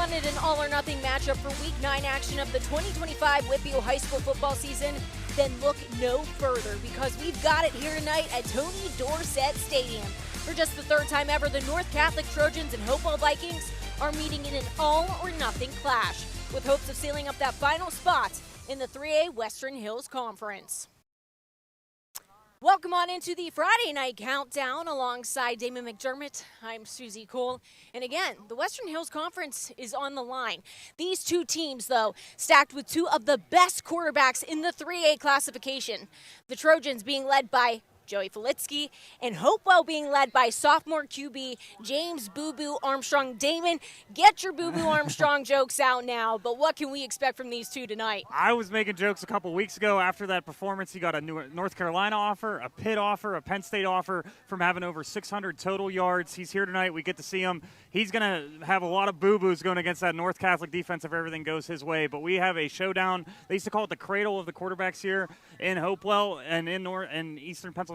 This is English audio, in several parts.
wanted an all-or-nothing matchup for Week 9 action of the 2025 Whitfield High School football season? Then look no further, because we've got it here tonight at Tony Dorsett Stadium. For just the third time ever, the North Catholic Trojans and Hopewell Vikings are meeting in an all-or-nothing clash, with hopes of sealing up that final spot in the 3A Western Hills Conference. Welcome on into the Friday night countdown alongside Damon McDermott. I'm Susie Cole. And again, the Western Hills Conference is on the line. These two teams, though, stacked with two of the best quarterbacks in the 3A classification. The Trojans being led by Joey Filitsky, and Hopewell being led by sophomore QB James Boo Boo Armstrong. Damon, get your Boo Boo Armstrong jokes out now, but what can we expect from these two tonight? I was making jokes a couple weeks ago after that performance. He got a North Carolina offer, a Pitt offer, a Penn State offer from having over 600 total yards. He's here tonight. We get to see him. He's going to have a lot of boo-boos going against that North Catholic defense if everything goes his way, but we have a showdown. They used to call it the cradle of the quarterbacks here in Hopewell and in Eastern Pennsylvania.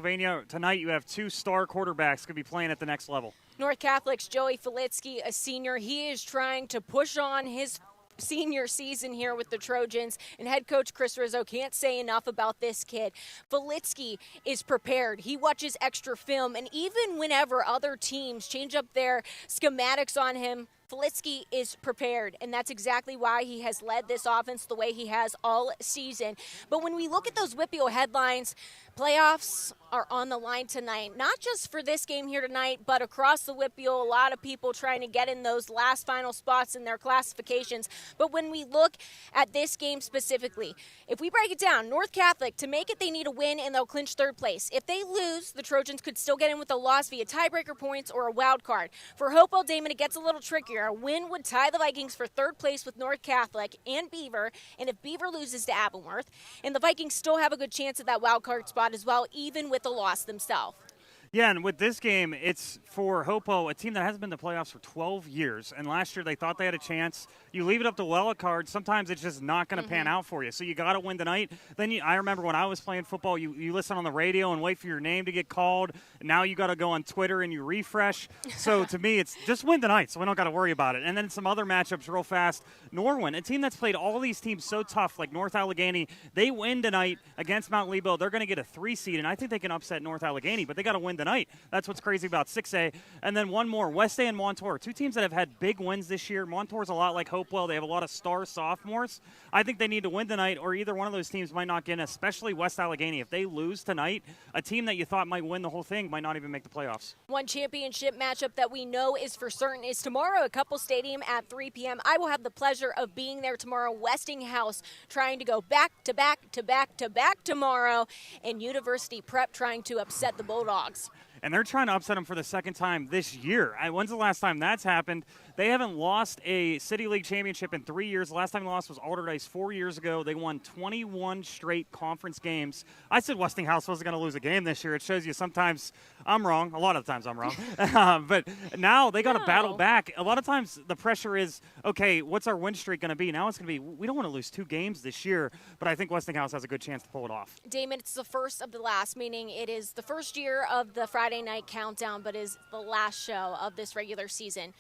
Tonight you have two star quarterbacks going to be playing at the next level. North Catholic's Joey Filitsky, a senior. He is trying to push on his senior season here with the Trojans, and head coach Chris Rizzo can't say enough about this kid. Filitsky is prepared. He watches extra film, and even whenever other teams change up their schematics on him, Filitsky is prepared, and that's exactly why he has led this offense the way he has all season. But when we look at those Whitfield headlines, playoffs are on the line tonight, not just for this game here tonight, but across the Whitfield. A lot of people trying to get in those last final spots in their classifications. But when we look at this game specifically, if we break it down, North Catholic, to make it, they need a win and they'll clinch third place. If they lose, the Trojans could still get in with a loss via tiebreaker points or a wild card. For Hopewell Damon, it gets a little trickier. A win would tie the Vikings for third place with North Catholic and Beaver, and if Beaver loses to Avonworth, and the Vikings still have a good chance at that wild card spot as well, even with a loss themselves. Yeah, and with this game, it's for Hopewell, a team that hasn't been to playoffs for 12 years. And last year they thought they had a chance. You leave it up to wild card, sometimes it's just not going to pan out for you. So you got to win tonight. Then I remember when I was playing football, you listen on the radio and wait for your name to get called. Now you got to go on Twitter and you refresh. So to me, it's just win tonight, so we don't got to worry about it. And then some other matchups real fast. Norwin, a team that's played all these teams so tough, like North Allegheny, they win tonight against Mount Lebo. They're going to get a 3 seed, and I think they can upset North Allegheny, but they got to win tonight. That's what's crazy about 6A. And then one more, West A and Montour, two teams that have had big wins this year. Montour's a lot like Hopewell. They have a lot of star sophomores. I think they need to win tonight, or either one of those teams might not get in, especially West Allegheny. If they lose tonight, a team that you thought might win the whole thing might not even make the playoffs. One championship matchup that we know is for certain is tomorrow at Couple Stadium at 3 p.m. I will have the pleasure of being there tomorrow. Westinghouse trying to go back to back to back to back tomorrow, and University Prep trying to upset the Bulldogs. And they're trying to upset them for the second time this year. When's the last time that's happened? They haven't lost a City League championship in 3 years. The last time they lost was Alderdice 4 years ago. They won 21 straight conference games. I said Westinghouse wasn't going to lose a game this year. It shows you sometimes I'm wrong. A lot of times I'm wrong. But now they got to battle back. A lot of times the pressure is, okay, what's our win streak going to be? Now it's going to be, we don't want to lose 2 games this year, but I think Westinghouse has a good chance to pull it off. Damon, it's the first of the last, meaning it is the first year of the Friday night countdown, but is the last show of this regular season.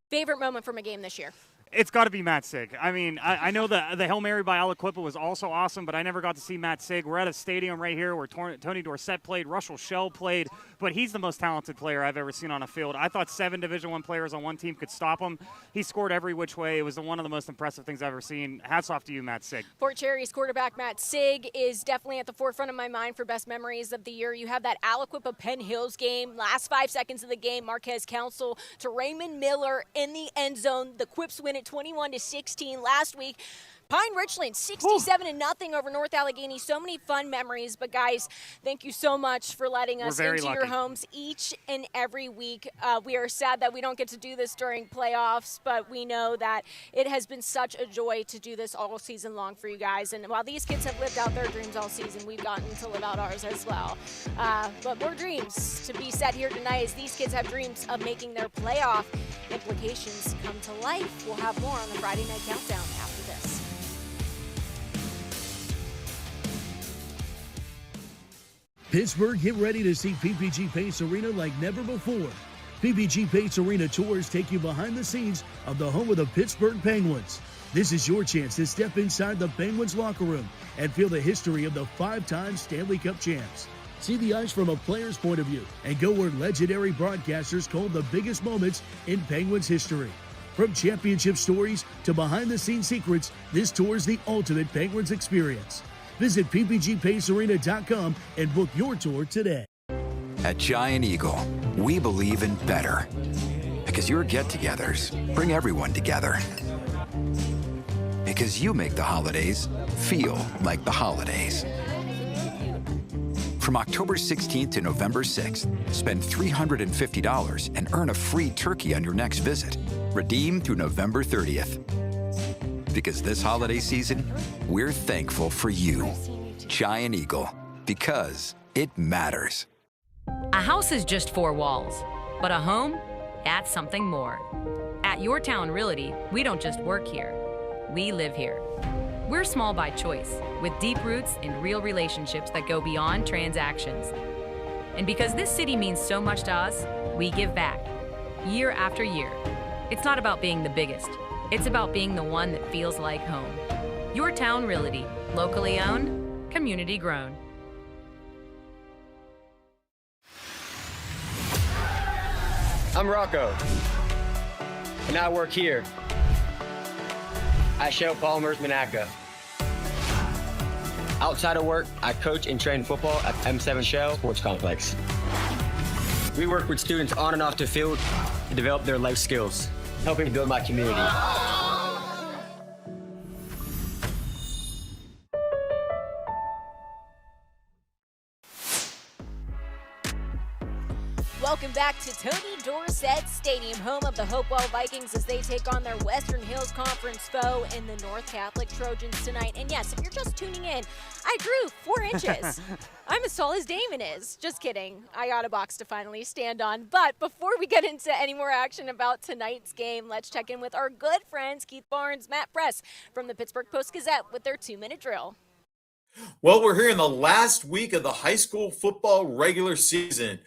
Favorite moment from a game this year? It's got to be Matt Sig. I mean, I know the Hail Mary by Aliquippa was also awesome, but I never got to see Matt Sig. We're at a stadium right here where Tony Dorsett played, Russell Shell played, but he's the most talented player I've ever seen on a field. I thought 7 Division I players on one team could stop him. He scored every which way. It was one of the most impressive things I've ever seen. Hats off to you, Matt Sig. Fort Cherry's quarterback Matt Sig is definitely at the forefront of my mind for best memories of the year. You have that Aliquippa Penn Hills game, last 5 seconds of the game, Marquez Council to Raymond Miller in the end zone. The Quips win it 21-16 last week. Pine Richland, 67-0 over North Allegheny. So many fun memories. But, guys, thank you so much for letting us into your homes each and every week. We are sad that we don't get to do this during playoffs, but we know that it has been such a joy to do this all season long for you guys. And while these kids have lived out their dreams all season, we've gotten to live out ours as well. But more dreams to be set here tonight as these kids have dreams of making their playoff implications come to life. We'll have more on the Friday Night Countdown after this. Pittsburgh, get ready to see PPG Pace Arena like never before. PPG Pace Arena tours take you behind the scenes of the home of the Pittsburgh Penguins. This is your chance to step inside the Penguins locker room and feel the history of the 5-time Stanley Cup champs. See the ice from a player's point of view and go where legendary broadcasters told the biggest moments in Penguins history. From championship stories to behind-the-scenes secrets, this tour is the ultimate Penguins experience. Visit ppgpacearena.com and book your tour today. At Giant Eagle, we believe in better. Because your get-togethers bring everyone together. Because you make the holidays feel like the holidays. From October 16th to November 6th, spend $350 and earn a free turkey on your next visit. Redeem through November 30th. Because this holiday season, we're thankful for you. Giant Eagle. Because it matters. A house is just 4 walls, but a home, that's something more. At Your Town Realty, we don't just work here, we live here. We're small by choice, with deep roots and real relationships that go beyond transactions. And because this city means so much to us, we give back, year after year. It's not about being the biggest, it's about being the one that feels like home. Your Town Realty, locally owned, community grown. I'm Rocco, and I work here. I show Palmer's Monaco. Outside of work, I coach and train football at M7 Shell Sports Complex. We work with students on and off the field to develop their life skills, helping build my community. Welcome back to Tony Dorsett Stadium, home of the Hopewell Vikings as they take on their Western Hills Conference foe in the North Catholic Trojans tonight. And yes, if you're just tuning in, I grew 4 inches. I'm as tall as Damon is. Just kidding. I got a box to finally stand on. But before we get into any more action about tonight's game, let's check in with our good friends Keith Barnes, Matt Press from the Pittsburgh Post-Gazette with their 2-minute drill. Well, we're here in the last week of the high school football regular season.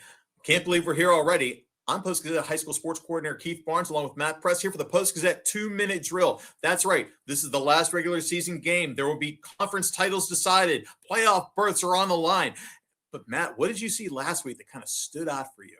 Can't believe we're here already. I'm Post-Gazette High School Sports Coordinator Keith Barnes, along with Matt Press, here for the Post-Gazette 2-minute drill. That's right. This is the last regular season game. There will be conference titles decided. Playoff berths are on the line. But, Matt, what did you see last week that kind of stood out for you?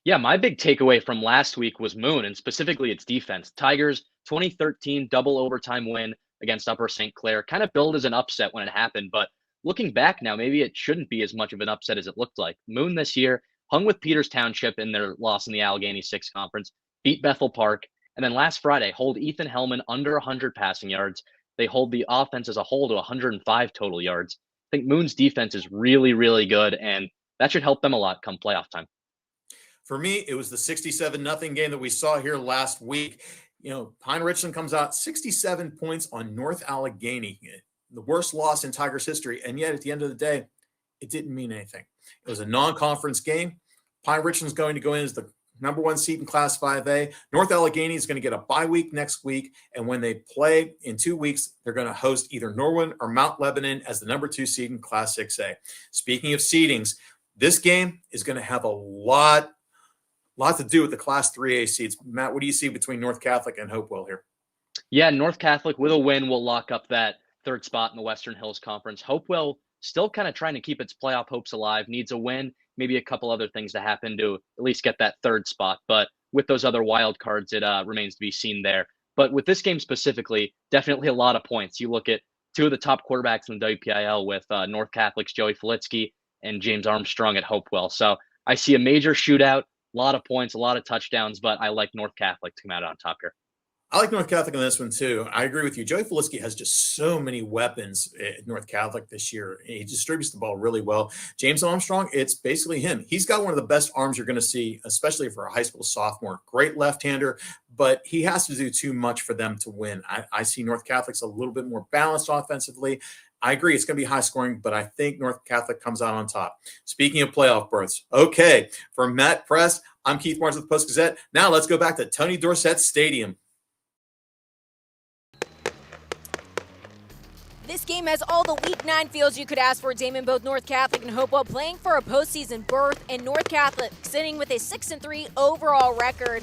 Yeah, my big takeaway from last week was Moon, and specifically its defense. Tigers' 2013 double overtime win against Upper St. Clair kind of billed as an upset when it happened. But looking back now, maybe it shouldn't be as much of an upset as it looked like. Moon this year hung with Peters Township in their loss in the Allegheny 6 Conference, beat Bethel Park, and then last Friday hold Ethan Hellman under 100 passing yards. They hold the offense as a whole to 105 total yards. I think Moon's defense is really, really good, and that should help them a lot come playoff time. For me, it was the 67-0 game that we saw here last week. You know, Pine Richland comes out 67 points on North Allegheny, the worst loss in Tigers history, and yet at the end of the day, it didn't mean anything. It was a non-conference game. Pine Richland's going to go in as the number 1 seed in Class 5A. North Allegheny is going to get a bye week next week, and when they play in 2 weeks, they're going to host either Norwin or Mount Lebanon as the number 2 seed in Class 6A. Speaking of seedings, this game is going to have a lot to do with the Class 3A seeds. Matt, what do you see between North Catholic and Hopewell here? Yeah, North Catholic with a win will lock up that 3rd spot in the Western Hills Conference. Hopewell still kind of trying to keep its playoff hopes alive, needs a win, maybe a couple other things to happen to at least get that 3rd spot. But with those other wild cards, it remains to be seen there. But with this game specifically, definitely a lot of points. You look at 2 of the top quarterbacks in the WPIL with North Catholic's Joey Filitsky and James Armstrong at Hopewell. So I see a major shootout, a lot of points, a lot of touchdowns, but I like North Catholic to come out on top here. I like North Catholic on this one, too. I agree with you. Joey Filitsky has just so many weapons at North Catholic this year. He distributes the ball really well. James Armstrong, it's basically him. He's got one of the best arms you're going to see, especially for a high school sophomore. Great left-hander, but he has to do too much for them to win. I see North Catholic's a little bit more balanced offensively. I agree it's going to be high scoring, but I think North Catholic comes out on top. Speaking of playoff berths, okay, for Matt Press, I'm Keith Barnes with the Post-Gazette. Now let's go back to Tony Dorsett Stadium. This game has all the Week 9 feels you could ask for, Damon. Both North Catholic and Hopewell playing for a postseason berth, and North Catholic sitting with a 6-3 overall record.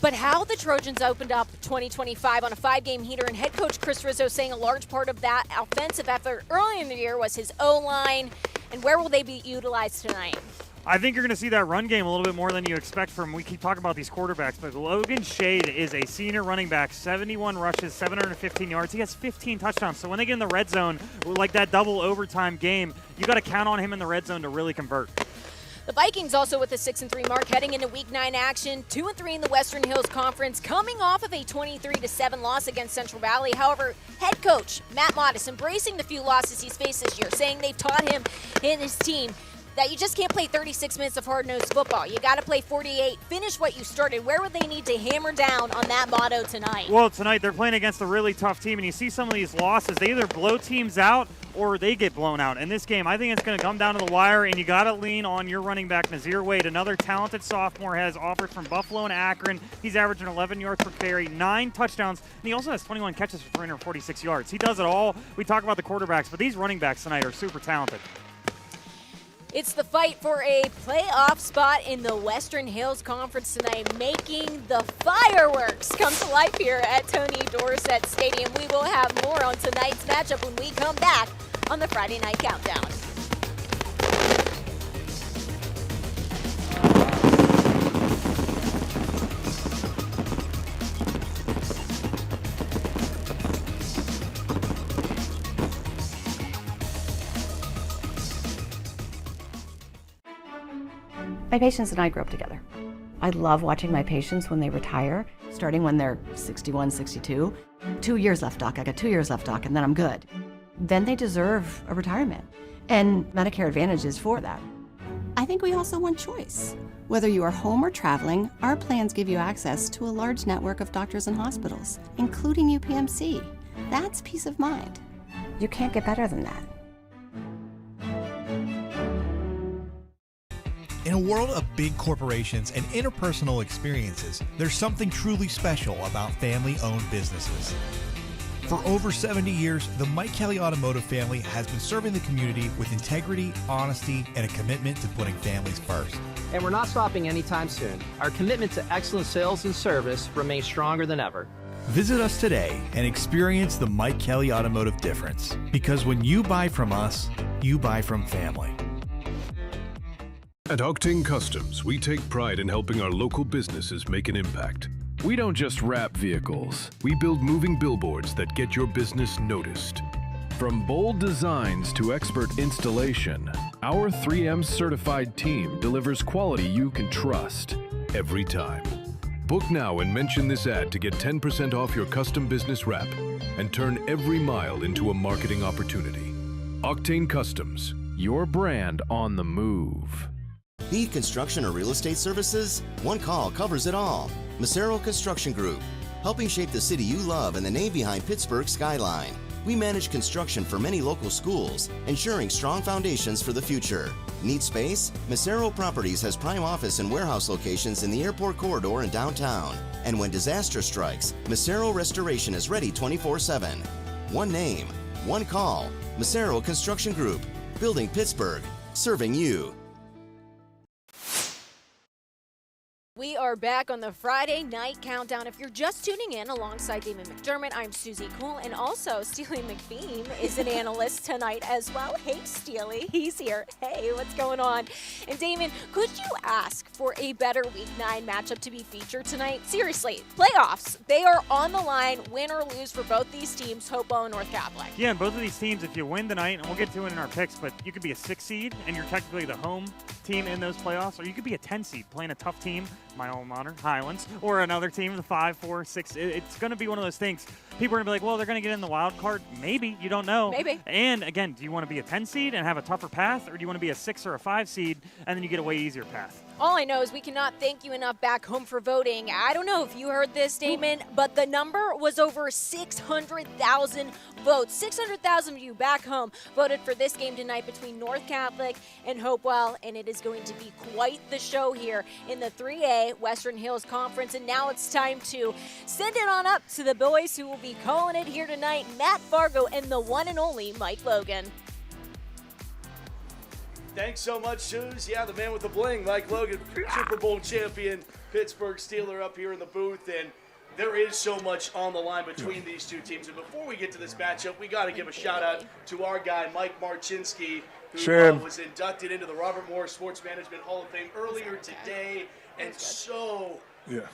But how the Trojans opened up 2025 on a 5-game heater, and head coach Chris Rizzo saying a large part of that offensive effort early in the year was his O-line. And where will they be utilized tonight? I think you're going to see that run game a little bit more than you expect from, we keep talking about these quarterbacks, but Logan Shade is a senior running back, 71 rushes, 715 yards. He has 15 touchdowns. So when they get in the red zone, like that double overtime game, you got to count on him in the red zone to really convert. The Vikings also with a 6-3 mark heading into Week 9 action, 2-3 in the Western Hills Conference, coming off of a 23-7 loss against Central Valley. However, head coach Matt Modis embracing the few losses he's faced this year, saying they've taught him and his team that you just can't play 36 minutes of hard-nosed football. You got to play 48, finish what you started. Where would they need to hammer down on that motto tonight? Well, tonight they're playing against a really tough team, and you see some of these losses. They either blow teams out or they get blown out. In this game, I think it's going to come down to the wire, and you got to lean on your running back, Nazir Wade, another talented sophomore, has offers from Buffalo and Akron. He's averaging 11 yards per carry, 9 touchdowns, and he also has 21 catches for 346 yards. He does it all. We talk about the quarterbacks, but these running backs tonight are super talented. It's the fight for a playoff spot in the Western Hills Conference tonight, making the fireworks come to life here at Tony Dorsett Stadium. We will have more on tonight's matchup when we come back on the Friday Night Countdown. My patients and I grew up together. I love watching my patients when they retire, starting when they're 61, 62. 2 years left, doc. I got 2 years left, doc, and then I'm good. Then they deserve a retirement, and Medicare Advantage is for that. I think we also want choice. Whether you are home or traveling, our plans give you access to a large network of doctors and hospitals, including UPMC. That's peace of mind. You can't get better than that. In a world of big corporations and interpersonal experiences, there's something truly special about family-owned businesses. For over 70 years, the Mike Kelly Automotive family has been serving the community with integrity, honesty, and a commitment to putting families first. And we're not stopping anytime soon. Our commitment to excellent sales and service remains stronger than ever. Visit us today and experience the Mike Kelly Automotive difference. Because when you buy from us, you buy from family. At Octane Customs, we take pride in helping our local businesses make an impact. We don't just wrap vehicles. We build moving billboards that get your business noticed. From bold designs to expert installation, our 3M certified team delivers quality you can trust every time. Book now and mention this ad to get 10% off your custom business wrap and turn every mile into a marketing opportunity. Octane Customs, your brand on the move. Need construction or real estate services? One call covers it all. Macero Construction Group, helping shape the city you love and the name behind Pittsburgh's skyline. We manage construction for many local schools, ensuring strong foundations for the future. Need space? Macero Properties has prime office and warehouse locations in the airport corridor and downtown. And when disaster strikes, Macero Restoration is ready 24/7. One name, one call. Macero Construction Group, building Pittsburgh, serving you. We are back on the Friday Night Countdown. If you're just tuning in alongside Damon McDermott, I'm Susie Cool, and also Steely McBeam is an analyst tonight as well. Hey, Steely, he's here. Hey, what's going on? And Damon, could you ask for a better Week 9 matchup to be featured tonight? Seriously, playoffs. They are on the line, win or lose for both these teams, Hopewell and North Catholic. Yeah, and both of these teams, if you win tonight, and we'll get to it in our picks, but you could be a 6 seed, and you're technically the home team in those playoffs, or you could be a 10 seed playing a tough team, my alma mater, Highlands, or another team, the 5, 4, 6. It's going to be one of those things. People are going to be like, well, they're going to get in the wild card. Maybe. You don't know. Maybe. And, again, do you want to be a 10 seed and have a tougher path, or do you want to be a 6 or a 5 seed, and then you get a way easier path? All I know is we cannot thank you enough back home for voting. I don't know if you heard this, Damon, but the number was over 600,000 votes. 600,000 of you back home voted for this game tonight between North Catholic and Hopewell, and it is going to be quite the show here in the 3A Western Hills Conference. And now it's time to send it on up to the boys who will be calling it here tonight. Matt Fargo and the one and only Mike Logan. Thanks so much, Suze. Yeah, the man with the bling, Mike Logan, Super Bowl champion, Pittsburgh Steeler up here in the booth. And there is so much on the line between these two teams. And before we get to this matchup, we got to give a shout-out to our guy, Mike Marchinski, who was inducted into the Robert Morris Sports Management Hall of Fame earlier today. And so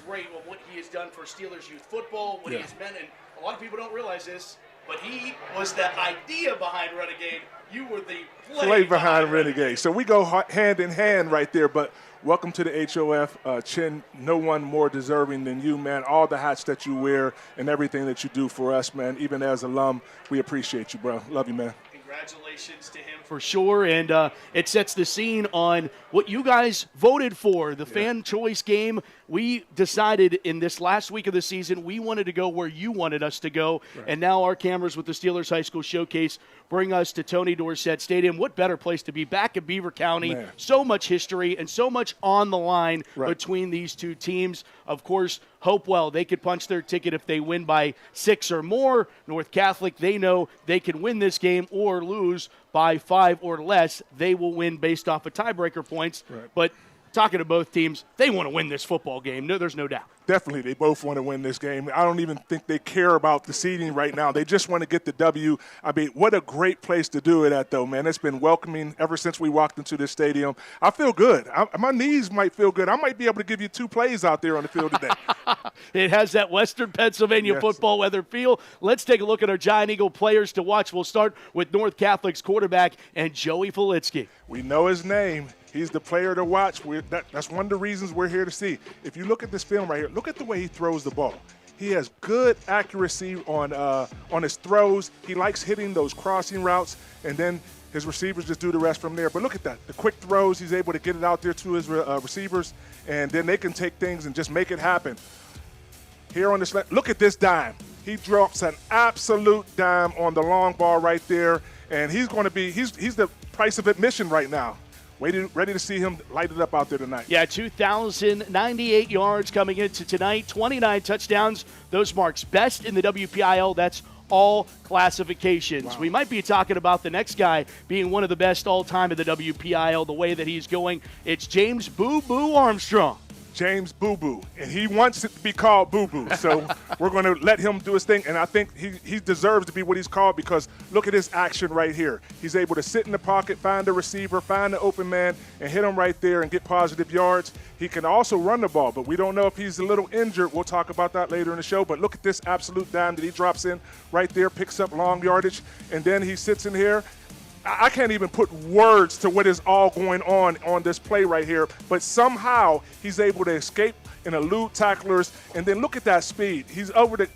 great what he has done for Steelers youth football, what he has meant. And a lot of people don't realize this, but he was the idea behind Renegade. You were the play behind Renegade. So we go hand in hand right there. But welcome to the HOF. Chin, no one more deserving than you, man. All the hats that you wear and everything that you do for us, man. Even as alum, we appreciate you, bro. Love you, man. Congratulations to him for sure, and it sets the scene on what you guys voted for, the fan choice game. We decided in this last week of the season we wanted to go where you wanted us to go, and now our cameras with the Steelers High School Showcase bring us to Tony Dorsett Stadium. What better place to be back in Beaver County? Man. So much history and so much on the line between these two teams. Of course, Hopewell, they could punch their ticket if they win by 6 or more. North Catholic, they know they can win this game or lose by 5 or less. They will win based off of tiebreaker points. But talking to both teams, they want to win this football game. No, there's no doubt. Definitely, they both want to win this game. I don't even think they care about the seeding right now. They just want to get the W. I mean, what a great place to do it at, though, man. It's been welcoming ever since we walked into this stadium. I feel good. My knees might feel good. I might be able to give you 2 plays out there on the field today. It has that Western Pennsylvania football weather feel. Let's take a look at our Giant Eagle players to watch. We'll start with North Catholic's quarterback and Joey Filitsky. We know his name. He's the player to watch. That's one of the reasons we're here to see. If you look at this film right here, look at the way he throws the ball. He has good accuracy on his throws. He likes hitting those crossing routes, and then his receivers just do the rest from there. But look at that. The quick throws, he's able to get it out there to his receivers, and then they can take things and just make it happen. Here on this, look at this dime. He drops an absolute dime on the long ball right there, and he's going to be, he's the price of admission right now. Ready to see him light it up out there tonight. Yeah, 2,098 yards coming into tonight, 29 touchdowns. Those marks best in the WPIL. That's all classifications. Wow. We might be talking about the next guy being one of the best all-time in the WPIL, the way that he's going. It's James Boo Boo Armstrong. James Boo Boo, and he wants it to be called Boo Boo. So we're going to let him do his thing, and I think he deserves to be what he's called because look at his action right here. He's able to sit in the pocket, find the receiver, find the open man, and hit him right there and get positive yards. He can also run the ball, but we don't know if he's a little injured. We'll talk about that later in the show, but look at this absolute dime that he drops in right there, picks up long yardage, and then he sits in here. I can't even put words to what is all going on this play right here, but somehow he's able to escape and elude tacklers, and then look at that speed. He's over they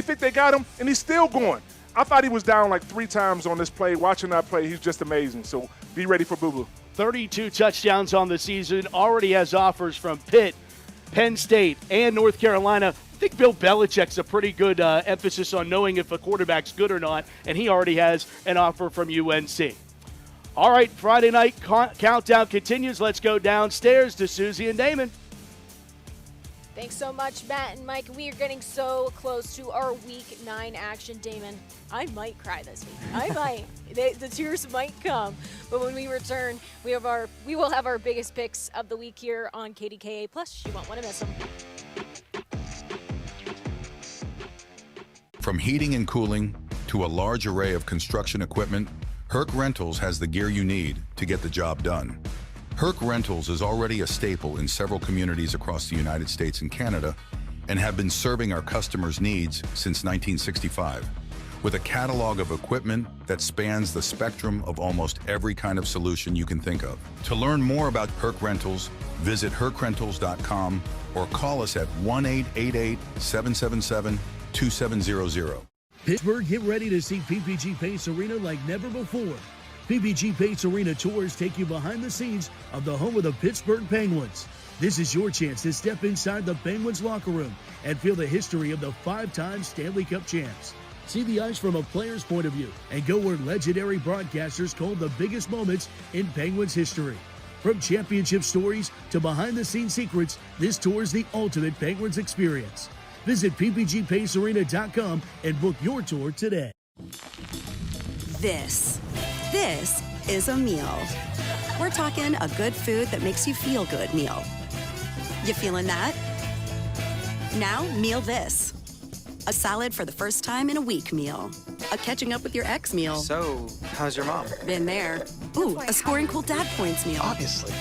think they got him, and he's still going. I thought he was down like 3 times on this play. Watching that play, he's just amazing. So be ready for Boo Boo. 32 touchdowns on the season, already has offers from Pitt, Penn State, and North Carolina. I think Bill Belichick's a pretty good emphasis on knowing if a quarterback's good or not, and he already has an offer from UNC. All right, Friday night countdown continues. Let's go downstairs to Susie and Damon. Thanks so much, Matt and Mike. We are getting so close to our Week 9 action, Damon. I might cry this week. I might. The tears might come. But when we return, we will have our biggest picks of the week here on KDKA+. You won't want to miss them. From heating and cooling to a large array of construction equipment, Herc Rentals has the gear you need to get the job done. Herc Rentals is already a staple in several communities across the United States and Canada and have been serving our customers' needs since 1965. With a catalog of equipment that spans the spectrum of almost every kind of solution you can think of. To learn more about Herc Rentals, visit hercrentals.com or call us at 1-888-777-2700. Pittsburgh, get ready to see PPG Pace Arena like never before. PPG Pace Arena tours take you behind the scenes of the home of the Pittsburgh Penguins. This is your chance to step inside the Penguins locker room and feel the history of the 5-time Stanley Cup champs. See the ice from a player's point of view and go where legendary broadcasters told the biggest moments in Penguins history. From championship stories to behind-the-scenes secrets, this tour is the ultimate Penguins experience. Visit ppgpacearena.com and book your tour today. This is a meal. We're talking a good food that makes you feel good meal. You feeling that? Now, meal this. A salad for the first time in a week meal. A catching up with your ex meal. So, how's your mom? Been there. Ooh, a scoring cool dad points meal. Obviously.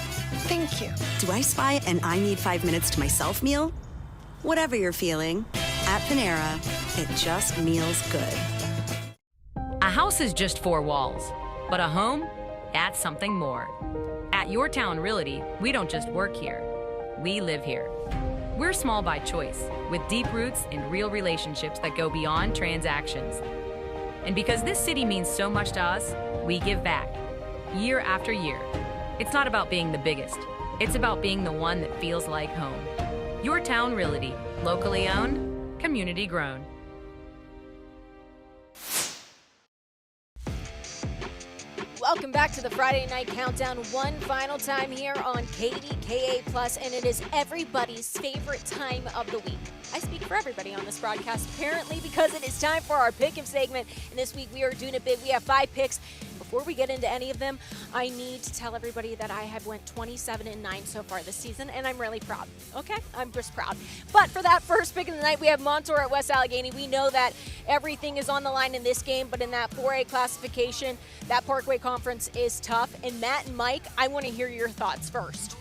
Thank you. Do I spy an I need 5 minutes to myself meal? Whatever you're feeling, at Panera, it just meals good. A house is just 4 walls, but a home, that's something more. At Your Town Realty, we don't just work here, we live here. We're small by choice, with deep roots and real relationships that go beyond transactions. And because this city means so much to us, we give back, year after year. It's not about being the biggest, it's about being the one that feels like home. Your Town Realty, locally owned, community grown. Welcome back to the Friday Night Countdown one final time here on KDKA+, and it is everybody's favorite time of the week. I speak for everybody on this broadcast, apparently, because it is time for our pick-em segment, and this week we are doing it big. We have 5 picks. Before we get into any of them, I need to tell everybody that I have went 27-9 so far this season, and I'm really proud. Okay? I'm just proud. But for that first pick of the night, we have Montour at West Allegheny. We know that everything is on the line in this game, but in that 4A classification, that Parkway Conference is tough. And Matt and Mike, I want to hear your thoughts first.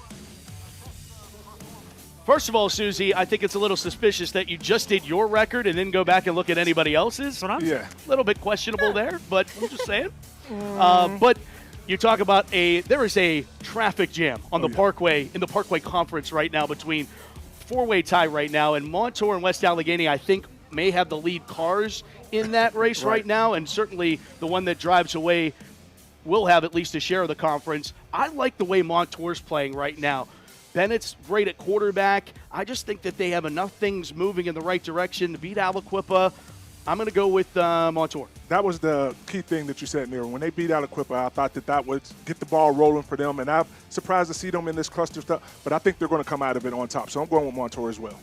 First of all, Susie, I think it's a little suspicious that you just did your record and then go back and look at anybody else's. A little bit questionable there, but I'm just saying. But you talk about there is a traffic jam on the Parkway, in the Parkway Conference right now between 4-way tie right now, and Montour and West Allegheny, I think, may have the lead cars in that race right now, and certainly the one that drives away will have at least a share of the conference. I like the way Montour's playing right now. Bennett's great at quarterback. I just think that they have enough things moving in the right direction to beat Aliquippa. I'm going to go with Montour. That was the key thing that you said, Mira. When they beat Aliquippa, I thought that would get the ball rolling for them, and I'm surprised to see them in this cluster stuff, but I think they're going to come out of it on top. So I'm going with Montour as well.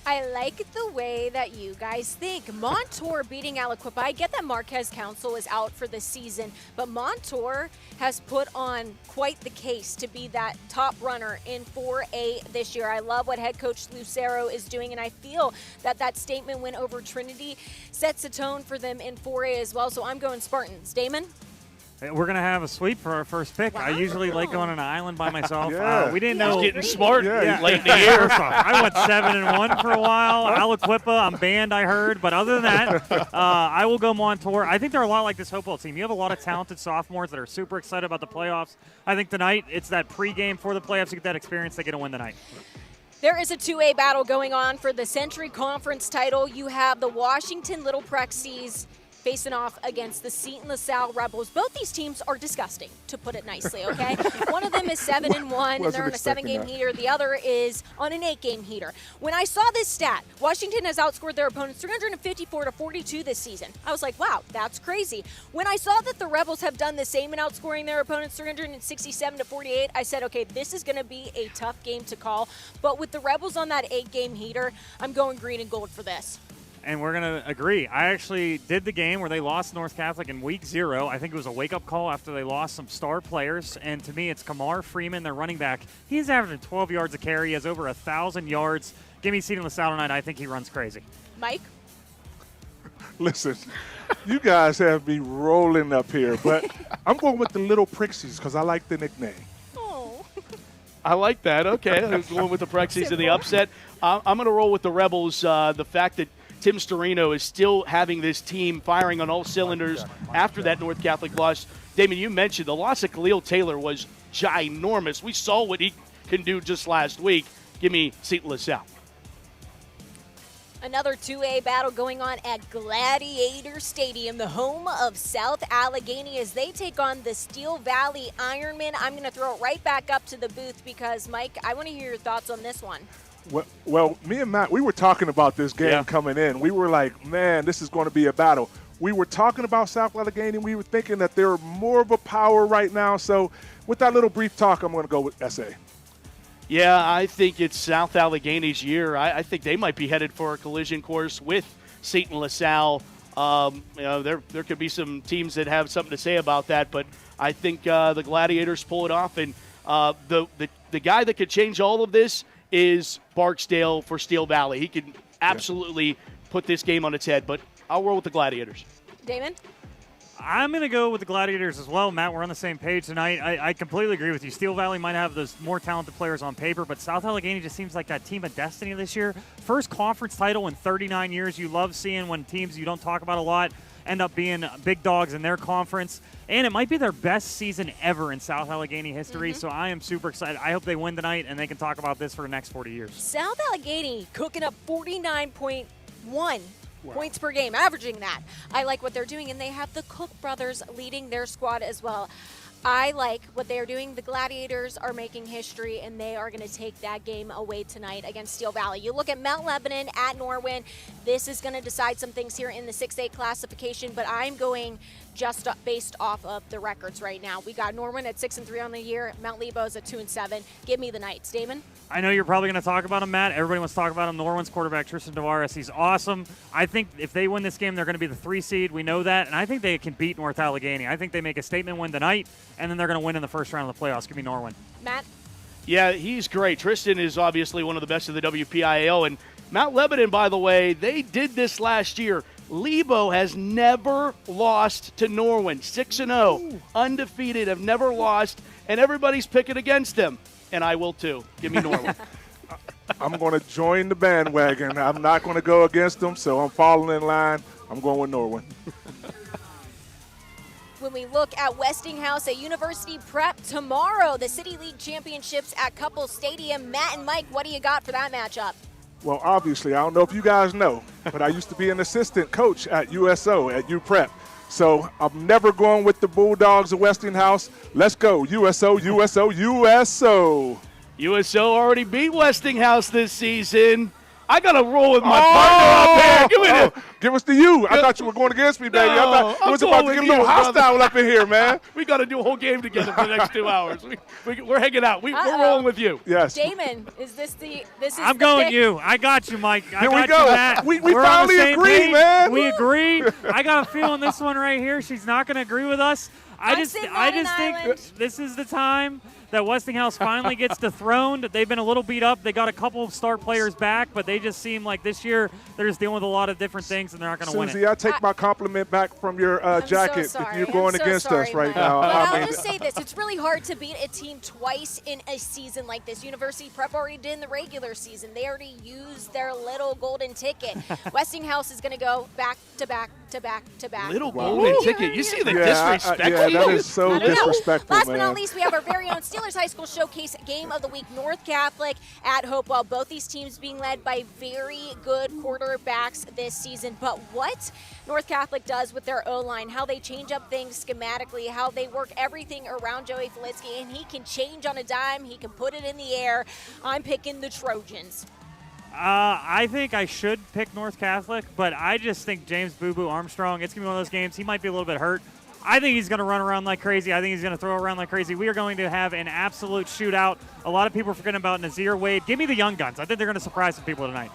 I like the way that you guys think. Montour beating Aliquippa. I get that Marquez Council is out for the season, but Montour has put on quite the case to be that top runner in 4A this year. I love what head coach Lucero is doing, and I feel that statement win over Trinity sets a tone for them in 4A as well. So I'm going Spartans. Damon? We're going to have a sweep for our first pick. Wow. I usually like going on an island by myself. We didn't know. He's getting smart late in the year. I went 7-1 for a while. Aliquippa, I'm banned, I heard. But other than that, I will go Montour. I think they're a lot like this Hopewell team. You have a lot of talented sophomores that are super excited about the playoffs. I think tonight it's that pregame for the playoffs. You get that experience. They get to win tonight. There is a 2A battle going on for the Century Conference title. You have the Washington Little Prexies facing off against the Seton LaSalle Rebels. Both these teams are disgusting, to put it nicely, okay? One of them is 7-1, and they're on a 7-game heater. The other is on an 8-game heater. When I saw this stat, Washington has outscored their opponents 354-42 this season. I was like, wow, that's crazy. When I saw that the Rebels have done the same in outscoring their opponents 367-48, I said, okay, this is going to be a tough game to call. But with the Rebels on that 8-game heater, I'm going green and gold for this. And we're going to agree. I actually did the game where they lost North Catholic in week 0. I think it was a wake-up call after they lost some star players. And to me, it's Kamar Freeman, their running back. He's averaging 12 yards a carry. He has over 1,000 yards. Give me Seton LaSalle tonight. I think he runs crazy. Mike? Listen, you guys have me rolling up here, but I'm going with the Little Prixies because I like the nickname. Oh. I like that. Okay, I'm going with the Prexies in the upset. I'm going to roll with the Rebels. The fact that Tim Storino is still having this team firing on all cylinders after that North Catholic loss. Damon, you mentioned the loss of Khalil Taylor was ginormous. We saw what he can do just last week. Give me Seton LaSalle. Another 2A battle going on at Gladiator Stadium, the home of South Allegheny, as they take on the Steel Valley Ironmen. I'm going to throw it right back up to the booth because, Mike, I want to hear your thoughts on this one. Well, me and Matt, we were talking about this game coming in. We were like, man, this is going to be a battle. We were talking about South Allegheny. We were thinking that they're more of a power right now. So with that little brief talk, I'm going to go with SA. Yeah, I think it's South Allegheny's year. I think they might be headed for a collision course with St. LaSalle. There could be some teams that have something to say about that, but I think the Gladiators pull it off. And the guy that could change all of this is Barksdale for Steel Valley. He can absolutely put this game on its head, but I'll roll with the Gladiators. Damon? I'm going to go with the Gladiators as well. Matt, we're on the same page tonight. I completely agree with you. Steel Valley might have those more talented players on paper, but South Allegheny just seems like that team of destiny this year. First conference title in 39 years. You love seeing when teams you don't talk about a lot end up being big dogs in their conference. And it might be their best season ever in South Allegheny history, so I am super excited. I hope they win tonight and they can talk about this for the next 40 years. South Allegheny cooking up 49.1 points per game, averaging that. I like what they're doing, and they have the Cook brothers leading their squad as well. I like what they are doing. The Gladiators are making history, and they are going to take that game away tonight against Steel Valley. You look at Mount Lebanon at Norwin. This is going to decide some things here in the 6A classification, but I'm going just based off of the records right now. We got Norwin at 6-3 on the year. Mount Lebo's at 2-7. Give me the Knights. Damon? I know you're probably going to talk about him, Matt. Everybody wants to talk about him. Norwin's quarterback, Tristan Tavares, he's awesome. I think if they win this game, they're going to be the 3 seed. We know that. And I think they can beat North Allegheny. I think they make a statement win tonight, and then they're going to win in the first round of the playoffs. Give me Norwin. Matt? Yeah, he's great. Tristan is obviously one of the best of the WPIAL. And Mount Lebanon, by the way, they did this last year. Lebo has never lost to Norwin. 6-0. Undefeated, have never lost, and everybody's picking against them. And I will too. Give me Norwin. I'm going to join the bandwagon. I'm not going to go against them, so I'm falling in line. I'm going with Norwin. When we look at Westinghouse at University Prep tomorrow, the City League Championships at Couples Stadium. Matt and Mike, what do you got for that matchup? Well, obviously, I don't know if you guys know, but I used to be an assistant coach at USO, at UPrep. So I'm never going with the Bulldogs of Westinghouse. Let's go, USO, USO, USO. USO already beat Westinghouse this season. I got to roll with my partner up here. Give us the U. I thought you were going against me, baby. I thought it was about to get a little hostile up in here, man. We got to do a whole game together for the next 2 hours. We're hanging out. We're rolling with you. Yes. Damon, is this the I'm going with you. I got you, Mike. Here we go. You, Matt. We finally agree, man. We agree. I got a feeling this one right here, she's not going to agree with us. I just think this is the time that Westinghouse finally gets dethroned. They've been a little beat up. They got a couple of star players back, but they just seem like this year they're just dealing with a lot of different things, and they're not going to win it. Susie, I take my compliment back from your jacket if you're going against us right now. But I'll just say this. It's really hard to beat a team twice in a season like this. University Prep already did in the regular season. They already used their little golden ticket. Westinghouse is going to go back to back to back to back. Little golden ticket. You see the disrespect? That is so disrespectful, Last man. but not least, we have our very own Steelers High School Showcase Game of the Week. North Catholic at Hopewell. Both these teams being led by very good quarterbacks this season. But what North Catholic does with their O-line, how they change up things schematically, how they work everything around Joey Filitsky, and he can change on a dime. He can put it in the air. I'm picking the Trojans. I think I should pick North Catholic, but I just think James Boo Boo Armstrong, it's going to be one of those games. He might be a little bit hurt. I think he's going to run around like crazy. I think he's going to throw around like crazy. We are going to have an absolute shootout. A lot of people are forgetting about Nazir Wade. Give me the young guns. I think they're going to surprise some people tonight.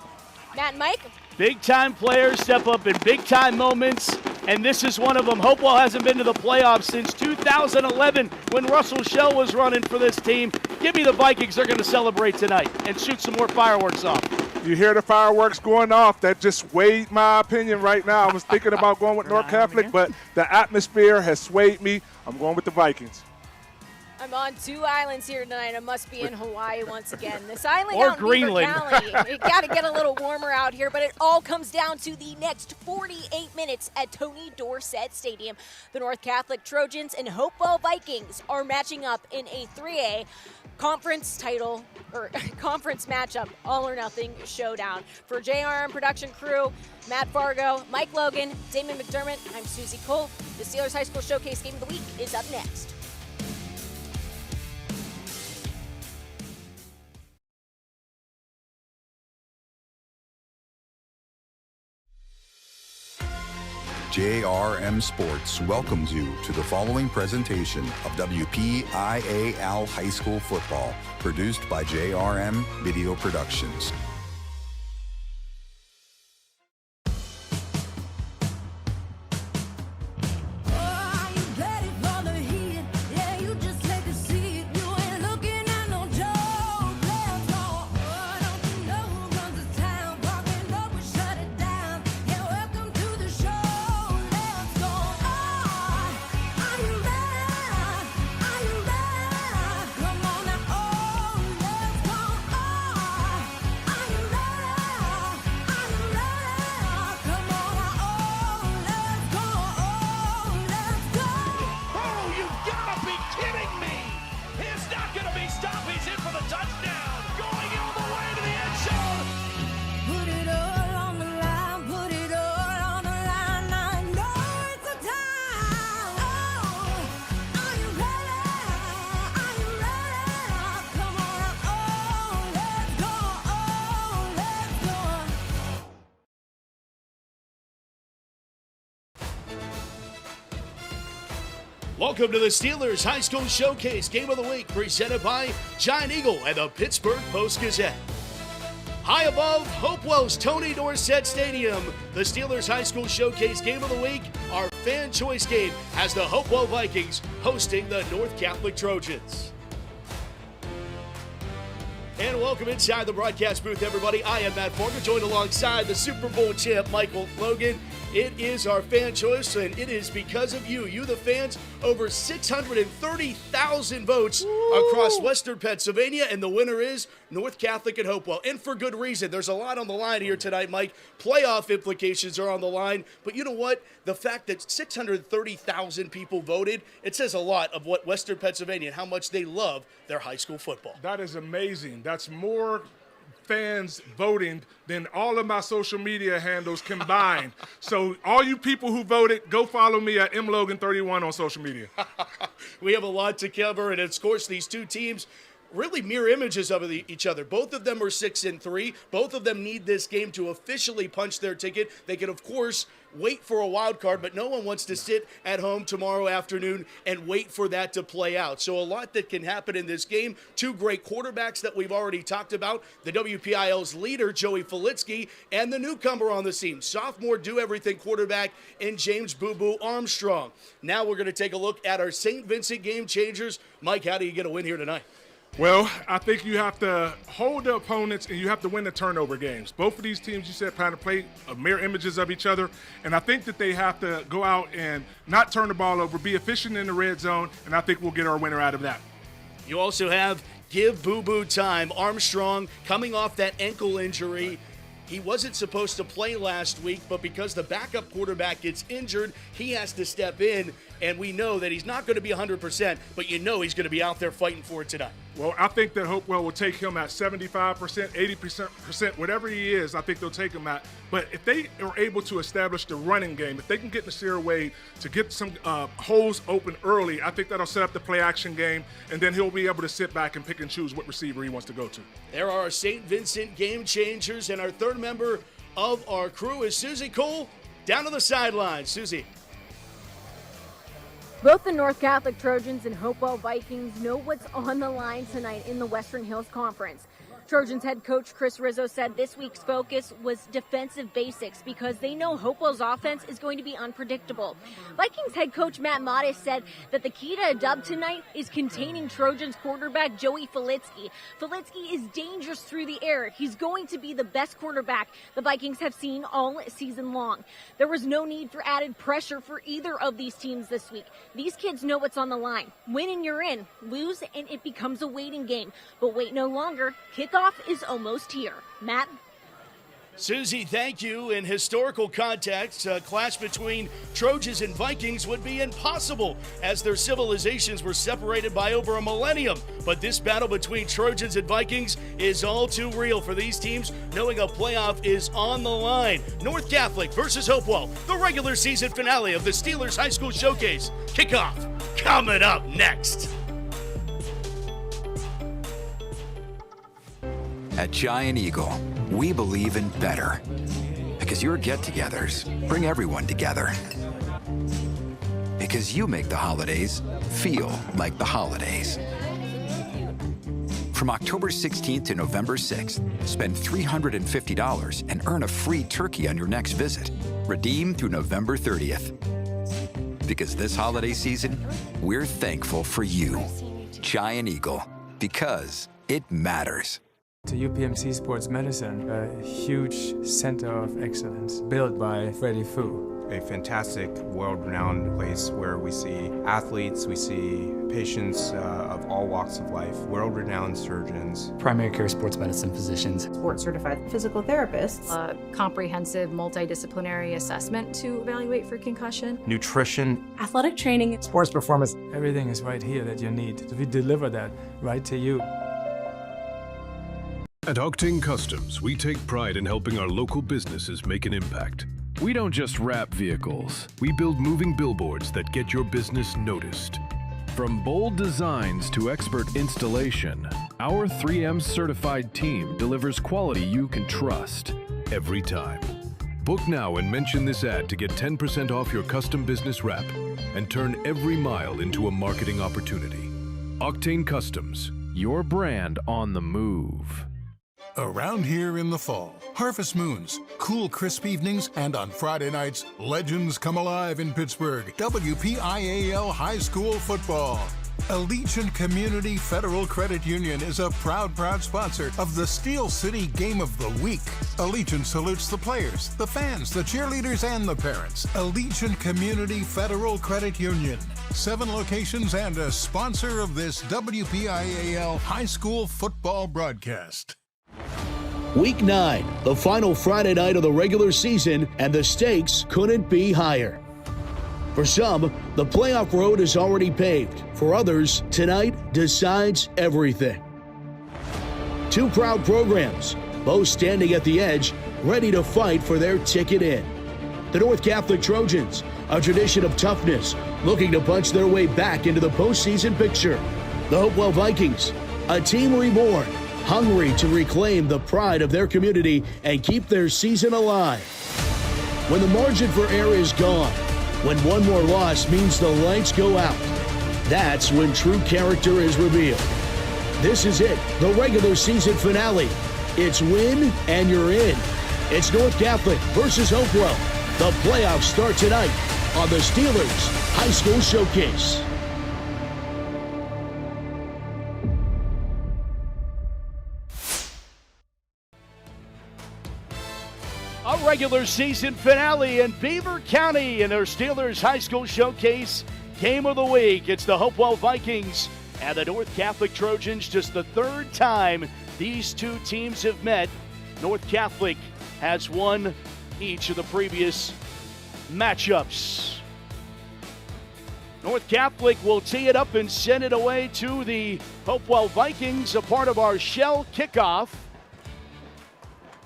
Matt and Mike? Big-time players step up in big-time moments, and this is one of them. Hopewell hasn't been to the playoffs since 2011 when Russell Shell was running for this team. Give me the Vikings. They're going to celebrate tonight and shoot some more fireworks off. You hear the fireworks going off. That just swayed my opinion right now. I was thinking about going with North Catholic, but the atmosphere has swayed me. I'm going with the Vikings. I'm on two islands here tonight. I must be in Hawaii once again. This island or out in Greenland. Beaver County. It got to get a little warmer out here, but it all comes down to the next 48 minutes at Tony Dorsett Stadium. The North Catholic Trojans and Hopewell Vikings are matching up in a 3A conference title or conference matchup, all or nothing showdown. For JRM production crew, Matt Fargo, Mike Logan, Damon McDermott, I'm Susie Cole. The Steelers High School Showcase Game of the Week is up next. JRM Sports welcomes you to the following presentation of WPIAL High School Football, produced by JRM Video Productions. Welcome to the Steelers High School Showcase Game of the Week, presented by Giant Eagle and the Pittsburgh Post-Gazette. High above Hopewell's Tony Dorsett Stadium, the Steelers High School Showcase Game of the Week, our fan choice game, has the Hopewell Vikings hosting the North Catholic Trojans. And welcome inside the broadcast booth, everybody. I am Matt Forger, joined alongside the Super Bowl champ, Michael Logan. It is our fan choice, and it is because of you the fans. Over 630,000 votes across Western Pennsylvania, and the winner is North Catholic at Hopewell. And for good reason. There's a lot on the line here tonight, Mike. Playoff implications are on the line. But you know what? The fact that 630,000 people voted, it says a lot of what Western Pennsylvania and how much they love their high school football. That is amazing. That's more fans voting than all of my social media handles combined. So all you people who voted, go follow me at mlogan31 on social media. We have a lot to cover, and of course these two teams really mirror images of each other. Both of them are 6-3. Both of them need this game to officially punch their ticket. They can, of course, wait for a wild card, but no one wants to sit at home tomorrow afternoon and wait for that to play out. So a lot that can happen in this game. Two great quarterbacks that we've already talked about, the WPIL's leader, Joey Filitsky, and the newcomer on the scene, sophomore do-everything quarterback in James Boo Boo Armstrong. Now we're going to take a look at our St. Vincent game changers. Mike, how do you get a win here tonight? Well, I think you have to hold the opponents and you have to win the turnover games. Both of these teams, you said, kind of play mirror images of each other. And I think that they have to go out and not turn the ball over, be efficient in the red zone, and I think we'll get our winner out of that. You also have give Boo Boo time. Armstrong coming off that ankle injury. He wasn't supposed to play last week, but because the backup quarterback gets injured, he has to step in, and we know that he's not going to be 100%, but you know he's going to be out there fighting for it tonight. Well, I think that Hopewell will take him at 75%, 80%, whatever he is, I think they'll take him at. But if they are able to establish the running game, if they can get Nasir Wade to get some holes open early, I think that'll set up the play-action game, and then he'll be able to sit back and pick and choose what receiver he wants to go to. There are our St. Vincent game changers, and our third member of our crew is Susie Cole, down to the sideline. Susie. Both the North Catholic Trojans and Hopewell Vikings know what's on the line tonight in the Western Hills Conference. Trojans head coach Chris Rizzo said this week's focus was defensive basics because they know Hopewell's offense is going to be unpredictable. Vikings head coach Matt Modis said that the key to a dub tonight is containing Trojans quarterback Joey Filitsky. Filitsky is dangerous through the air. He's going to be the best quarterback the Vikings have seen all season long. There was no need for added pressure for either of these teams this week. These kids know what's on the line. Win and you're in. Lose and it becomes a waiting game. But wait no longer. Kickoff is almost here. Matt? Susie, thank you. In historical context, a clash between Trojans and Vikings would be impossible as their civilizations were separated by over a millennium. But this battle between Trojans and Vikings is all too real for these teams, knowing a playoff is on the line. North Catholic versus Hopewell, the regular season finale of the Steelers High School Showcase. Kickoff coming up next. At Giant Eagle, we believe in better. Because your get-togethers bring everyone together. because you make the holidays feel like the holidays. From October 16th to November 6th, spend $350 and earn a free turkey on your next visit. Redeem through November 30th. Because this holiday season, we're thankful for you. Giant Eagle, because it matters. To UPMC Sports Medicine, a huge center of excellence built by Freddie Fu. A fantastic, world-renowned place where we see athletes, we see patients of all walks of life, world-renowned surgeons. Primary care sports medicine physicians. Board-certified physical therapists. A comprehensive multidisciplinary assessment to evaluate for concussion. Nutrition. Athletic training. Sports performance. Everything is right here that you need. So we deliver that right to you. At Octane Customs, we take pride in helping our local businesses make an impact. We don't just wrap vehicles, we build moving billboards that get your business noticed. From bold designs to expert installation, our 3M certified team delivers quality you can trust every time. Book now and mention this ad to get 10% off your custom business wrap and turn every mile into a marketing opportunity. Octane Customs, your brand on the move. Around here in the fall, harvest moons, cool, crisp evenings, and on Friday nights, legends come alive in Pittsburgh. WPIAL High School Football. Allegiant Community Federal Credit Union is a proud sponsor of the Steel City Game of the Week. Allegiant salutes the players, the fans, the cheerleaders, and the parents. Allegiant Community Federal Credit Union. 7 locations and a sponsor of this WPIAL High School Football broadcast. Week 9, the final Friday night of the regular season, and the stakes couldn't be higher. For some, the playoff road is already paved. For others, tonight decides everything. 2 proud programs, both standing at the edge, ready to fight for their ticket in. The North Catholic Trojans, a tradition of toughness, looking to punch their way back into the postseason picture. The Hopewell Vikings, a team reborn, hungry to reclaim the pride of their community and keep their season alive. When the margin for error is gone, when one more loss means the lights go out, that's when true character is revealed. This is it, the regular season finale. It's win and you're in. It's North Catholic versus Hopewell. The playoffs start tonight on the Steelers High School Showcase. A regular season finale in Beaver County in their Steelers High School Showcase Game of the Week. It's the Hopewell Vikings and the North Catholic Trojans. Just the 3rd time these 2 teams have met. North Catholic has won each of the previous matchups. North Catholic will tee it up and send it away to the Hopewell Vikings, a part of our Shell Kickoff.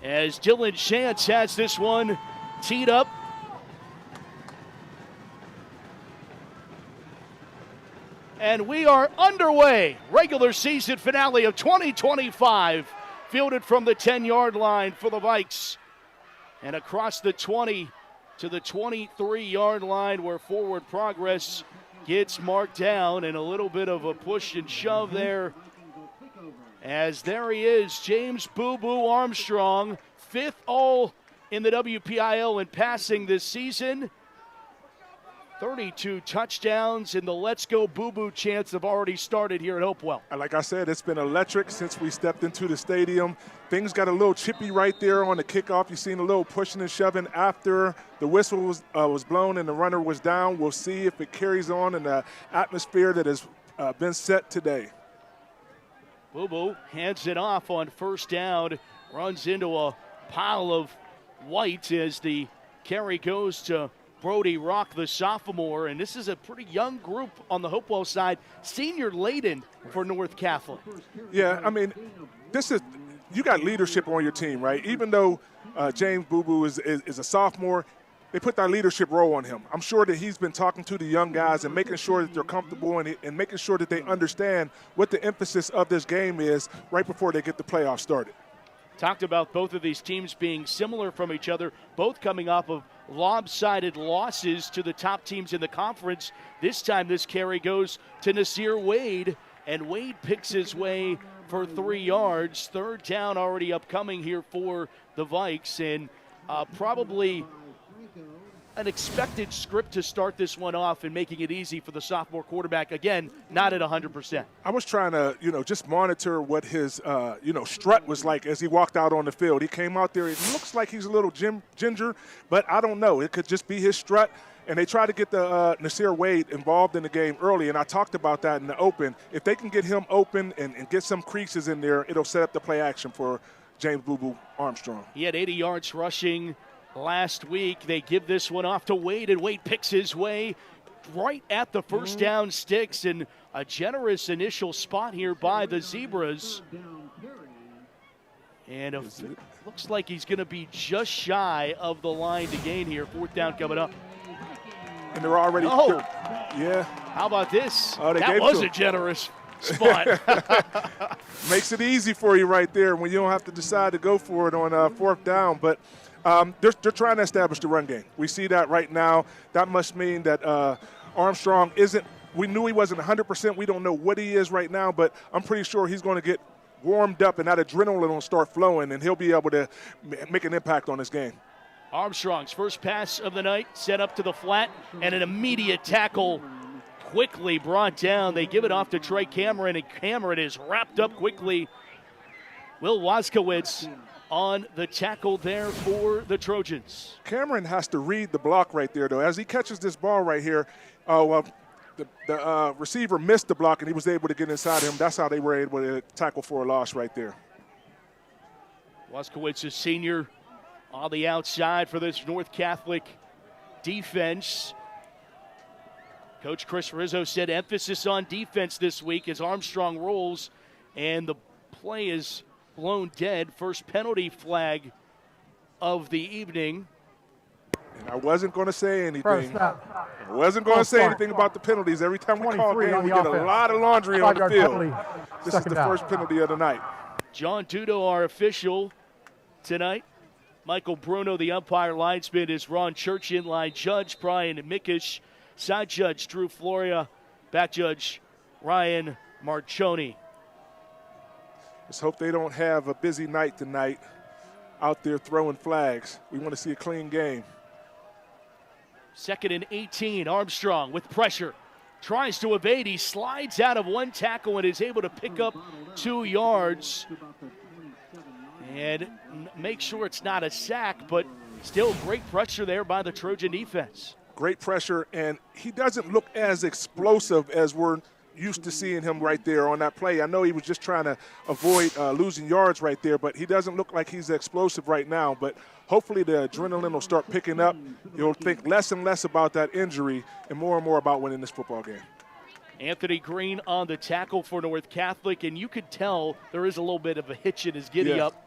As Dylan Chance has this one teed up. And we are underway. Regular season finale of 2025. Fielded from the 10-yard line for the Vikes. And across the 20 to the 23-yard line where forward progress gets marked down. And a little bit of a push and shove there. As there he is, James Boo Boo Armstrong, 5th all in the WPIL in passing this season. 32 touchdowns, and the Let's Go Boo Boo chants have already started here at Hopewell. Like I said, it's been electric since we stepped into the stadium. Things got a little chippy right there on the kickoff. You've seen a little pushing and shoving after the whistle was blown and the runner was down. We'll see if it carries on in the atmosphere that has been set today. Boo Boo hands it off on 1st down, runs into a pile of white as the carry goes to Brody Rock, the sophomore. And this is a pretty young group on the Hopewell side, senior laden for North Catholic. Yeah, I mean, you got leadership on your team, right? Even though James Boo Boo is a sophomore, they put that leadership role on him. I'm sure that he's been talking to the young guys and making sure that they're comfortable and making sure that they understand what the emphasis of this game is right before they get the playoffs started. Talked about both of these teams being similar from each other, both coming off of lopsided losses to the top teams in the conference. This time this carry goes to Nasir Wade, and Wade picks his way for 3 yards. Third down already upcoming here for the Vikes, and probably an expected script to start this one off and making it easy for the sophomore quarterback. Again, not at 100%. I was trying to, just monitor what his, strut was like as he walked out on the field. He came out there. It looks like he's a little ginger, but I don't know. It could just be his strut. And they tried to get the Nasir Wade involved in the game early, and I talked about that in the open. If they can get him open and get some creases in there, it'll set up the play action for James Boo Boo Armstrong. He had 80 yards rushing last week. They give this one off to Wade, and Wade picks his way right at the first down sticks, and a generous initial spot here by the Zebras. And it looks like he's going to be just shy of the line to gain here. Fourth down coming up. And they're already yeah. How about this? Oh, that was a generous spot. Makes it easy for you right there when you don't have to decide to go for it on fourth down. But they're trying to establish the run game. We see that right now. That must mean that Armstrong isn't – we knew he wasn't 100%. We don't know what he is right now, but I'm pretty sure he's going to get warmed up and that adrenaline will start flowing, and he'll be able to make an impact on this game. Armstrong's first pass of the night, set up to the flat, and an immediate tackle quickly brought down. They give it off to Trey Cameron, and Cameron is wrapped up quickly. Will Waskowitz on the tackle there for the Trojans. Cameron has to read the block right there, though. As he catches this ball right here, the receiver missed the block, and he was able to get inside him. That's how they were able to tackle for a loss right there. Waskowitz is senior on the outside for this North Catholic defense. Coach Chris Rizzo said emphasis on defense this week as Armstrong rolls, and the play is blown dead. First penalty flag of the evening. And I wasn't going to say anything. I wasn't going to say anything about the penalties. Every time we call game, we get a lot of laundry on the field. This is the first penalty of the night. John Dudo, our official tonight. Michael Bruno, the umpire linesman, is Ron Church, in-line judge. Brian Mickish, side judge Drew Floria, back judge Ryan Marchoni. Let's hope they don't have a busy night tonight out there throwing flags. We want to see a clean game. 2nd and 18, Armstrong with pressure. Tries to evade. He slides out of one tackle and is able to pick up 2 yards. And make sure it's not a sack, but still great pressure there by the Trojan defense. Great pressure, and he doesn't look as explosive as we're used to seeing him right there on that play. I know he was just trying to avoid losing yards right there, but he doesn't look like he's explosive right now. But hopefully the adrenaline will start picking up. You'll think less and less about that injury and more about winning this football game. Anthony Green on the tackle for North Catholic, and you could tell there is a little bit of a hitch in his giddy-up.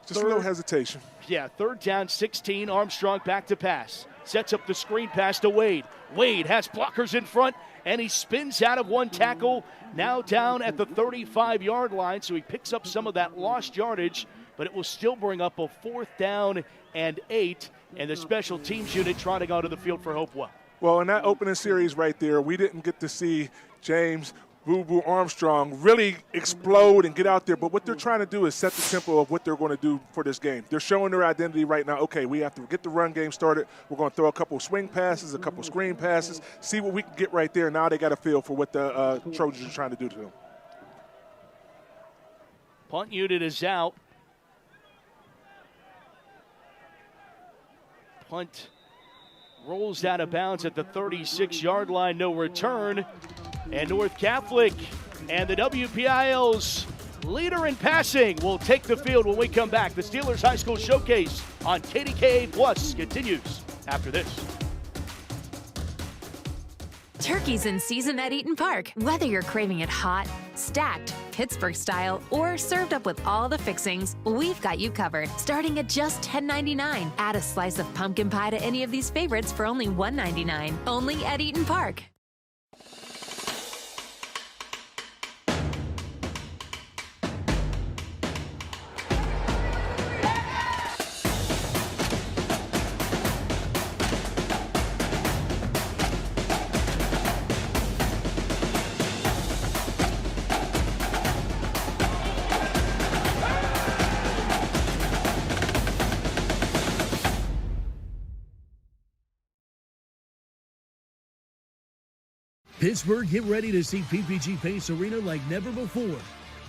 Just a little hesitation. Yeah, 3rd down, 16. Armstrong back to pass. Sets up the screen pass to Wade. Wade has blockers in front, and he spins out of one tackle, now down at the 35-yard line, so he picks up some of that lost yardage, but it will still bring up a 4th down and 8, and the special teams unit trotting onto the field for Hopewell. Well, in that opening series right there, we didn't get to see James Boo Boo Armstrong really explode and get out there. But what they're trying to do is set the tempo of what they're going to do for this game. They're showing their identity right now. Okay, we have to get the run game started. We're going to throw a couple swing passes, a couple screen passes, see what we can get right there. Now they got a feel for what the Trojans are trying to do to them. Punt unit is out. Punt rolls out of bounds at the 36-yard line. No return. And North Catholic and the WPIL's leader in passing will take the field when we come back. The Steelers High School Showcase on KDKA Plus continues after this. Turkey's in season at Eaton Park. Whether you're craving it hot, stacked, Pittsburgh style, or served up with all the fixings, we've got you covered. Starting at just $10.99. Add a slice of pumpkin pie to any of these favorites for only $1.99. Only at Eaton Park. Pittsburgh, get ready to see PPG Pace Arena like never before.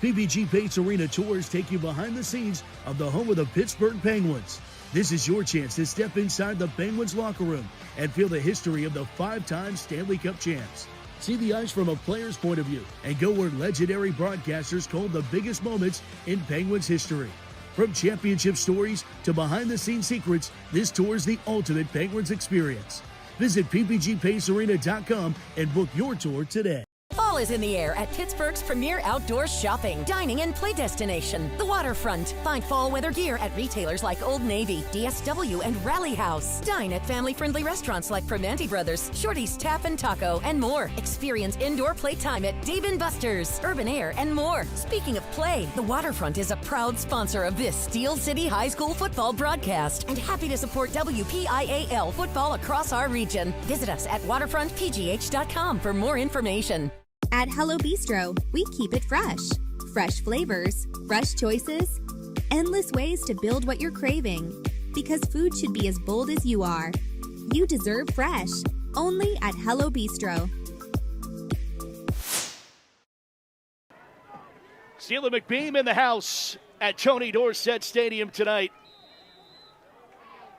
PPG Pace Arena tours take you behind the scenes of the home of the Pittsburgh Penguins. This is your chance to step inside the Penguins locker room and feel the history of the 5-time Stanley Cup champs. See the ice from a player's point of view and go where legendary broadcasters told the biggest moments in Penguins history. From championship stories to behind-the-scenes secrets, this tour is the ultimate Penguins experience. Visit ppgpacearena.com and book your tour today. Fall is in the air at Pittsburgh's premier outdoor shopping, dining, and play destination, the Waterfront. Find fall weather gear at retailers like Old Navy, DSW, and Rally House. Dine at family-friendly restaurants like Primanti Brothers, Shorty's Tap and Taco, and more. Experience indoor playtime at Dave & Buster's, Urban Air, and more. Speaking of play, the Waterfront is a proud sponsor of this Steel City High School football broadcast and happy to support WPIAL football across our region. Visit us at waterfrontpgh.com for more information. At Hello Bistro, we keep it fresh. Fresh flavors, fresh choices, endless ways to build what you're craving. Because food should be as bold as you are. You deserve fresh. Only at Hello Bistro. Steele McBeam in the house at Tony Dorsett Stadium tonight.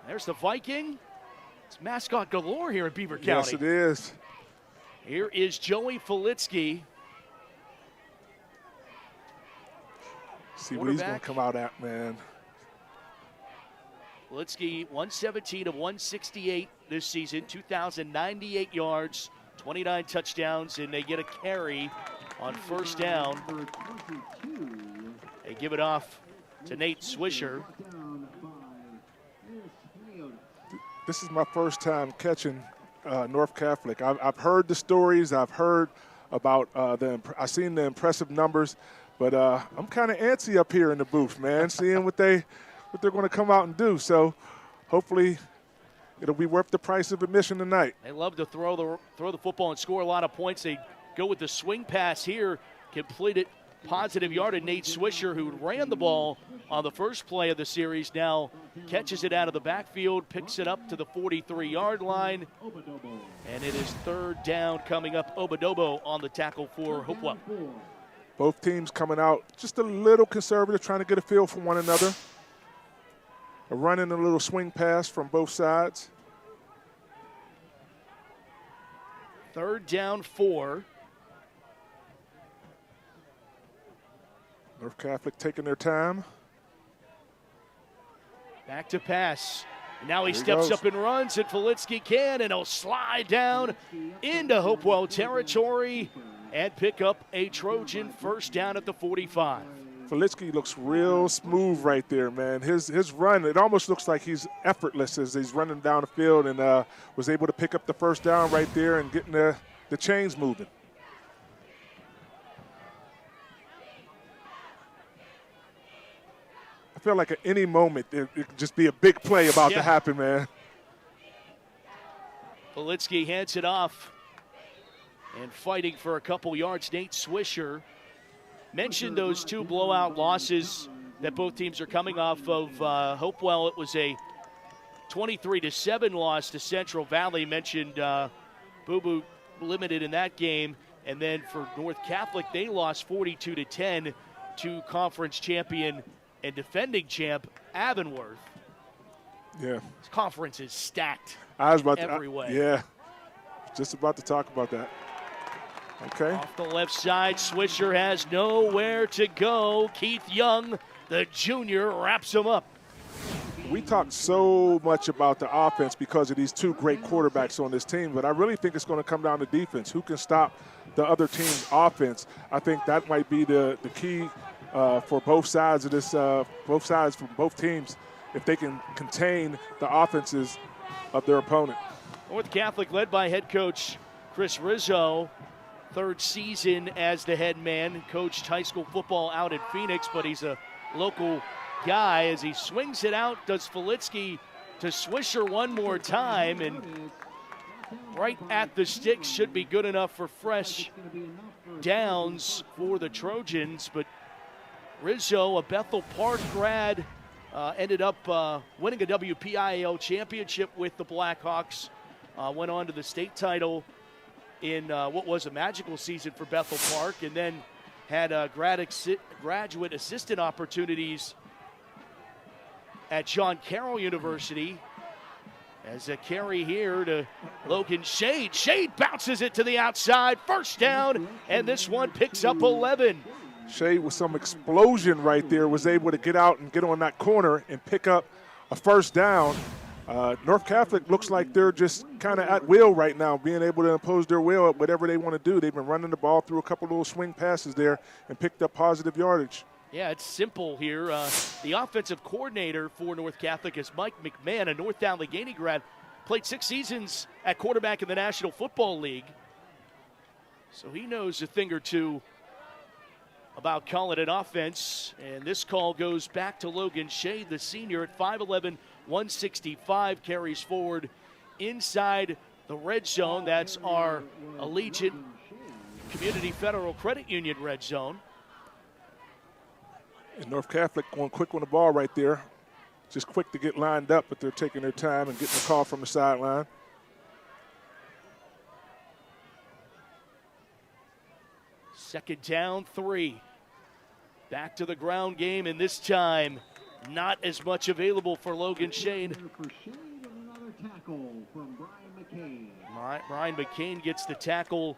There's the Viking. It's mascot galore here in Beaver County. Yes, it is. Here is Joey Filitsky. See what he's going to come out at, man. Filitsky, 117 of 168 this season, 2,098 yards, 29 touchdowns, and they get a carry on first down. They give it off to Nate Swisher. This is my first time catching North Catholic. I've heard the stories. I've heard about I've seen the impressive numbers, but I'm kind of antsy up here in the booth, man, seeing what they're going to come out and do. So hopefully it'll be worth the price of admission tonight. They love to throw the football and score a lot of points. They go with the swing pass here, complete it. Positive yard to Nate Swisher, who ran the ball on the first play of the series, now catches it out of the backfield, picks it up to the 43-yard line, and it is third down coming up. Obadobo on the tackle for Hopewell. Both teams coming out just a little conservative, trying to get a feel for one another. A run and a little swing pass from both sides. Third down 4. North Catholic taking their time. Back to pass. Now he steps up and runs, and Filitsky can, and he'll slide down into Hopewell territory and pick up a Trojan first down at the 45. Filitsky looks real smooth right there, man. His run, it almost looks like he's effortless as he's running down the field, and was able to pick up the first down right there and getting the chains moving. I feel like at any moment it could just be a big play about to happen, man. Filitsky hands it off and fighting for a couple yards. Nate Swisher mentioned those two blowout losses that both teams are coming off of. Hopewell, it was a 23-7 loss to Central Valley. Mentioned Boo Boo limited in that game. And then for North Catholic, they lost 42-10 to conference champion and defending champ Avonworth. Yeah. This conference is stacked every way. Yeah, just about to talk about that. Okay. Off the left side, Swisher has nowhere to go. Keith Young, the junior, wraps him up. We talk so much about the offense because of these two great quarterbacks on this team, but I really think it's going to come down to defense. Who can stop the other team's offense? I think that might be the key for both sides of this, both sides from both teams, if they can contain the offenses of their opponent. North Catholic led by head coach Chris Rizzo, third season as the head man, coached high school football out in Phoenix, but he's a local guy. As he swings it out, does Filitsky to Swisher one more time, and right at the sticks should be good enough for fresh downs for the Trojans, but Rizzo, a Bethel Park grad, ended up winning a WPIAL championship with the Blackhawks. Went on to the state title in what was a magical season for Bethel Park, and then had graduate assistant opportunities at John Carroll University. As a carry here to Logan Shade. Shade bounces it to the outside. First down, and this one picks up 11. Shade with some explosion right there was able to get out and get on that corner and pick up a first down. North Catholic looks like they're just kind of at will right now, being able to impose their will at whatever they want to do. They've been running the ball through a couple little swing passes there and picked up positive yardage. Yeah, it's simple here. The offensive coordinator for North Catholic is Mike McMahon, a North Allegheny grad. Played 6 seasons at quarterback in the National Football League. So he knows a thing or two about calling an offense. And this call goes back to Logan Shade, the senior at 5'11", 165, carries forward inside the red zone. That's our Allegiant Community Federal Credit Union red zone. And North Catholic going quick on the ball right there. Just quick to get lined up, but they're taking their time and getting the call from the sideline. Second down, 3. Back to the ground game, and this time not as much available for Logan Shade. Brian McCain gets the tackle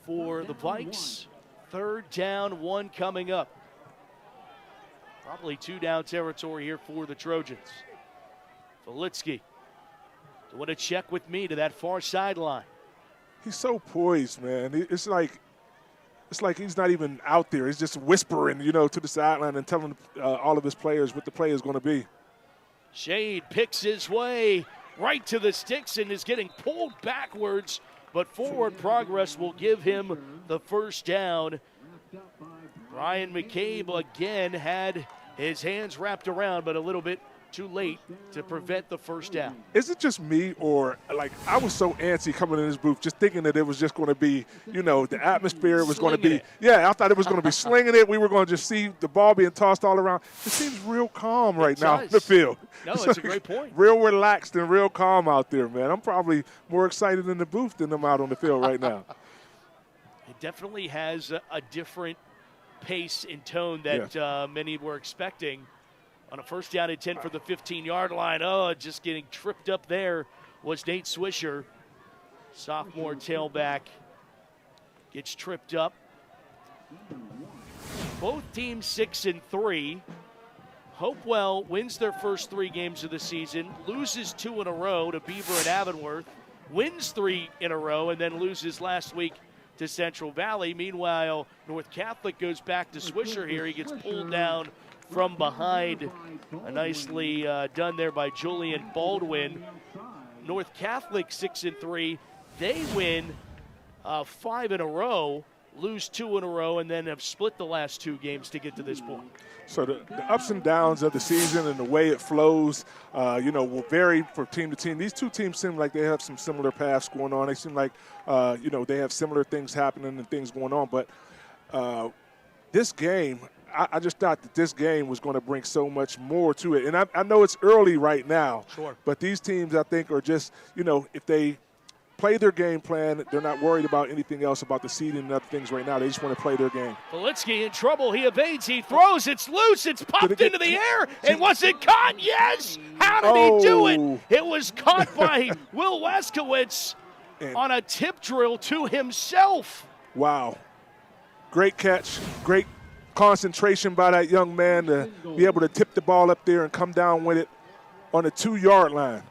for the Vikes. Third down, 1 coming up. Probably 2 down territory here for the Trojans. Volitsky doing a check with me to that far sideline. He's so poised, man. It's like he's not even out there. He's just whispering, to the sideline and telling all of his players what the play is going to be. Shade picks his way right to the sticks and is getting pulled backwards, but forward progress will give him the first down. Brian McCabe again had his hands wrapped around, but a little bit too late to prevent the first down. Is it just me, or I was so antsy coming in this booth just thinking that it was just going to be, the atmosphere was going to be. Yeah, I thought it was going to be slinging it. We were going to just see the ball being tossed all around. It seems real calm right now in the field. No, it's a great point. Real relaxed and real calm out there, man. I'm probably more excited in the booth than I'm out on the field right now. It definitely has a different pace and tone that many were expecting. On a first down and 10 for the 15-yard line. Just getting tripped up there was Nate Swisher. Sophomore tailback gets tripped up. Both teams 6-3. Hopewell wins their first 3 games of the season, loses 2 in a row to Beaver and Avonworth, wins 3 in a row, and then loses last week to Central Valley. Meanwhile, North Catholic goes back to Swisher here. He gets pulled down from behind. Nicely done there by Julian Baldwin. North Catholic 6-3. They win 5 in a row, lose 2 in a row, and then have split the last 2 games to get to this point. So the ups and downs of the season and the way it flows, will vary from team to team. These 2 teams seem like they have some similar paths going on. They seem like, they have similar things happening and things going on. But this game, I just thought that this game was going to bring so much more to it. And I know it's early right now. Sure. But these teams, I think, are just, if they play their game plan, they're not worried about anything else about the seeding and other things right now. They just want to play their game. Volitsky in trouble. He evades. He throws. It's loose. It's popped into the air. And was it caught? Yes. How did he do it? It was caught by Will Waskowitz on a tip drill to himself. Wow. Great catch. Great concentration by that young man to be able to tip the ball up there and come down with it on the 2-yard line.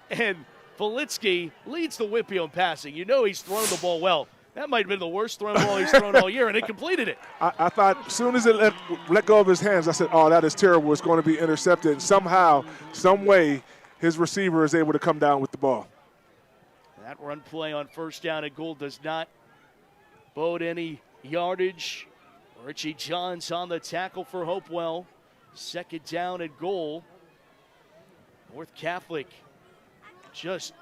And Volitsky leads the Whippy on passing. He's thrown the ball well. That might have been the worst thrown ball he's thrown all year, and he completed it. I thought as soon as it let go of his hands, I said, that is terrible. It's going to be intercepted. And somehow, some way, his receiver is able to come down with the ball. That run play on first down and goal does not bode any yardage. Richie Johns on the tackle for Hopewell. Second down and goal. North Catholic just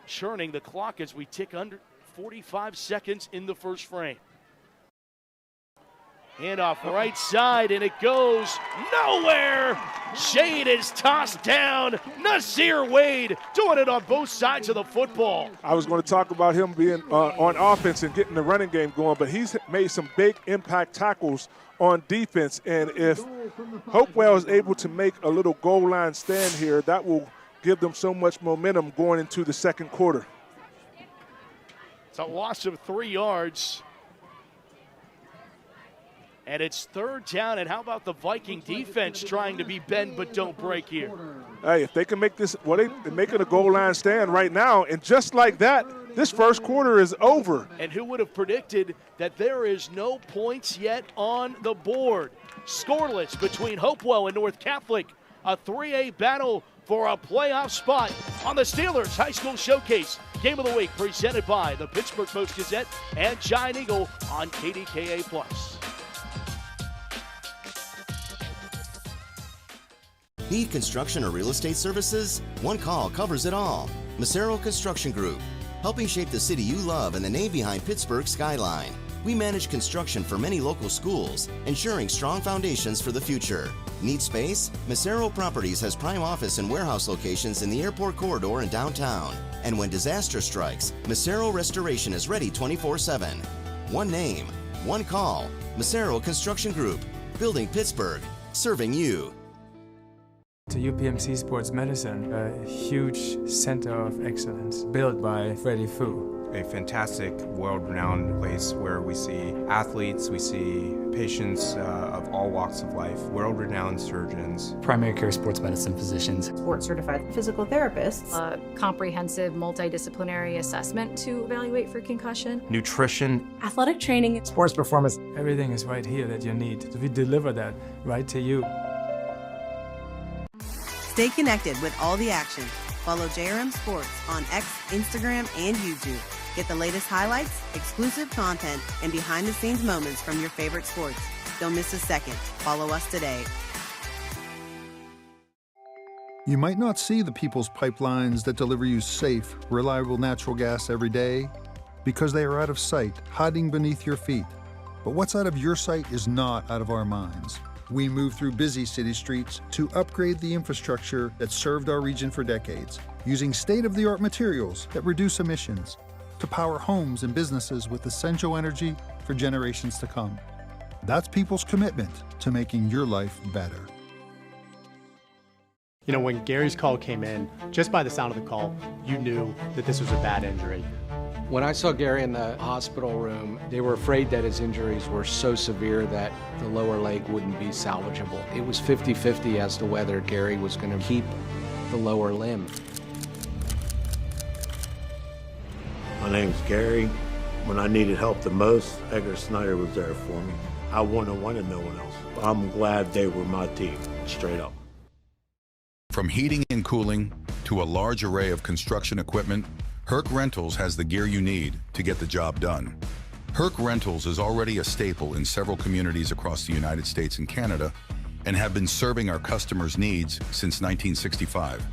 churning the clock as we tick under 45 seconds in the first frame. Handoff right side, and it goes nowhere. Shade is tossed down. Nasir Wade doing it on both sides of the football. I was going to talk about him being on offense and getting the running game going, but he's made some big impact tackles on defense. And if Hopewell is able to make a little goal line stand here, that will give them so much momentum going into the second quarter. It's a loss of 3 yards. And it's third down, and how about the Viking defense trying to be bend but don't break here? Hey, if they can make this, well, they're making a goal line stand right now, and just like that, this first quarter is over. And who would have predicted that there is no points yet on the board? Scoreless between Hopewell and North Catholic. A 3A battle for a playoff spot on the Steelers High School Showcase. Game of the Week presented by the Pittsburgh Post-Gazette and Giant Eagle on KDKA+. Need construction or real estate services? One call covers it all. Macero Construction Group, helping shape the city you love and the name behind Pittsburgh's skyline. We manage construction for many local schools, ensuring strong foundations for the future. Need space? Macero Properties has prime office and warehouse locations in the airport corridor and downtown. And when disaster strikes, Macero Restoration is ready 24/7. One name, one call. Macero Construction Group, building Pittsburgh, serving you. To UPMC Sports Medicine, a huge center of excellence built by Freddie Fu. A fantastic, world-renowned place where we see athletes, we see patients of all walks of life, world-renowned surgeons, Primary care sports medicine physicians, Board-certified physical therapists, A comprehensive multidisciplinary assessment to evaluate for concussion. nutrition, athletic training, sports performance. Everything is right here that you need. So we deliver that right to you. Stay connected with all the action. Follow JRM Sports on X, Instagram, and YouTube. Get the latest highlights, exclusive content, and behind-the-scenes moments from your favorite sports. Don't miss a second. Follow us today. You might not see the people's pipelines that deliver you safe, reliable natural gas every day because they are out of sight, hiding beneath your feet. But what's out of your sight is not out of our minds. We move through busy city streets to upgrade the infrastructure that served our region for decades, using state-of-the-art materials that reduce emissions to power homes and businesses with essential energy for generations to come. That's people's commitment to making your life better. You know, when Gary's call came in, just by the sound of the call, you knew that this was a bad injury. When I saw Gary in the hospital room, they were afraid that his injuries were so severe that the lower leg wouldn't be salvageable. It was 50-50 as to whether Gary was going to keep the lower limb. My name's Gary. When I needed help the most, Edgar Snyder was there for me. I wouldn't have wanted no one else. I'm glad they were my team, straight up. From heating and cooling to a large array of construction equipment, Herc Rentals has the gear you need to get the job done. Herc Rentals is already a staple in several communities across the United States and Canada and have been serving our customers' needs since 1965.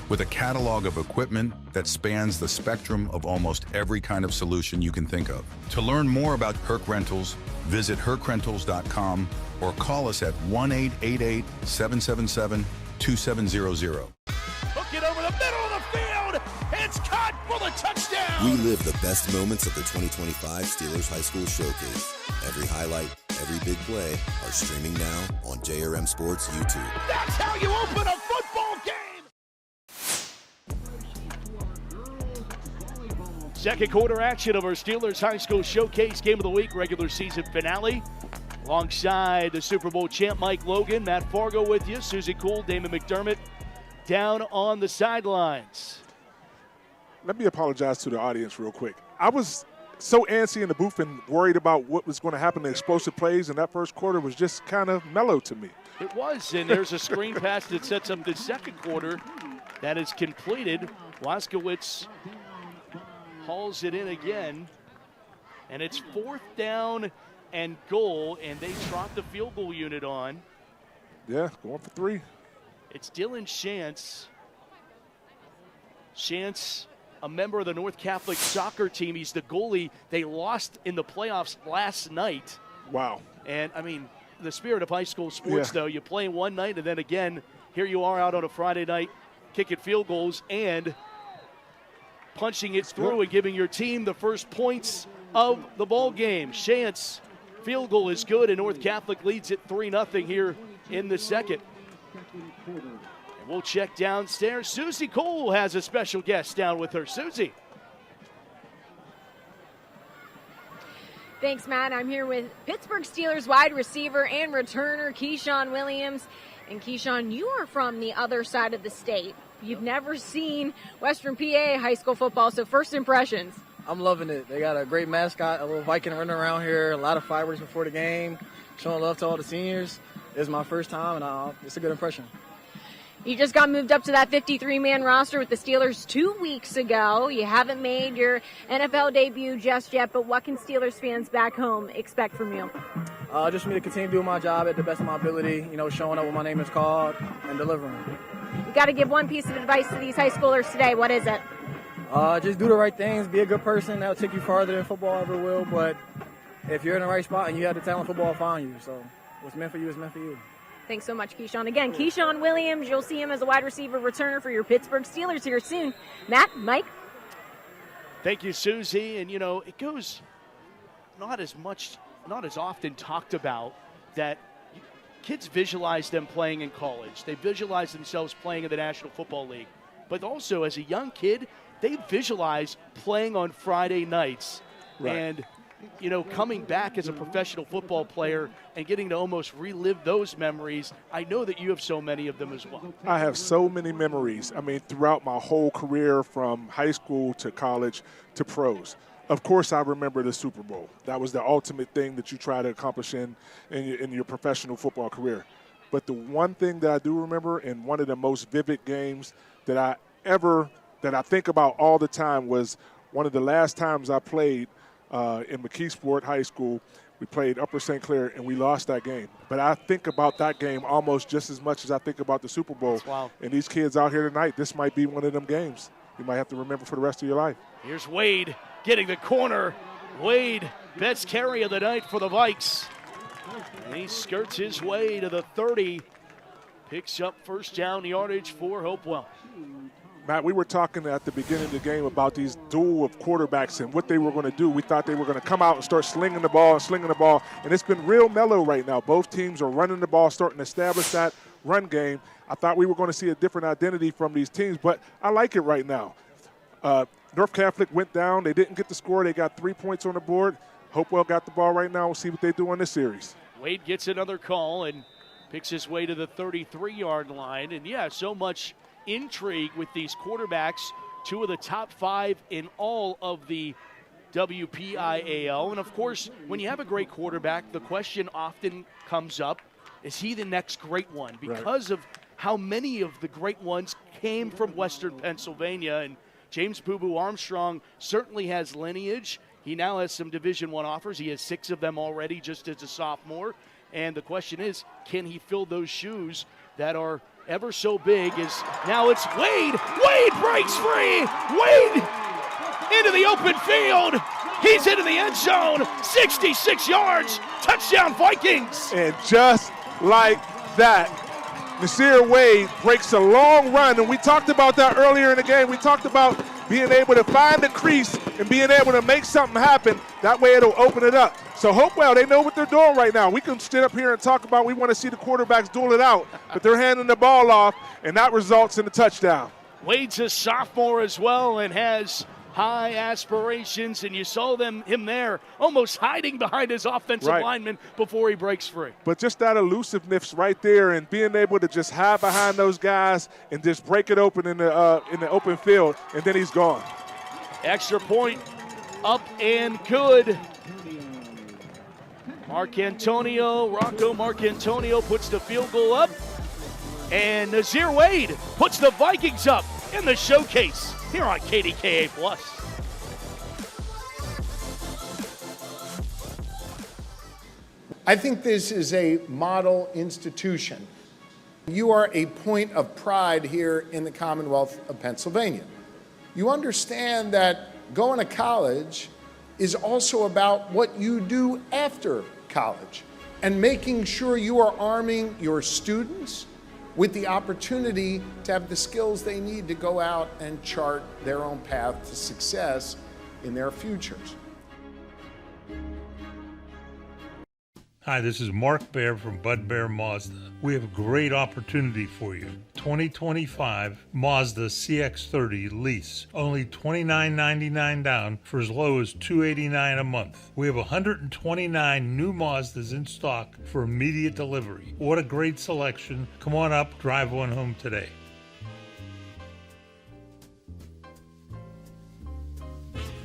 With a catalog of equipment that spans the spectrum of almost every kind of solution you can think of. To learn more about Herc Rentals, visit hercrentals.com or call us at 1-888-777-2700. Hook it over the middle of the field. It's caught for the touchdown. We live the best moments of the 2025 Steelers High School Showcase. Every highlight, every big play are streaming now on JRM Sports YouTube. That's how you open a football game. Second quarter action of our Steelers High School Showcase Game of the Week regular season finale. Alongside the Super Bowl champ Mike Logan, Matt Fargo with you, Susie Cool, Damon McDermott down on the sidelines. Let me apologize to the audience real quick. I was so antsy in the booth and worried about what was going to happen to explosive plays, and that first quarter was just kind of mellow to me. It was, and there's a screen pass that sets up the second quarter that is completed. Waskowitz hauls it in again, and it's 4th down and goal, and they trot the field goal unit on. Yeah, going for 3. It's Dylan Shantz. Shantz, a member of the North Catholic soccer team. He's the goalie. They lost in the playoffs last night. Wow. And, the spirit of high school sports, though, you play one night and then again, here you are out on a Friday night kicking field goals and punching it through and giving your team the first points of the ball game. Shantz field goal is good, and North Catholic leads it 3-0 here in the second. And we'll check downstairs. Susie Cole has a special guest down with her. Susie. Thanks, Matt. I'm here with Pittsburgh Steelers wide receiver and returner Keyshawn Williams. And Keyshawn, you are from the other side of the state. You've never seen Western PA high school football, so first impressions. I'm loving it. They got a great mascot, a little Viking running around here, a lot of fireworks before the game, showing love to all the seniors. It's my first time, and it's a good impression. You just got moved up to that 53-man roster with the Steelers 2 weeks ago. You haven't made your NFL debut just yet, but what can Steelers fans back home expect from you? Just for me to continue doing my job at the best of my ability, showing up when my name is called and delivering. You got to give one piece of advice to these high schoolers today. What is it? Just do the right things, be a good person. That'll take you farther than football ever will, but if you're in the right spot and you have the talent, football will find you. So what's meant for you is meant for you. Thanks so much, Keyshawn. Again, Keyshawn Williams, you'll see him as a wide receiver returner for your Pittsburgh Steelers here soon. Matt, Mike? Thank you, Susie. And, it goes not as often talked about that kids visualize them playing in college. They visualize themselves playing in the National Football League. But also, as a young kid, they visualize playing on Friday nights. Right. And coming back as a professional football player and getting to almost relive those memories, I know that you have so many of them as well. I have so many memories. Throughout my whole career from high school to college to pros. Of course, I remember the Super Bowl. That was the ultimate thing that you try to accomplish in your professional football career. But the one thing that I do remember, and one of the most vivid games that I think about all the time, was one of the last times I played in McKeesport High School. We played Upper St. Clair, and we lost that game. But I think about that game almost just as much as I think about the Super Bowl. Wow. And these kids out here tonight, this might be one of them games you might have to remember for the rest of your life. Here's Wade getting the corner. Wade, best carry of the night for the Vikes. And he skirts his way to the 30. Picks up first down yardage for Hopewell. Matt, we were talking at the beginning of the game about these duel of quarterbacks and what they were going to do. We thought they were going to come out and start slinging the ball, and it's been real mellow right now. Both teams are running the ball, starting to establish that run game. I thought we were going to see a different identity from these teams, but I like it right now. North Catholic went down. They didn't get the score. They got 3 points on the board. Hopewell got the ball right now. We'll see what they do in this series. Wade gets another call and picks his way to the 33-yard line. And, so much intrigue with these quarterbacks, two of the top 5 in all of the WPIAL. And, of course, when you have a great quarterback, the question often comes up, is he the next great one? Because of how many of the great ones came from Western Pennsylvania. And James Boo Boo Armstrong certainly has lineage. He now has some Division I offers. He has 6 of them already just as a sophomore. And the question is, can he fill those shoes that are ever so big? Now it's Wade. Wade breaks free. Wade into the open field. He's into the end zone. 66 yards. Touchdown Vikings. And just like that, Nasir Wade breaks a long run, and we talked about that earlier in the game. We talked about being able to find the crease and being able to make something happen. That way it'll open it up. So Hopewell, they know what they're doing right now. We can sit up here and talk about we want to see the quarterbacks duel it out, but they're handing the ball off, and that results in a touchdown. Wade's a sophomore as well and has high aspirations, and you saw him there almost hiding behind his offensive lineman before he breaks free. But just that elusiveness right there and being able to just hide behind those guys and just break it open in the open field, and then he's gone. Extra point up and good. Rocco Marcantonio puts the field goal up, and Nasir Wade puts the Vikings up in the showcase here on KDKA+. I think this is a model institution. You are a point of pride here in the Commonwealth of Pennsylvania. You understand that going to college is also about what you do after college and making sure you are arming your students with the opportunity to have the skills they need to go out and chart their own path to success in their futures. Hi, this is Mark Baer from Bud Bear Mazda. We have a great opportunity for you. 2025 Mazda CX-30 lease. Only $29.99 down for as low as $289 a month. We have 129 new Mazdas in stock for immediate delivery. What a great selection. Come on up, drive one home today.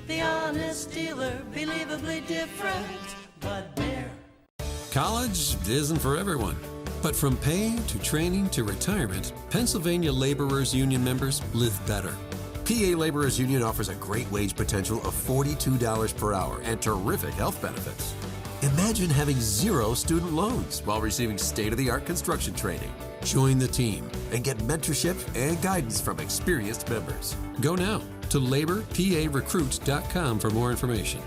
The honest dealer, believably different, Bud Bear. College isn't for everyone, but from pay to training to retirement, Pennsylvania Laborers Union members live better. PA Laborers Union offers a great wage potential of $42 per hour and terrific health benefits. Imagine having 0 student loans while receiving state-of-the-art construction training. Join the team and get mentorship and guidance from experienced members. Go now to laborparecruit.com for more information.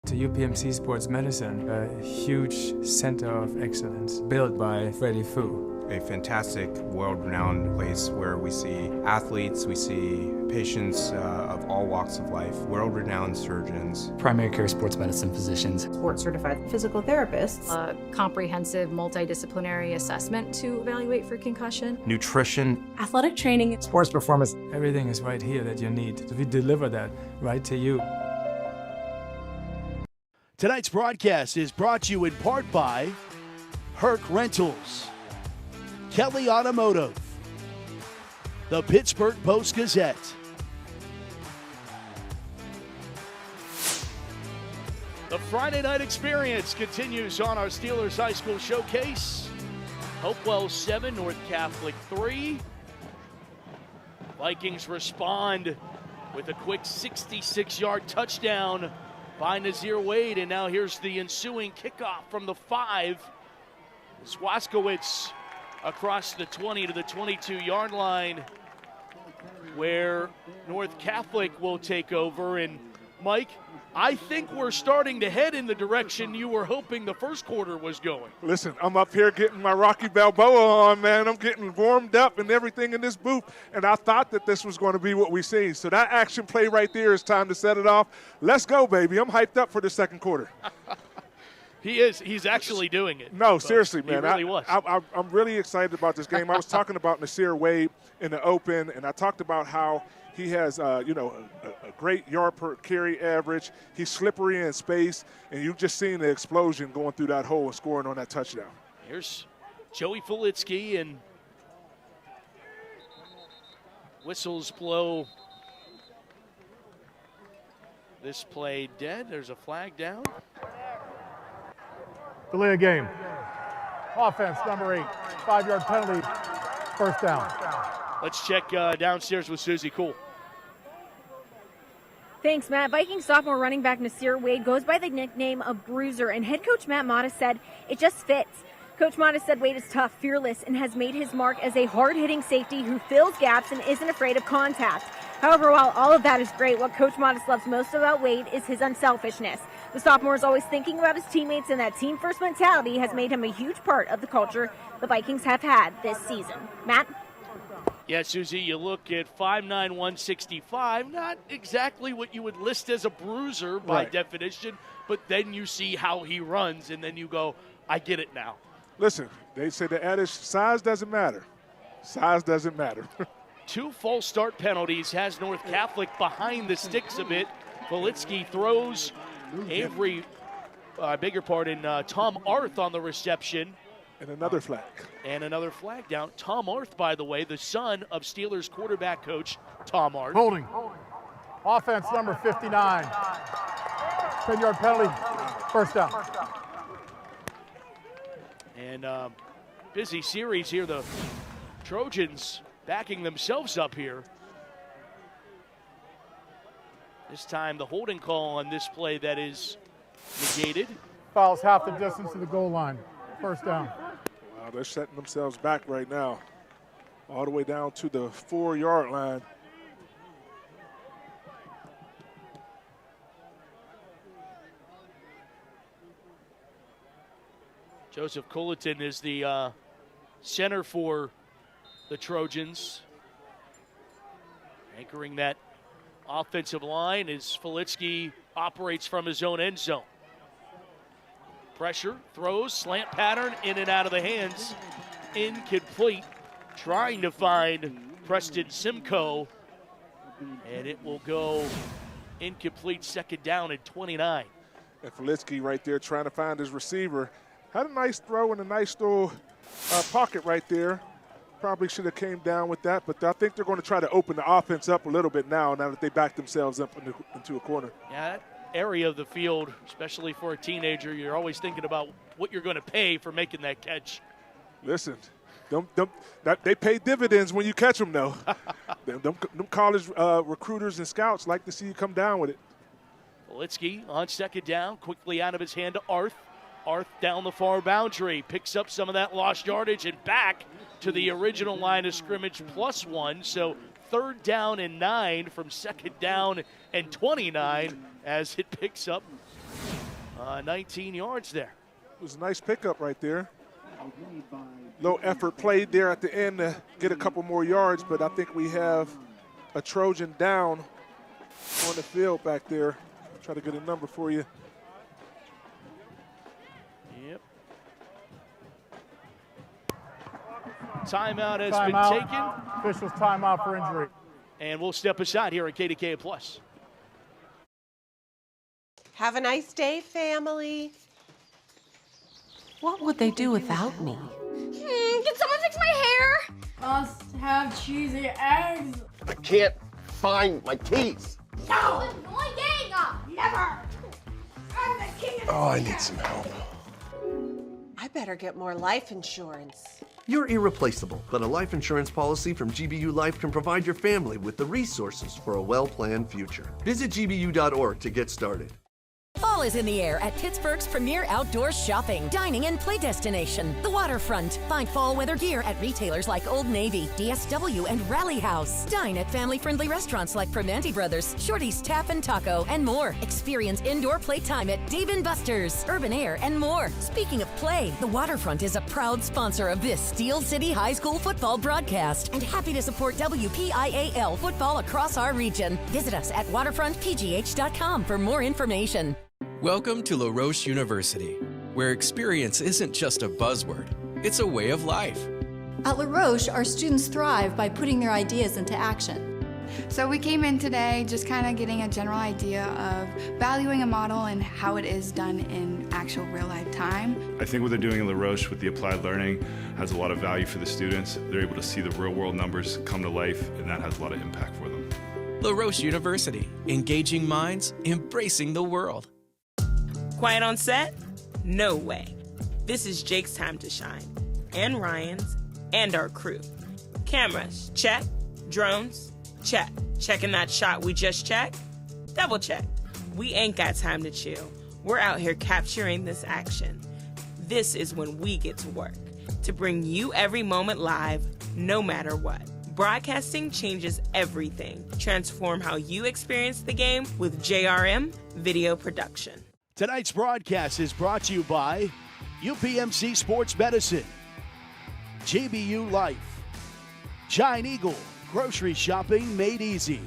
To UPMC Sports Medicine, a huge center of excellence built by Freddie Fu. A fantastic, world-renowned place where we see athletes, we see patients of all walks of life, world-renowned surgeons, primary care sports medicine physicians, board-certified physical therapists, A comprehensive multidisciplinary assessment to evaluate for concussion. nutrition, athletic training, sports performance. Everything is right here that you need. So we deliver that right to you. Tonight's broadcast is brought to you in part by Herc Rentals, Kelly Automotive, the Pittsburgh Post-Gazette, the Friday Night Experience continues on our Steelers High School Showcase. Hopewell 7, North Catholic 3. Vikings respond with a quick 66-yard touchdown by Nazir Wade, and now here's the ensuing kickoff from the 5. Swaskowitz across the 20 to the 22-yard line, where North Catholic will take over. And Mike, I think we're starting to head in the direction you were hoping the first quarter was going. Listen, I'm up here getting my Rocky Balboa on, man. I'm getting warmed up and everything in this booth, and I thought that this was going to be what we see. So that action play right there is time to set it off. Let's go, baby. I'm hyped up for the second quarter. He is. He's actually doing it. No, seriously, man. He really was. I'm really excited about this game. I was talking about Nasir Wade in the open, and I talked about how he has, a great yard per carry average. He's slippery in space, and you've just seen the explosion going through that hole and scoring on that touchdown. Here's Joey Fulitsky, and whistles blow this play dead. There's a flag down. Delay of game. Offense, number 8. 5-yard penalty. First down. Let's check downstairs with Susie Cool. Thanks, Matt. Vikings sophomore running back Nasir Wade goes by the nickname of Bruiser, and head coach Matt Motta said it just fits. Coach Motta said Wade is tough, fearless, and has made his mark as a hard-hitting safety who fills gaps and isn't afraid of contact. However, while all of that is great, what Coach Motta loves most about Wade is his unselfishness. The sophomore is always thinking about his teammates, and that team-first mentality has made him a huge part of the culture the Vikings have had this season. Matt? Yeah, Susie, you look at 5'9", 165, not exactly what you would list as a bruiser by definition, but then you see how he runs, and then you go, I get it now. Listen, they say the adage, size doesn't matter. Size doesn't matter. 2 false start penalties has North Catholic behind the sticks a bit. Volitsky throws Avery, Tom Arth on the reception. And another flag. And another flag down. Tom Arth, by the way, the son of Steelers quarterback coach Tom Arth. Holding. Offense, number 59. 10-yard penalty. First down. And busy series here. The Trojans backing themselves up here. This time the holding call on this play that is negated. Fouls half the distance to the goal line. First down. Wow, they're setting themselves back right now. All the way down to the 4-yard line. Joseph Culleton is the center for the Trojans. Anchoring that offensive line as Filitsky operates from his own end zone. Pressure, throws, slant pattern, in and out of the hands. Incomplete. Trying to find Preston Simcoe. And it will go incomplete, second down at 29. And Filitsky right there trying to find his receiver. Had a nice throw and a nice little pocket right there. Probably should have came down with that, but I think they're going to try to open the offense up a little bit now that they back themselves up into a corner. Yeah, that area of the field, especially for a teenager, you're always thinking about what you're going to pay for making that catch. Listen, they pay dividends when you catch them, though. them college recruiters and scouts like to see you come down with it. Filitsky on second down, quickly out of his hand to Arth. Arth down the far boundary, picks up some of that lost yardage and back to the original line of scrimmage +1. So third down and 9 from second down and 29 as it picks up 19 yards there. It was a nice pickup right there. Low effort played there at the end to get a couple more yards, but I think we have a Trojan down on the field back there. Try to get a number for you. Yep. Timeout has been taken. Officials timeout for injury. And we'll step aside here at KDK Plus. Have a nice day, family. What would they do without me? Can someone fix my hair? Must have cheesy eggs. I can't find my keys. No! Annoying! Never! I'm the king of Oh, I need some help. I better get more life insurance. You're irreplaceable, but a life insurance policy from GBU Life can provide your family with the resources for a well-planned future. Visit gbu.org to get started. Fall is in the air at Pittsburgh's premier outdoor shopping, dining, and play destination, the Waterfront. Find fall weather gear at retailers like Old Navy, DSW, and Rally House. Dine at family-friendly restaurants like Primanti Brothers, Shorty's Tap and Taco, and more. Experience indoor playtime at Dave & Buster's, Urban Air, and more. Speaking of play, the Waterfront is a proud sponsor of this Steel City High School football broadcast and happy to support WPIAL football across our region. Visit us at waterfrontpgh.com for more information. Welcome to La Roche University, where experience isn't just a buzzword, it's a way of life. At La Roche, our students thrive by putting their ideas into action. So we came in today just kind of getting a general idea of valuing a model and how it is done in actual real-life time. I think what they're doing in La Roche with the applied learning has a lot of value for the students. They're able to see the real-world numbers come to life, and that has a lot of impact for them. La Roche University, engaging minds, embracing the world. Quiet on set? No way. This is Jake's time to shine, and Ryan's, and our crew. Cameras, check. Drones, check. Checking that shot we just checked? Double check. We ain't got time to chill. We're out here capturing this action. This is when we get to work, to bring you every moment live, no matter what. Broadcasting changes everything. Transform how you experience the game with JRM Video Production. Tonight's broadcast is brought to you by UPMC Sports Medicine, GBU Life, Giant Eagle, grocery shopping made easy.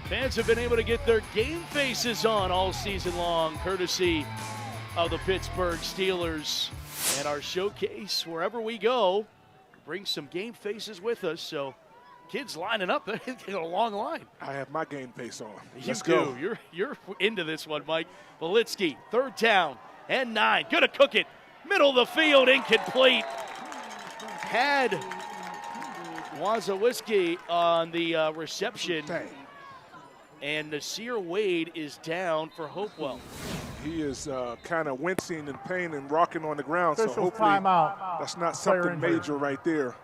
Fans have been able to get their game faces on all season long, courtesy of the Pittsburgh Steelers. And our showcase, wherever we go, brings some game faces with us. So kids lining up, they got a long line. I have my game face on. Let's go. You're into this one, Mike. Filitsky, third down and 9. Gonna cook it. Middle of the field, incomplete. Had Wazawiski on the reception. Dang. And Nasir Wade is down for Hopewell. He is kind of wincing in pain and rocking on the ground, so hopefully timeout. that's not something major right there.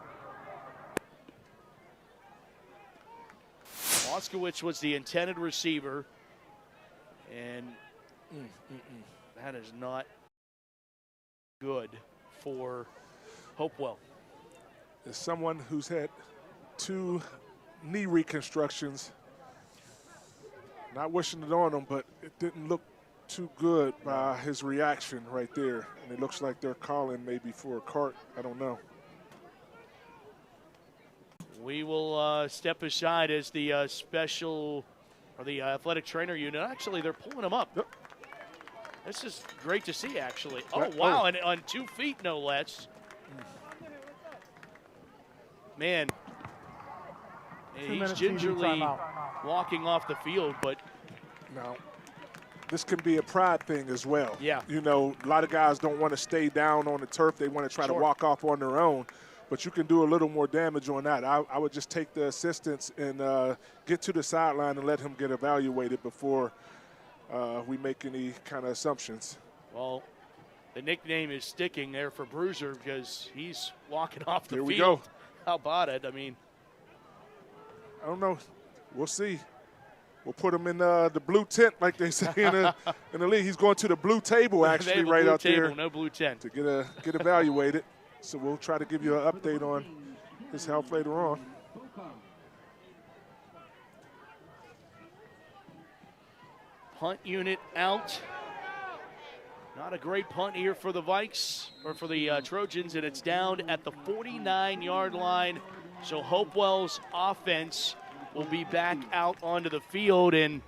Moskowitz was the intended receiver, and that is not good for Hopewell. As someone who's had 2 knee reconstructions, not wishing it on him, but it didn't look too good by his reaction right there. And it looks like they're calling maybe for a cart. I don't know. We will step aside as the special or the athletic trainer unit. Actually, they're pulling him up. Yep. This is great to see, actually. Oh, Right. wow, and on 2 feet, no less. Man, he's gingerly walking off the field, but now this can be a pride thing as well. Yeah. You know, a lot of guys don't want to stay down on the turf. They want to try to walk off on their own. But you can do a little more damage on that. I would just take the assistance and get to the sideline and let him get evaluated before we make any kind of assumptions. well, the nickname is sticking there for Bruiser because he's walking off the Here field. we go. How about it? I mean, I don't know. We'll see. We'll put him in the blue tent, like they say in the league. He's going to the blue table, they actually, have a right blue out table, there no blue tent. to get evaluated. So we'll try to give you an update on his health later on. Punt unit out. Not a great punt here for the Vikes, or for the Trojans, and it's down at the 49-yard line. So Hopewell's offense will be back out onto the field, and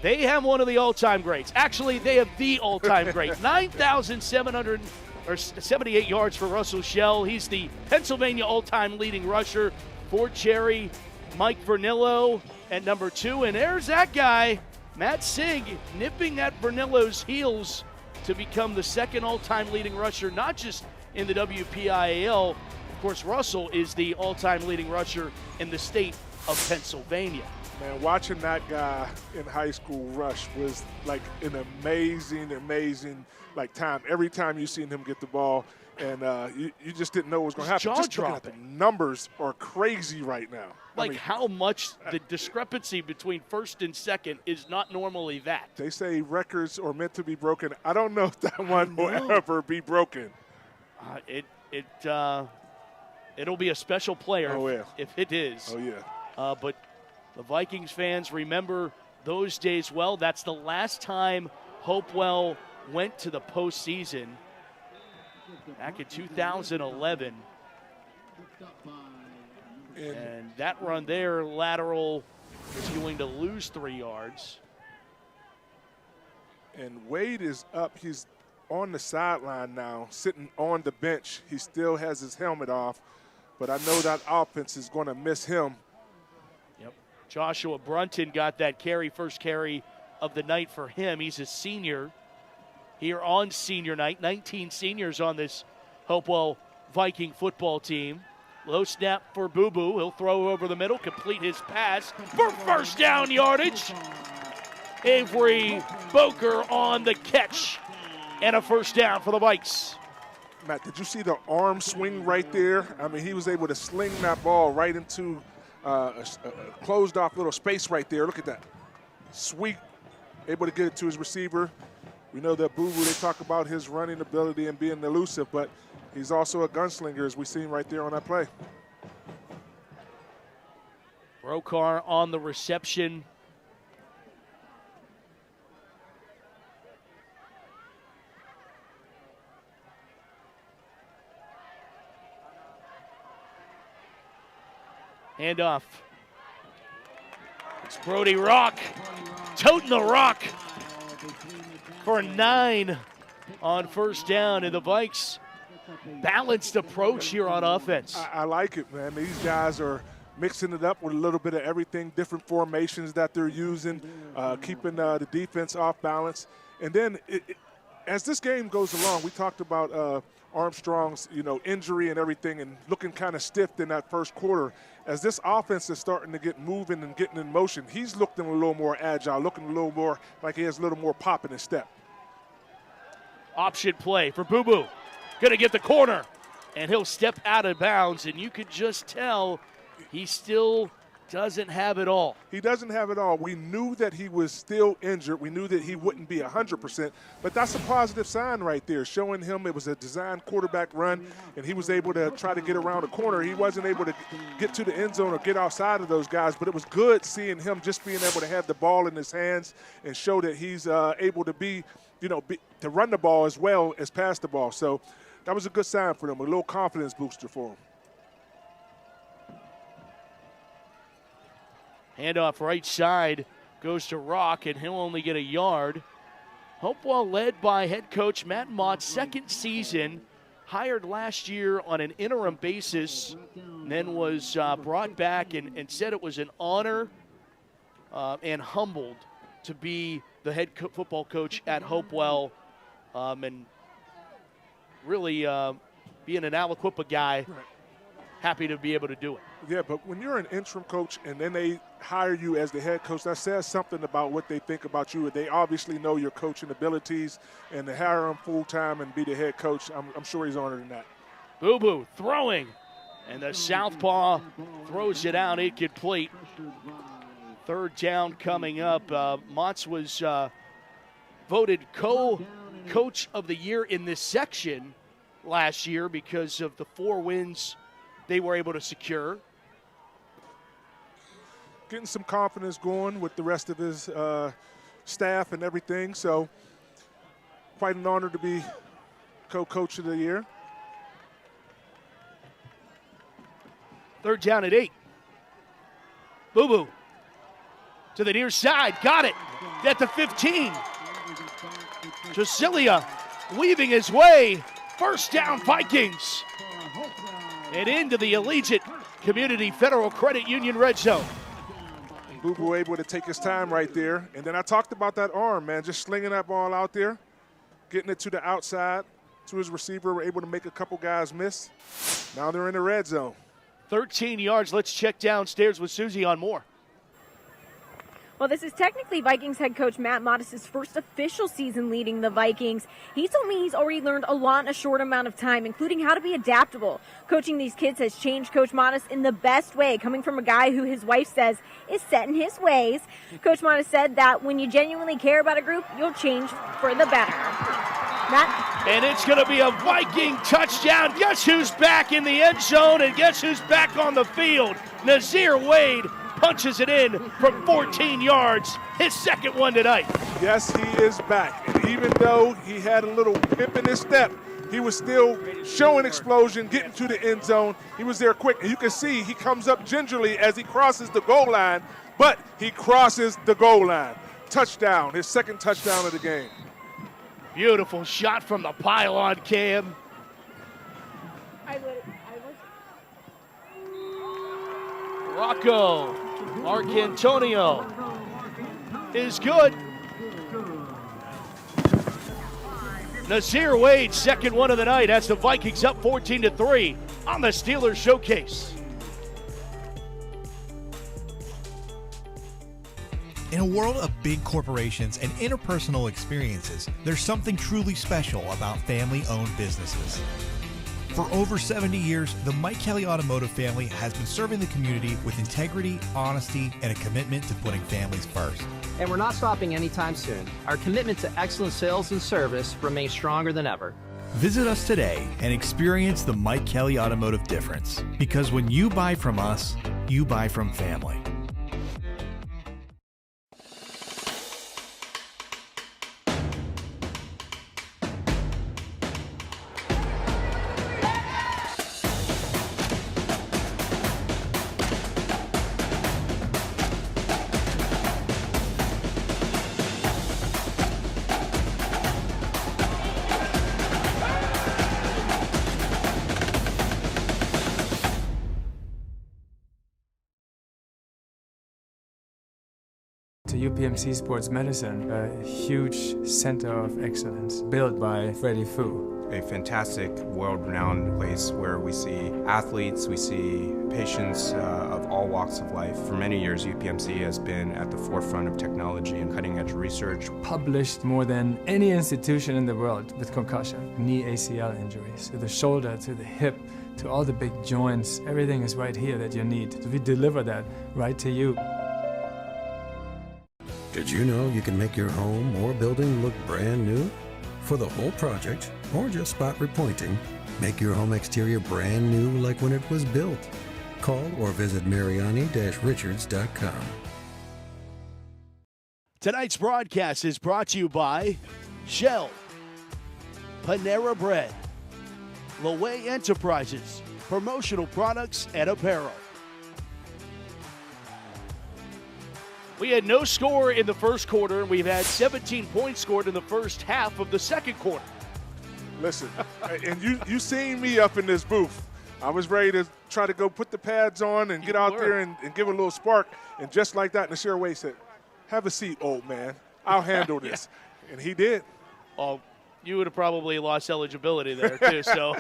they have one of the all-time greats. Actually, they have the all-time great. 9,778 yards for Russell Shell. He's the Pennsylvania all-time leading rusher. Fort Cherry, Mike Vernillo at number 2, and there's that guy, Matt Sig, nipping at Vernillo's heels to become the second all-time leading rusher, not just in the WPIAL. Of course, Russell is the all-time leading rusher in the state of Pennsylvania. Man, watching that guy in high school rush was like an amazing like time. Every time you seen him get the ball, and you just didn't know what was going to happen. Just looking at the numbers are crazy right now. Like how much the discrepancy between first and second is not normally that. They say records are meant to be broken. I don't know if that one will ever be broken. It'll be a special player if it is. Oh, yeah. But the Vikings fans remember those days well. That's the last time Hopewell went to the postseason back in 2011. And that run there, lateral, is going to lose 3 yards. And Wade is up. He's on the sideline now, sitting on the bench. He still has his helmet off, but I know that offense is going to miss him. Yep. Joshua Brunton got that first carry of the night for him. He's a senior here on senior night. 19 seniors on this Hopewell Viking football team. Low snap for Boo Boo. He'll throw over the middle, complete his pass for first down yardage. Avery Boker on the catch, and a first down for the Vikes. Matt, did you see the arm swing right there? I mean, he was able to sling that ball right into a closed off little space right there. Look at that. Sweep, able to get it to his receiver. We know that Boo Boo, they talk about his running ability and being elusive, but he's also a gunslinger, as we seen right there on that play. Brokar on the reception. Handoff. It's Brody Rock, toting the rock for 9 on first down, and the Vikes balanced approach here on offense. I like it, man. These guys are mixing it up with a little bit of everything, different formations that they're using, keeping the defense off balance. And then as this game goes along, we talked about Armstrong's, injury and everything, and looking kind of stiff in that first quarter. As this offense is starting to get moving and getting in motion, he's looking a little more agile, looking a little more like he has a little more pop in his step. Option play for Boo Boo. Going to get the corner, and he'll step out of bounds, and you could just tell he's still doesn't have it all. He doesn't have it all. We knew that he was still injured. We knew that he wouldn't be 100%, but that's a positive sign right there, showing him it was a designed quarterback run, and he was able to try to get around the corner. He wasn't able to get to the end zone or get outside of those guys, but it was good seeing him just being able to have the ball in his hands and show that he's able to to run the ball as well as pass the ball. So that was a good sign for them, a little confidence booster for him. Handoff right side goes to Rock, and he'll only get a yard. Hopewell led by head coach Matt Mott's second season, hired last year on an interim basis, and then was brought back and said it was an honor and humbled to be the head football coach at Hopewell, and really being an Aliquippa guy, happy to be able to do it. Yeah, but when you're an interim coach and then they hire you as the head coach, that says something about what they think about you. They obviously know your coaching abilities, and to hire him full-time and be the head coach, I'm sure he's honored in that. Boo Boo throwing, and the southpaw throws it out incomplete. Third down coming up. Motts was voted co-coach of the year in this section last year because of the 4 wins they were able to secure. Getting some confidence going with the rest of his staff and everything. So quite an honor to be co-coach of the year. Third down at 8. Boo Boo to the near side. Got it at the 15. Josilia weaving his way. First down Vikings. And into the Allegiant Community Federal Credit Union red zone. Boo Boo able to take his time right there. And then I talked about that arm, man, just slinging that ball out there, getting it to the outside, to his receiver, were able to make a couple guys miss. Now they're in the red zone. 13 yards. Let's check downstairs with Susie on more. Well, this is technically Vikings head coach Matt Mottis' first official season leading the Vikings. He told me he's already learned a lot in a short amount of time, including how to be adaptable. Coaching these kids has changed Coach Mottis in the best way, coming from a guy who his wife says is set in his ways. Coach Mottis said that when you genuinely care about a group, you'll change for the better. Matt? And it's going to be a Viking touchdown. Guess who's back in the end zone, and guess who's back on the field? Nazir Wade punches it in from 14 yards, his second one tonight. Yes, he is back. And even though he had a little pip in his step, he was still showing explosion, getting to the end zone. He was there quick. And you can see he comes up gingerly as he crosses the goal line, but he crosses the goal line. Touchdown, his second touchdown of the game. Beautiful shot from the pylon, Cam. Rocco Arcantonio is good. Nazir Wade, second one of the night. That's the Vikings up 14-3 on the Steelers Showcase. In a world of big corporations and interpersonal experiences, there's something truly special about family-owned businesses. For over 70 years, the Mike Kelly Automotive family has been serving the community with integrity, honesty, and a commitment to putting families first. And we're not stopping anytime soon. Our commitment to excellent sales and service remains stronger than ever. Visit us today and experience the Mike Kelly Automotive difference. Because when you buy from us, you buy from family. To UPMC Sports Medicine, a huge center of excellence built by Freddie Fu. A fantastic, world-renowned place where we see athletes, we see patients of all walks of life. For many years, UPMC has been at the forefront of technology and cutting-edge research. Published more than any institution in the world with concussion, knee ACL injuries, to the shoulder, to the hip, to all the big joints. Everything is right here that you need. So we deliver that right to you. Did you know you can make your home or building look brand new? For the whole project, or just spot repointing, make your home exterior brand new like when it was built. Call or visit Mariani-Richards.com. Tonight's broadcast is brought to you by Shell, Panera Bread, Loewe Enterprises, promotional products and apparel. We had no score in the first quarter, and we've had 17 points scored in the first half of the second quarter. Listen, and you seen me up in this booth. I was ready to try to go put the pads on and get out there and give a little spark. And just like that, Nasir Wade said, "Have a seat, old man. I'll handle this." Yeah. And he did. Oh, you would have probably lost eligibility there, too. So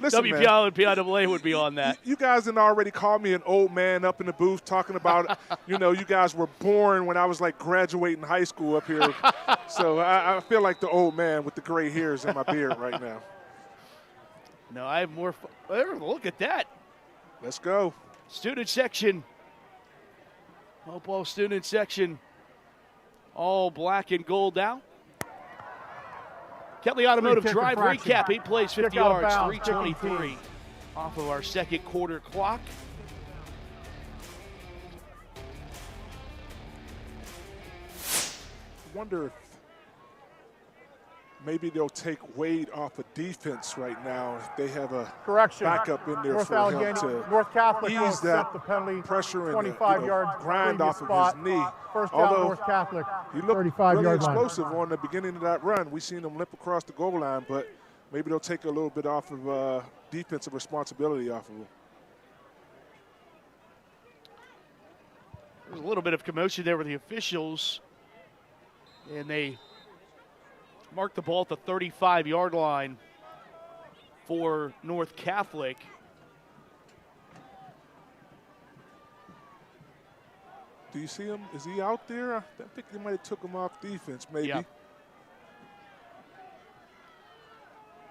Listen, WPL and PIAA would be on that. You guys had already called me an old man up in the booth talking about, you guys were born when I was like graduating high school up here. So I feel like the old man with the gray hairs in my beard right now. No, I have more fun. Look at that. Let's go. Student section. Hopewell student section. All black and gold now. Kelly Automotive Drive recap. 8 plays, 50 yards, 3:23 off of our second quarter clock. I wonder if maybe they'll take Wade off of defense right now. If they have a backup in there for him to North Catholic ease that the penalty, pressure and 25 yards grind off of his knee. First down, Although North Catholic, he looked 35 really yard explosive line. on the beginning of that run. We seen him limp across the goal line, but maybe they'll take a little bit off of defensive responsibility off of him. There's a little bit of commotion there with the officials, and they marked the ball at the 35-yard line for North Catholic. Do you see him? Is he out there? I think they might have took him off defense, maybe. Yeah.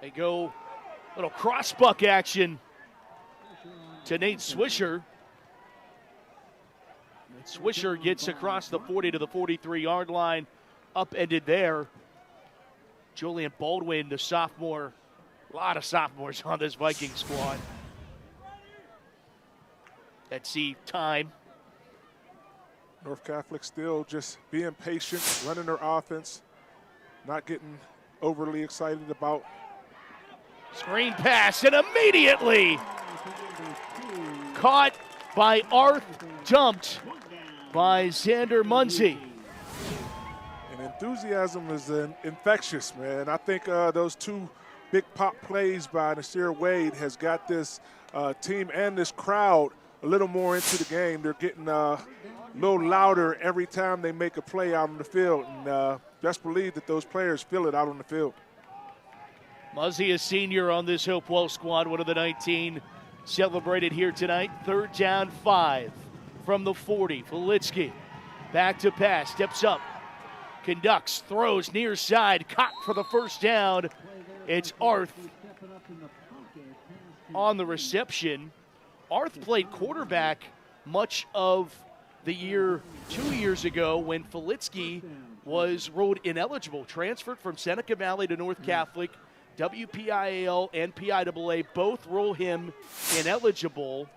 They go little cross-buck action to Nate Swisher. And Swisher gets across the 40 to the 43-yard line, upended there. Julian Baldwin, the sophomore. A lot of sophomores on this Viking squad. Let's see time. North Catholic still just being patient, running their offense, not getting overly excited about. Screen pass, and immediately caught by Arth, dumped by Xander Muncie. And enthusiasm is infectious, man. I think those two big pop plays by Nasir Wade has got this team and this crowd a little more into the game. They're getting a little louder every time they make a play out on the field. And best believe that those players feel it out on the field. Muzzy, a senior on this Hopewell squad, one of the 19 celebrated here tonight. 3rd down, 5 from the 40. Filitsky back to pass, steps up, conducts, throws near side, caught for the first down. It's Arth on the reception. Arth played quarterback much of the year 2 years ago when Filitsky was ruled ineligible, transferred from Seneca Valley to North Catholic. WPIAL and PIAA both rule him ineligible.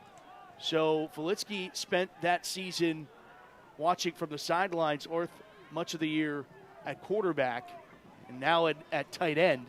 So Filitsky spent that season watching from the sidelines, Arth much of the year at quarterback, and now at tight end.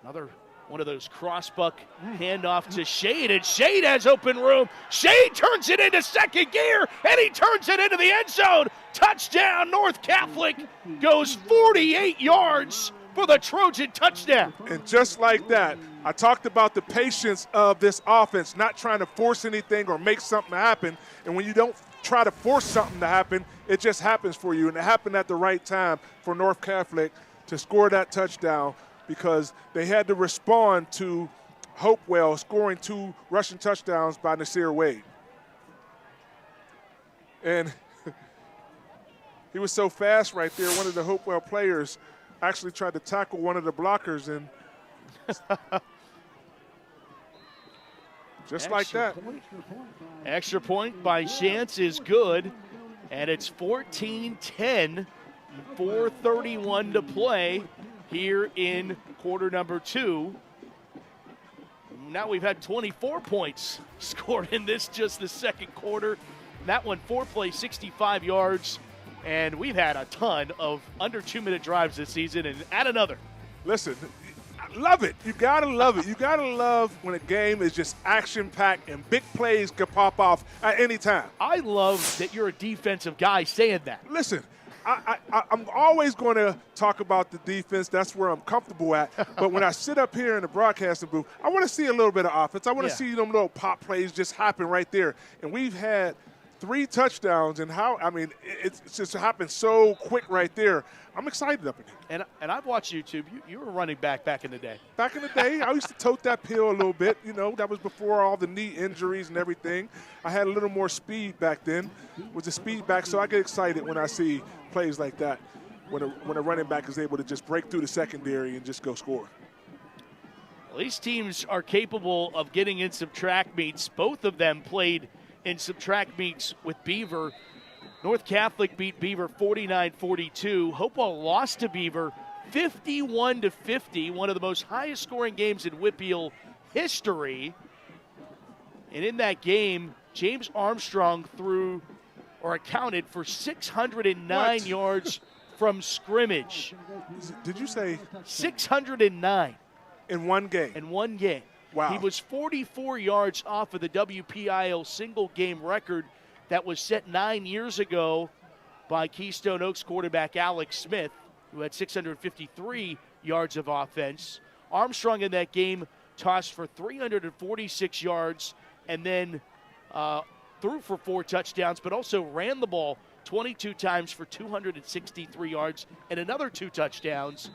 Another one of those cross-buck handoff to Shade, and Shade has open room. Shade turns it into second gear, and he turns it into the end zone. Touchdown, North Catholic goes 48 yards for the Trojan touchdown. And just like that, I talked about the patience of this offense, not trying to force anything or make something happen. And when you don't try to force something to happen, it just happens for you. And it happened at the right time for North Catholic to score that touchdown, because they had to respond to Hopewell scoring 2 rushing touchdowns by Nasir Wade. And he was so fast right there, one of the Hopewell players actually tried to tackle one of the blockers, and Just like that. Extra point by Chance is good, and it's 14-10, 4:31 to play here in quarter number 2. Now we've had 24 points scored in just the second quarter. That one, 4 plays, 65 yards, and we've had a ton of under 2-minute drives this season, and add another. Listen, I love it. You got to love it. You got to love when a game is just action-packed and big plays can pop off at any time. I love that you're a defensive guy saying that. Listen, I'm always going to talk about the defense. That's where I'm comfortable at. But when I sit up here in the broadcasting booth, I want to see a little bit of offense. I want to see them little pop plays just happen right there. And we've had 3 touchdowns, and it's just happened so quick right there. I'm excited up in here. And I've watched YouTube. You were running back in the day. Back in the day, I used to tote that pill a little bit. That was before all the knee injuries and everything. I had a little more speed back then. Was a speed back, so I get excited when I see plays like that, when a running back is able to just break through the secondary and just go score. Well, these teams are capable of getting in some track meets. Both of them played in some track meets with Beaver. North Catholic beat Beaver 49-42. Hopewell lost to Beaver 51-50, one of the most highest scoring games in Whitfield history. And in that game, James Armstrong accounted for 609 yards from scrimmage. Did you say 609 in one game? In one game. Wow. He was 44 yards off of the WPIL single game record that was set 9 years ago by Keystone Oaks quarterback Alex Smith, who had 653 yards of offense. Armstrong in that game tossed for 346 yards and then threw for 4 touchdowns, but also ran the ball 22 times for 263 yards and another 2 touchdowns.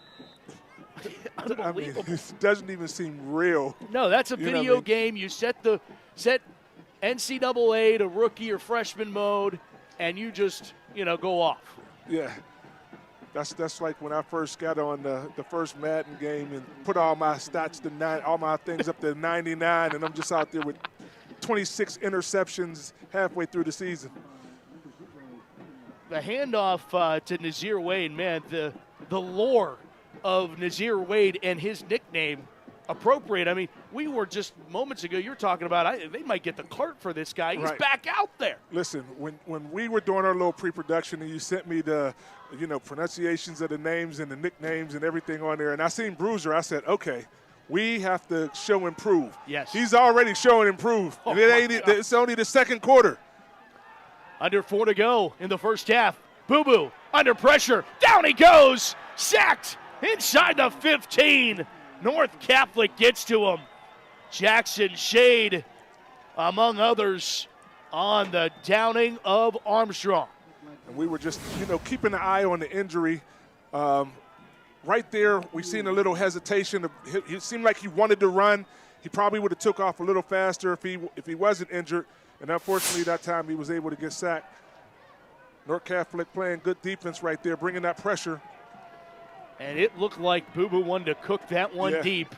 Unbelievable. It doesn't even seem real. No, that's a video game. You set NCAA to rookie or freshman mode, and you just, go off. Yeah. That's like when I first got on the first Madden game and put all my stats all my things up to 99, and I'm just out there with 26 interceptions halfway through the season. The handoff to Nazir Wade, man, the lore of Nazir Wade and his nickname appropriate. I mean, we were just moments ago, you're talking about they might get the cart for this guy. He's back out there. Listen, when we were doing our little pre-production and you sent me the pronunciations of the names and the nicknames and everything on there, and I seen Bruiser, I said, okay, we have to show improve. Yes. He's already showing improve. And it's only the second quarter. Under 4 to go in the first half. Boo Boo under pressure. Down he goes. Sacked inside the 15. North Catholic gets to him. Jackson Shade, among others, on the downing of Armstrong. And we were just, keeping an eye on the injury. Right there, we seen a little hesitation. He seemed like he wanted to run. He probably would have took off a little faster if he wasn't injured. And unfortunately, that time he was able to get sacked. North Catholic playing good defense right there, bringing that pressure. And it looked like Boo Boo wanted to cook that one deep.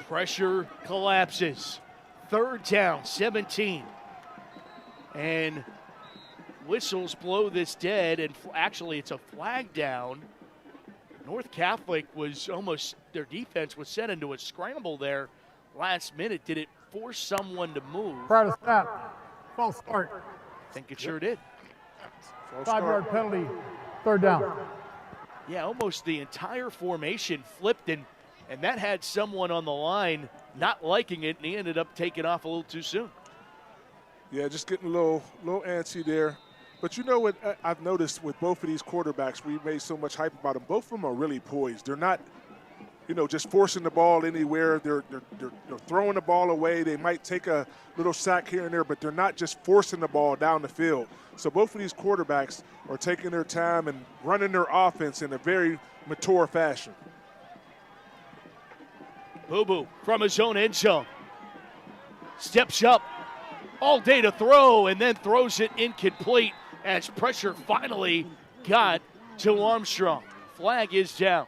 Pressure collapses. 3rd down, 17. And whistles blow this dead, and actually it's a flag down. North Catholic was their defense was set into a scramble there last minute. Did it force someone to move? Prior to snap, false start. I think it sure did. 5-yard penalty, 3rd down. Yeah, almost the entire formation flipped, and that had someone on the line not liking it, and he ended up taking off a little too soon. Yeah, just getting a little antsy there. But you know what I've noticed with both of these quarterbacks, we made so much hype about them. Both of them are really poised. They're not, just forcing the ball anywhere. They're throwing the ball away. They might take a little sack here and there, but they're not just forcing the ball down the field. So both of these quarterbacks are taking their time and running their offense in a very mature fashion. Boo Boo from his own end zone. Steps up all day to throw and then throws it incomplete as pressure finally got to Armstrong. Flag is down.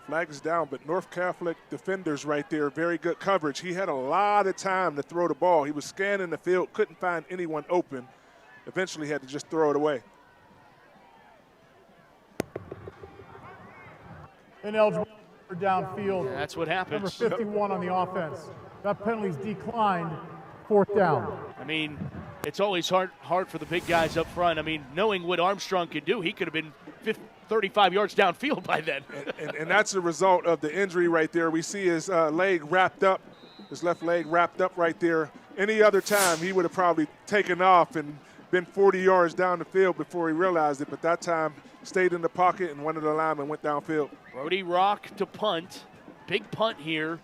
Flag is down, but North Catholic defenders right there, very good coverage. He had a lot of time to throw the ball. He was scanning the field, couldn't find anyone open. Eventually had to just throw it away. Ineligible for downfield. Yeah, that's what happens. Number 51 on the offense. That penalty's declined. 4th down. I mean, it's always hard for the big guys up front. I mean, knowing what Armstrong could do, he could have been 35 yards downfield by then. and that's the result of the injury right there. We see his leg wrapped up, his left leg wrapped up right there. Any other time, he would have probably taken off and been 40 yards down the field before he realized it, but that time stayed in the pocket and one of the linemen went downfield. Brody Rock to punt. Big punt here.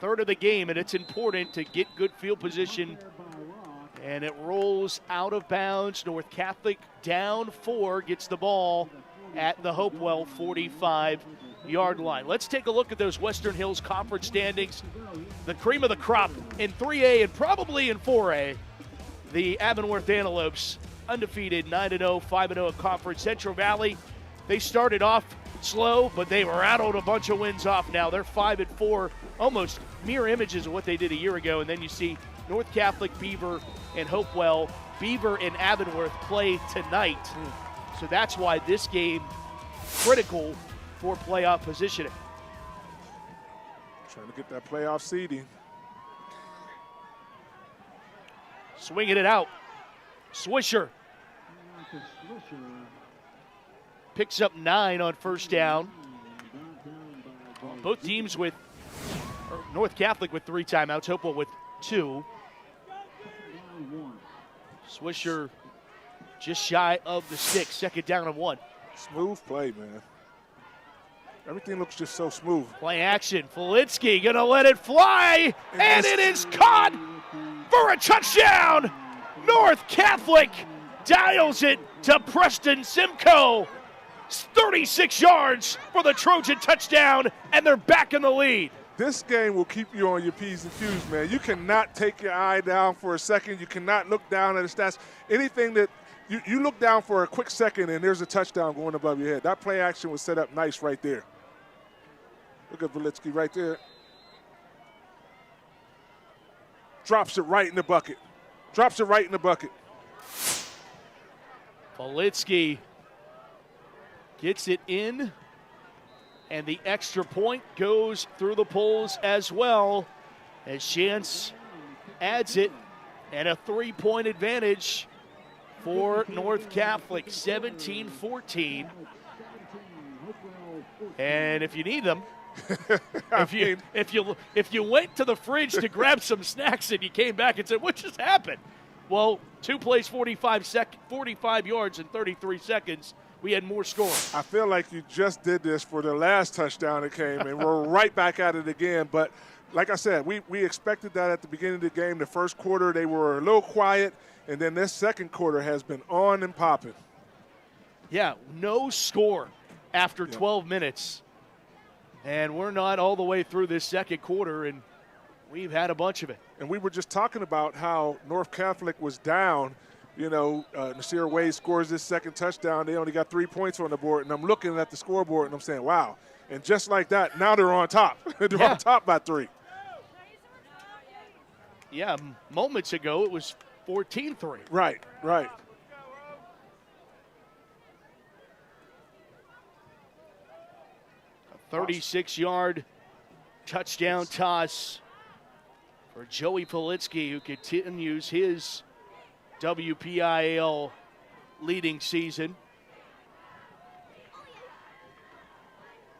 3rd of the game, and it's important to get good field position. And it rolls out of bounds. North Catholic down 4, gets the ball at the Hopewell 45-yard line. Let's take a look at those Western Hills Conference standings. The cream of the crop in 3A and probably in 4A. The Avonworth Antelopes, undefeated, 9-0, 5-0 at conference. Central Valley, they started off slow, but they rattled a bunch of wins off now. They're 5-4, almost mirror images of what they did a year ago. And then you see North Catholic, Beaver, and Hopewell. Beaver and Avonworth play tonight. So that's why this game critical for playoff positioning. Trying to get that playoff seeding. Swinging it out. Swisher picks up 9 on 1st down. Both teams with North Catholic with 3 timeouts, Hopewell with 2. Swisher just shy of the stick, 2nd down and 1. Smooth play, man. Everything looks just so smooth. Play action. Politsky gonna let it fly, and it is caught for a touchdown. North Catholic dials it to Preston Simcoe. 36 yards for the Trojan touchdown, and they're back in the lead. This game will keep you on your P's and Q's, man. You cannot take your eye down for a second. You cannot look down at the stats. Anything that you look down for a quick second and there's a touchdown going above your head. That play action was set up nice right there. Look at Volitsky right there. Drops it right in the bucket. Drops it right in the bucket. Volitsky gets it in, and the extra point goes through the poles as well as Chance adds it, and a 3-point advantage for North Catholic, 17-14. And if you need them, if you went to the fridge to grab some snacks and you came back and said, what just happened? Well, 2 plays, 45 yards in 33 seconds. We had more scoring. I feel like you just did this for the last touchdown that came, and we're right back at it again. But like I said, we expected that at the beginning of the game. The first quarter, they were a little quiet, and then this second quarter has been on and popping. Yeah, no score after 12 minutes. And we're not all the way through this second quarter, and we've had a bunch of it. And we were just talking about how North Catholic was down. You know, Nasir Wade scores this second touchdown. They only got 3 points on the board, and I'm looking at the scoreboard, and I'm saying, wow. And just like that, now they're on top. They're on top by 3. Yeah, moments ago it was 14-3. Right, right. A 36-yard touchdown toss for Joey Politsky, who continues his WPIAL leading season.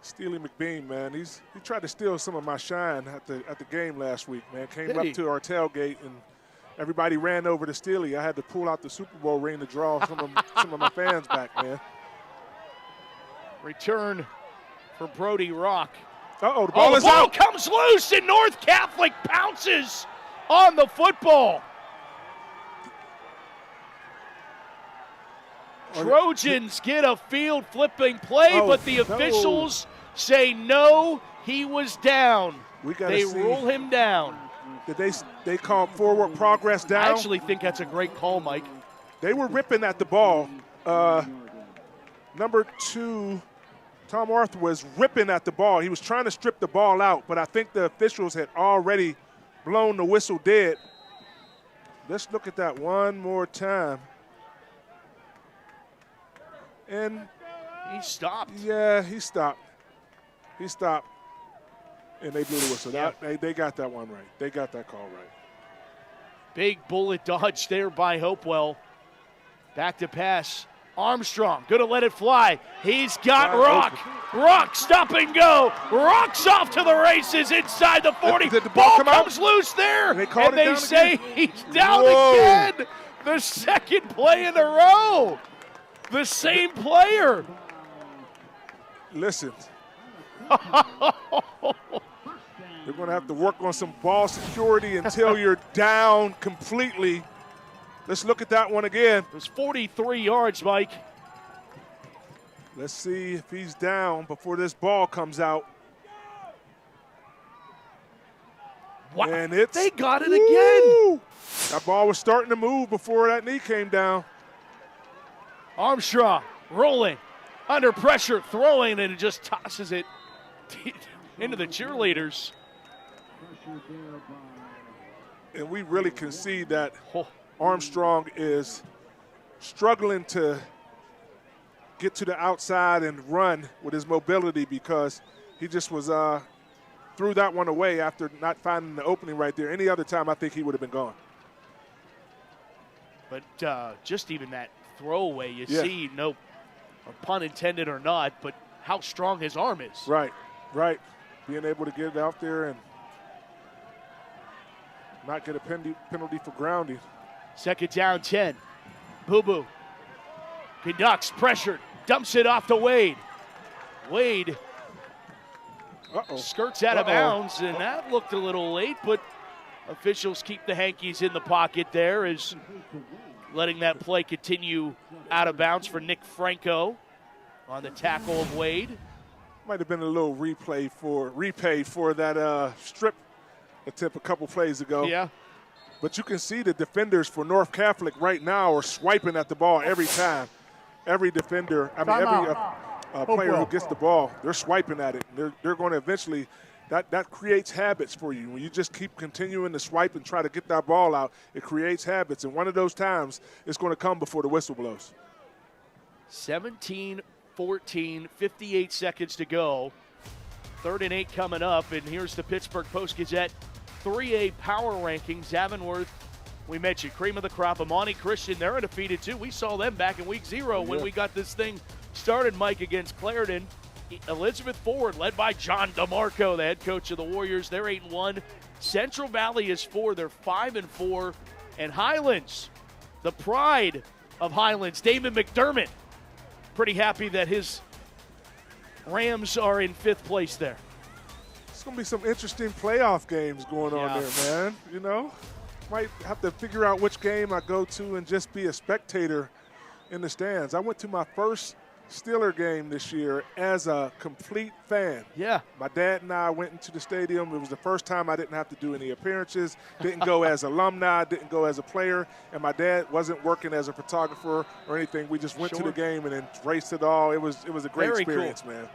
Steely McBean, man, he tried to steal some of my shine at the game last week, man. Came up to our tailgate and everybody ran over to Steely. I had to pull out the Super Bowl ring to draw some of my fans back, man. Return for Brody Rock. Uh-oh, the ball is out. The ball comes loose and North Catholic pounces on the football. Trojans get a field flipping play, but the officials say no, he was down. They rule him down. Did they call forward progress down? I actually think that's a great call, Mike. They were ripping at the ball. Number 2, Tom Arthur was ripping at the ball. He was trying to strip the ball out, but I think the officials had already blown the whistle dead. Let's look at that one more time. And he stopped. Yeah, he stopped. He stopped. And they blew the whistle. Yep. They got that one right. They got that call right. Big bullet dodge there by Hopewell. Back to pass. Armstrong, gonna let it fly. He's got Rock. Rock, stop and go. Rock's off to the races inside the 40. Did the ball come comes out? Loose there. And they say again? he's down again. The second play in a row. The same player. Listen. You're going to have to work on some ball security until you're down completely. Let's look at that one again. It was 43 yards, Mike. Let's see if he's down before this ball comes out. What? And They got it again. That ball was starting to move before that knee came down. Armstrong rolling, under pressure, throwing, and it just tosses it into the cheerleaders. And we really can see that Armstrong is struggling to get to the outside and run with his mobility because he just was threw that one away after not finding the opening right there. Any other time, I think he would have been gone. But just even that throwaway, you see, no pun intended or not, but how strong his arm is. Right, right. Being able to get it out there and not get a penalty for grounding. Second down, 10. Boo-Boo conducts, pressured, dumps it off to Wade. Wade skirts out of bounds, and that looked a little late, but officials keep the hankies in the pocket there as letting that play continue out of bounds for Nick Franco on the tackle of Wade. Might have been a little repay for that strip attempt a couple plays ago. Yeah. But you can see the defenders for North Catholic right now are swiping at the ball every time. Every defender, every player who gets the ball, they're swiping at it. They're going to eventually, that creates habits for you. When you just keep continuing to swipe and try to get that ball out, it creates habits. And one of those times, it's going to come before the whistle blows. 17-14, 58 seconds to go. 3rd and 8 coming up, and here's the Pittsburgh Post-Gazette 3A power rankings. Avonworth, we mentioned, cream of the crop. Amani Christian, they're undefeated too. We saw them back in week 0 when we got this thing started, Mike, against Clarendon. Elizabeth Ford, led by John DeMarco, the head coach of the Warriors. They're 8-1. Central Valley is 4. They're 5-4. And Highlands, the pride of Highlands, Damon McDermott, pretty happy that his Rams are in 5th place there. It's going to be some interesting playoff games going on there, man. You know, might have to figure out which game I go to and just be a spectator in the stands. I went to my first Steeler game this year as a complete fan. Yeah. My dad and I went into the stadium. It was the first time I didn't have to do any appearances, didn't go as alumni, didn't go as a player, and my dad wasn't working as a photographer or anything. We just went to the game and then raced it all. It was a great experience, man.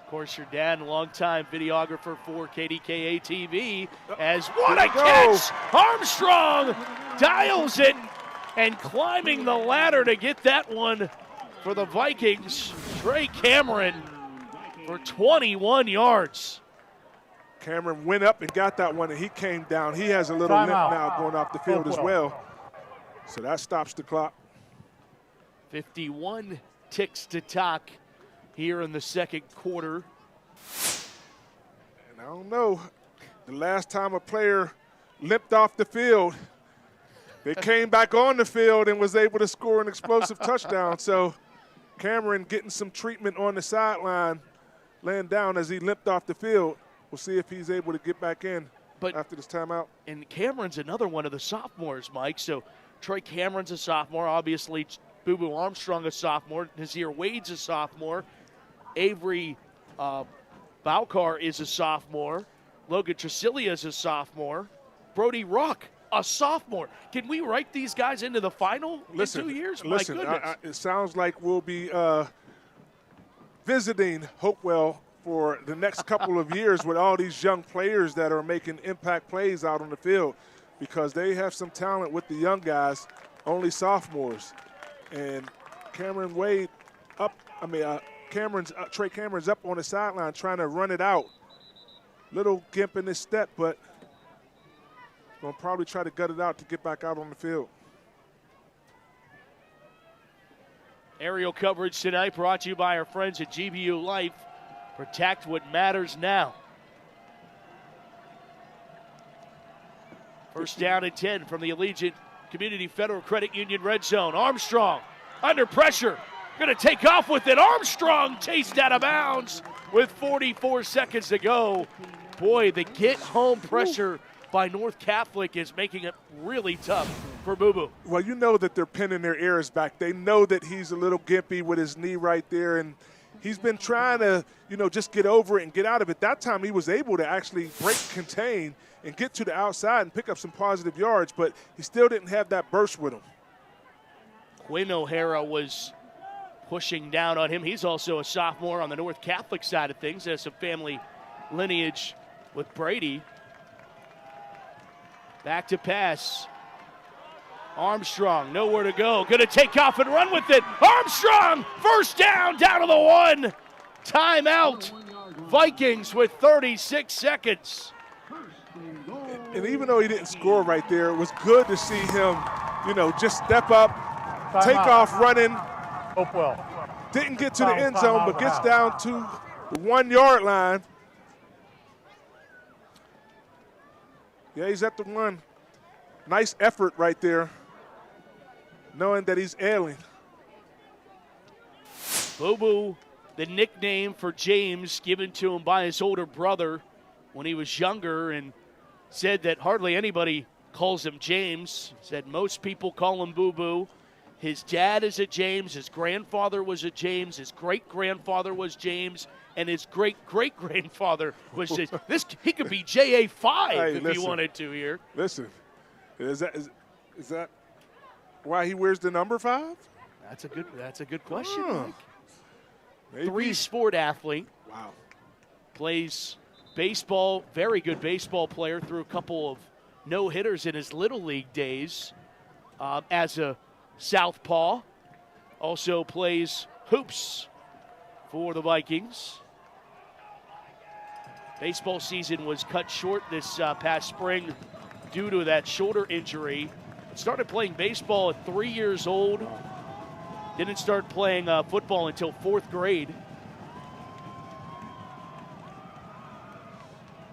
Of course, your dad, a longtime videographer for KDKA TV, as what a catch! Armstrong dials it and climbing the ladder to get that one for the Vikings. Trey Cameron for 21 yards. Cameron went up and got that one, and he came down. He has a little limp now going off the field as well. So that stops the clock. 51 ticks to talk here in the second quarter. And I don't know, the last time a player limped off the field, they came back on the field and was able to score an explosive touchdown. So Cameron getting some treatment on the sideline, laying down as he limped off the field. We'll see if he's able to get back in after this timeout. And Cameron's another one of the sophomores, Mike. So Troy Cameron's a sophomore. Obviously, Boo-Boo Armstrong a sophomore. Nazir Wade's a sophomore. Avery Bowcar is a sophomore. Logan Tresilia is a sophomore. Brody Rock, a sophomore. Can we write these guys into the final in 2 years? My goodness. It sounds like we'll be visiting Hopewell for the next couple of years with all these young players that are making impact plays out on the field, because they have some talent with the young guys, only sophomores. And Cameron Wade Trey Cameron's up on the sideline trying to run it out. Little gimp in his step, but going to probably try to gut it out to get back out on the field. Aerial coverage tonight brought to you by our friends at GBU Life. Protect what matters now. First down and 10 from the Allegiant Community Federal Credit Union red zone. Armstrong under pressure. Going to take off with it. Armstrong chased out of bounds with 44 seconds to go. Boy, the get-home pressure by North Catholic is making it really tough for Boo Boo. Well, you know that they're pinning their ears back. They know that he's a little gimpy with his knee right there, and he's been trying to, just get over it and get out of it. That time he was able to actually break contain and get to the outside and pick up some positive yards, but he still didn't have that burst with him. Quinn O'Hara was pushing down on him. He's also a sophomore on the North Catholic side of things. Has some family lineage with Brady. Back to pass. Armstrong, nowhere to go. Going to take off and run with it. Armstrong, first down to the 1. Timeout. Vikings with 36 seconds. And even though he didn't score right there, it was good to see him, just step up, take off running. Hopewell. Didn't get to the end zone, but gets down to the 1 yard line. Yeah, he's at the 1. Nice effort right there, knowing that he's ailing. Boo Boo, the nickname for James given to him by his older brother when he was younger, and said that hardly anybody calls him James. Said most people call him Boo Boo. His dad is a James, his grandfather was a James, his great-grandfather was James, and his great-great-grandfather was James. He could be JA5 if he wanted to here. Listen, is that why he wears the number 5? That's a good question, Mike. Maybe. 3-sport athlete. Wow. Plays Baseball, very good baseball player, threw a couple of no-hitters in his Little League days as a southpaw. Also plays hoops for the Vikings. Baseball season was cut short this past spring due to that shoulder injury. Started playing baseball at 3 years old. Didn't start playing football until 4th grade.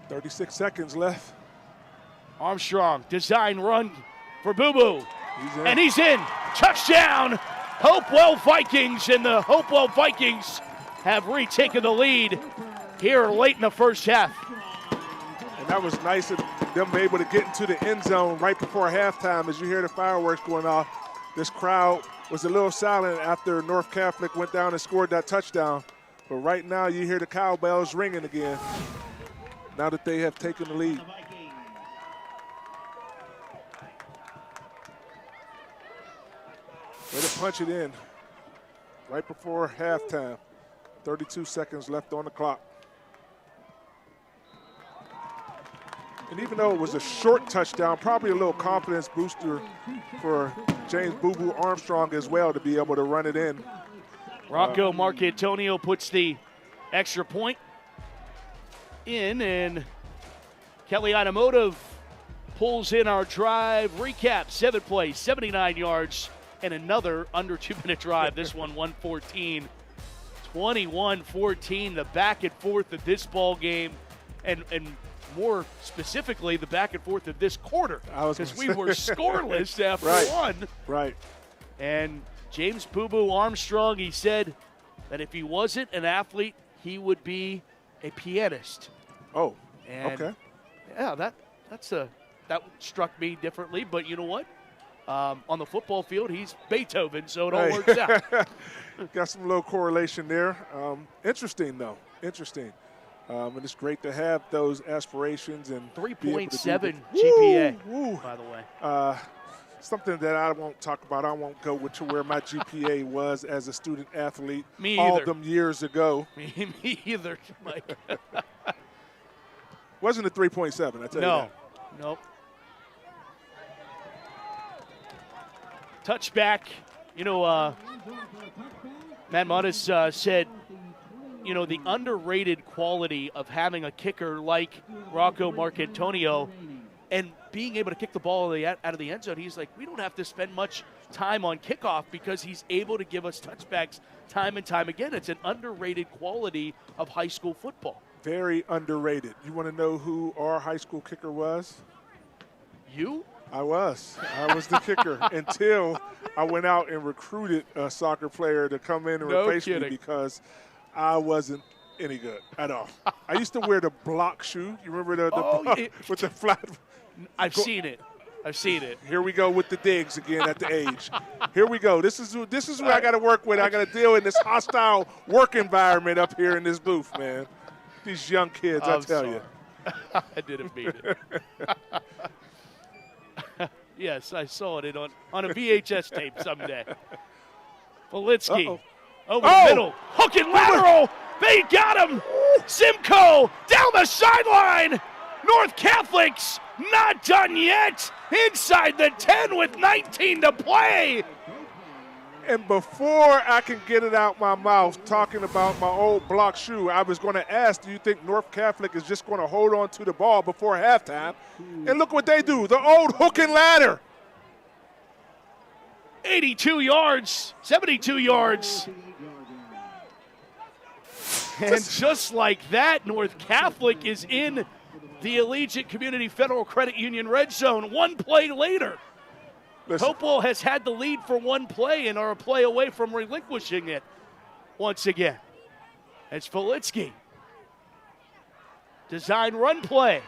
36 seconds left. Armstrong, design run for Boo Boo. And he's in. Touchdown, Hopewell Vikings. And the Hopewell Vikings have retaken the lead here late in the first half. And that was nice of them able to get into the end zone right before halftime. As you hear the fireworks going off, this crowd was a little silent after North Catholic went down and scored that touchdown. But right now you hear the cowbells ringing again now that they have taken the lead. Way to punch it in right before halftime. 32 seconds left on the clock. And even though it was a short touchdown, probably a little confidence booster for James Boo Boo Armstrong as well to be able to run it in. Rocco Marcantonio puts the extra point in, and Kelly Automotive pulls in our drive. Recap, 7 plays, 79 yards, and another under 2-minute drive. This one, 114. 21-14, the back and forth of this ball game, and more specifically, the back and forth of this quarter, because we were scoreless after one. Right. And James Boo Boo Armstrong, he said that if he wasn't an athlete, he would be a pianist. Oh, and okay. Yeah, that struck me differently, but you know what? On the football field, he's Beethoven, so it all works out. Got some little correlation there. Interesting, though. Interesting. And it's great to have those aspirations. And 3.7 GPA, by the way. something that I won't talk about. I won't go to where my GPA was as a student athlete Me all either. them years ago. Me either, Mike. Wasn't a 3.7, I tell you that. Nope. Touchback. Matt Modis said, the underrated quality of having a kicker like Rocco Marcantonio and being able to kick the ball out of the end zone. He's like, we don't have to spend much time on kickoff because he's able to give us touchbacks time and time again. It's an underrated quality of high school football. Very underrated. You want to know who our high school kicker was? You? I was the kicker until I went out and recruited a soccer player to come in and replace me because I wasn't any good at all. I used to wear the block shoe. You remember with the flat? I've seen it. Here we go with the digs again at the age. Here we go. This is what I got to work with. I got to deal in this hostile work environment up here in this booth, man. These young kids, I tell you. I didn't mean it. Yes, I saw it on a VHS tape someday. Politsky over the middle, hook and lateral. They got him. Simcoe down the sideline. North Catholics not done yet. Inside the 10 with 19 to play. And before I can get it out my mouth talking about my old block shoe, I was going to ask, do you think North Catholic is just going to hold on to the ball before halftime? And look what they do, the old hook and ladder. 82 yards, 72 yards. And just like that, North Catholic is in the Allegiant Community Federal Credit Union red zone one play later. Hopewell has had the lead for one play and are a play away from relinquishing it once again. It's Politsky. Design run play.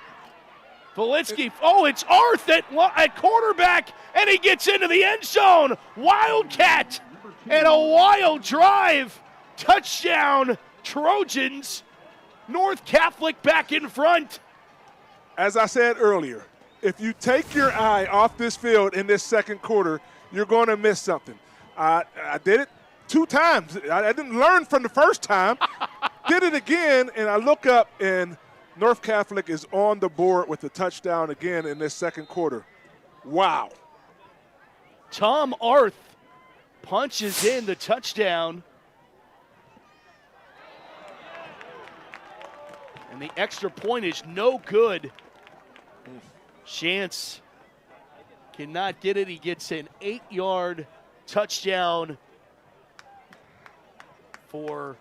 Politsky. Oh, it's Arth at quarterback, and he gets into the end zone. Wildcat and a wild drive. Touchdown, Trojans. North Catholic back in front. As I said earlier, if you take your eye off this field in this second quarter, you're going to miss something. I did it 2 times. I didn't learn from the first time. Did it again, and I look up, and North Catholic is on the board with a touchdown again in this second quarter. Wow. Tom Arth punches in the touchdown. And the extra point is no good. Chance cannot get it. He gets an 8-yard touchdown for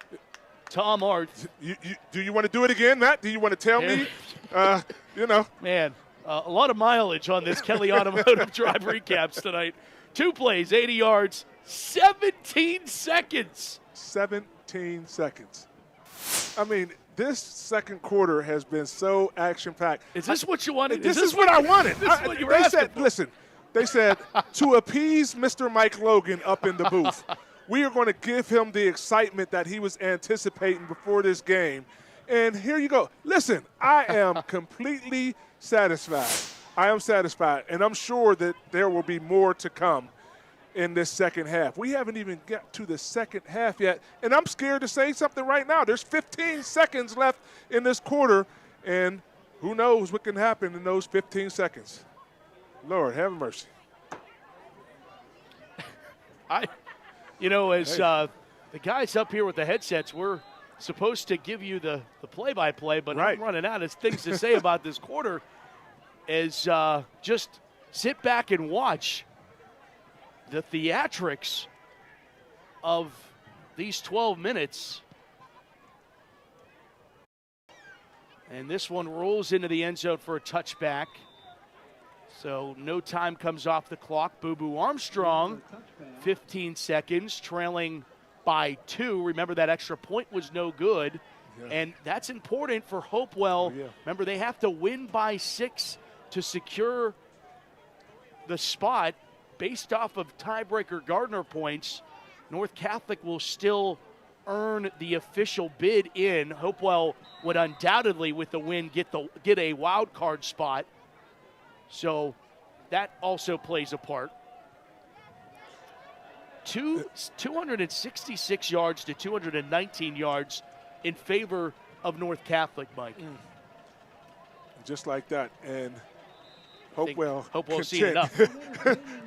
Tom Arth. Do you want to do it again, Matt? Do you want to tell me? Man, a lot of mileage on this Kelly Automotive Drive recaps tonight. 2 plays, 80 yards, 17 seconds. 17 seconds. I mean, this second quarter has been so action-packed. Is this what you wanted? This is what I wanted. This is what you were asking for. Listen, they said, to appease Mr. Mike Logan up in the booth, we are going to give him the excitement that he was anticipating before this game. And here you go. Listen, I am completely satisfied. I am satisfied, and I'm sure that there will be more to come in this second half. We haven't even got to the second half yet, and I'm scared to say something right now. There's 15 seconds left in this quarter, and who knows what can happen in those 15 seconds. Lord, have mercy. The guys up here with the headsets, we're supposed to give you the play-by-play, but I'm running out of things to say about this quarter. Just sit back and watch the theatrics of these 12 minutes. And this one rolls into the end zone for a touchback. So no time comes off the clock. Boo Boo Armstrong, 15 seconds, trailing by 2. Remember, that extra point was no good. Yeah. And that's important for Hopewell. Yeah. Remember, they have to win by 6 to secure the spot. Based off of tiebreaker Gardner points, North Catholic will still earn the official bid in. Hopewell would undoubtedly, with the win, get a wild card spot. So that also plays a part. 266 yards to 219 yards in favor of North Catholic, Mike. Just like that. And Hopewell seen enough.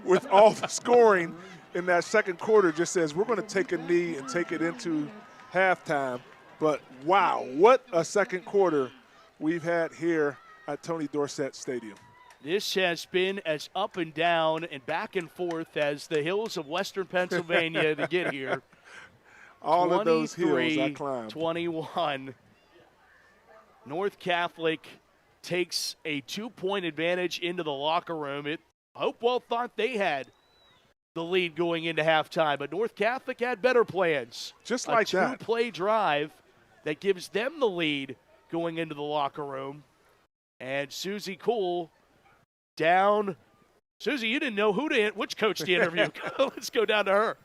with all the scoring in that second quarter, just says we're going to take a knee and take it into halftime. But wow, what a second quarter we've had here at Tony Dorsett Stadium. This has been as up and down and back and forth as the hills of western Pennsylvania to get here. All of those hills I climbed. 21. North Catholic takes a 2-point advantage into the locker room. Hopewell thought they had the lead going into halftime, but North Catholic had better plans. Just like that. A 2-play drive that gives them the lead going into the locker room. And Susie Cool down. Susie, you didn't know which coach to interview. Let's go down to her.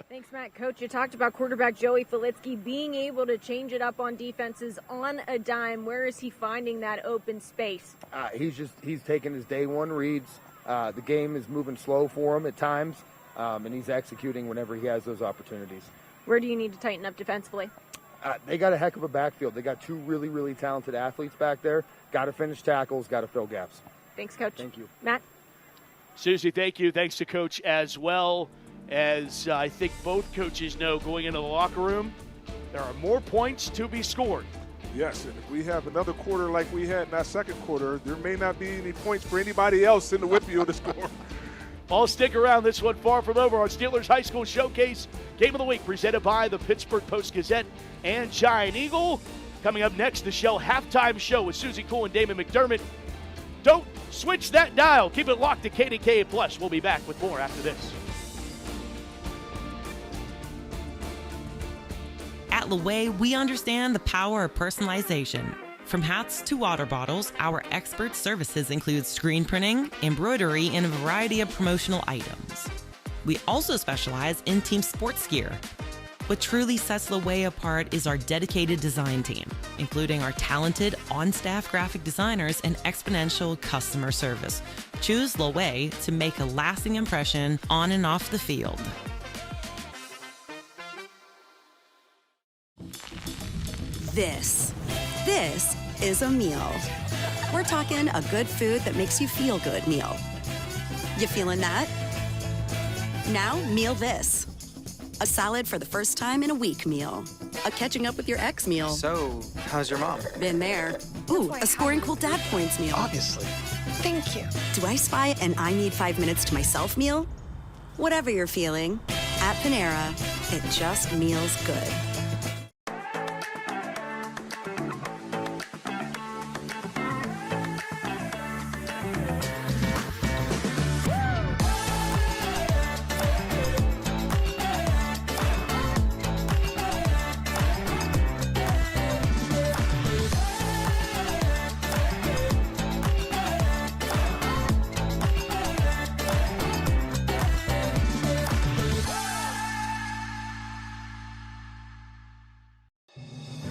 Thanks, Matt. Coach, you talked about quarterback Joey Filitsky being able to change it up on defenses on a dime. Where is he finding that open space? He's taking his day one reads. The game is moving slow for him at times, and he's executing whenever he has those opportunities. Where do you need to tighten up defensively? They got a heck of a backfield. They got two really, really talented athletes back there. Got to finish tackles, got to fill gaps. Thanks, Coach. Thank you. Matt? Susie, thank you. Thanks to Coach as well. As I think both coaches know going into the locker room, there are more points to be scored. Yes, and if we have another quarter like we had in that second quarter, there may not be any points for anybody else in the Whitfield to score. All stick around. This one far from over on Steelers High School Showcase Game of the Week presented by the Pittsburgh Post-Gazette and Giant Eagle. Coming up next, the Shell Halftime Show with Susie Cool and Damon McDermott. Don't switch that dial. Keep it locked to KDKA+. We'll be back with more after this. At Laway, we understand the power of personalization. From hats to water bottles, our expert services include screen printing, embroidery, and a variety of promotional items. We also specialize in team sports gear. What truly sets Laway apart is our dedicated design team, including our talented on-staff graphic designers and exponential customer service. Choose Laway to make a lasting impression on and off the field. This is a meal. We're talking a good food that makes you feel good meal. You feeling that? Now meal this. A salad for the first time in a week meal. A catching up with your ex meal. So, how's your mom? Been there. Ooh, a scoring cool dad points meal. Obviously. Thank you. Do I spy an I need 5 minutes to myself meal? Whatever you're feeling, at Panera, it just meals good.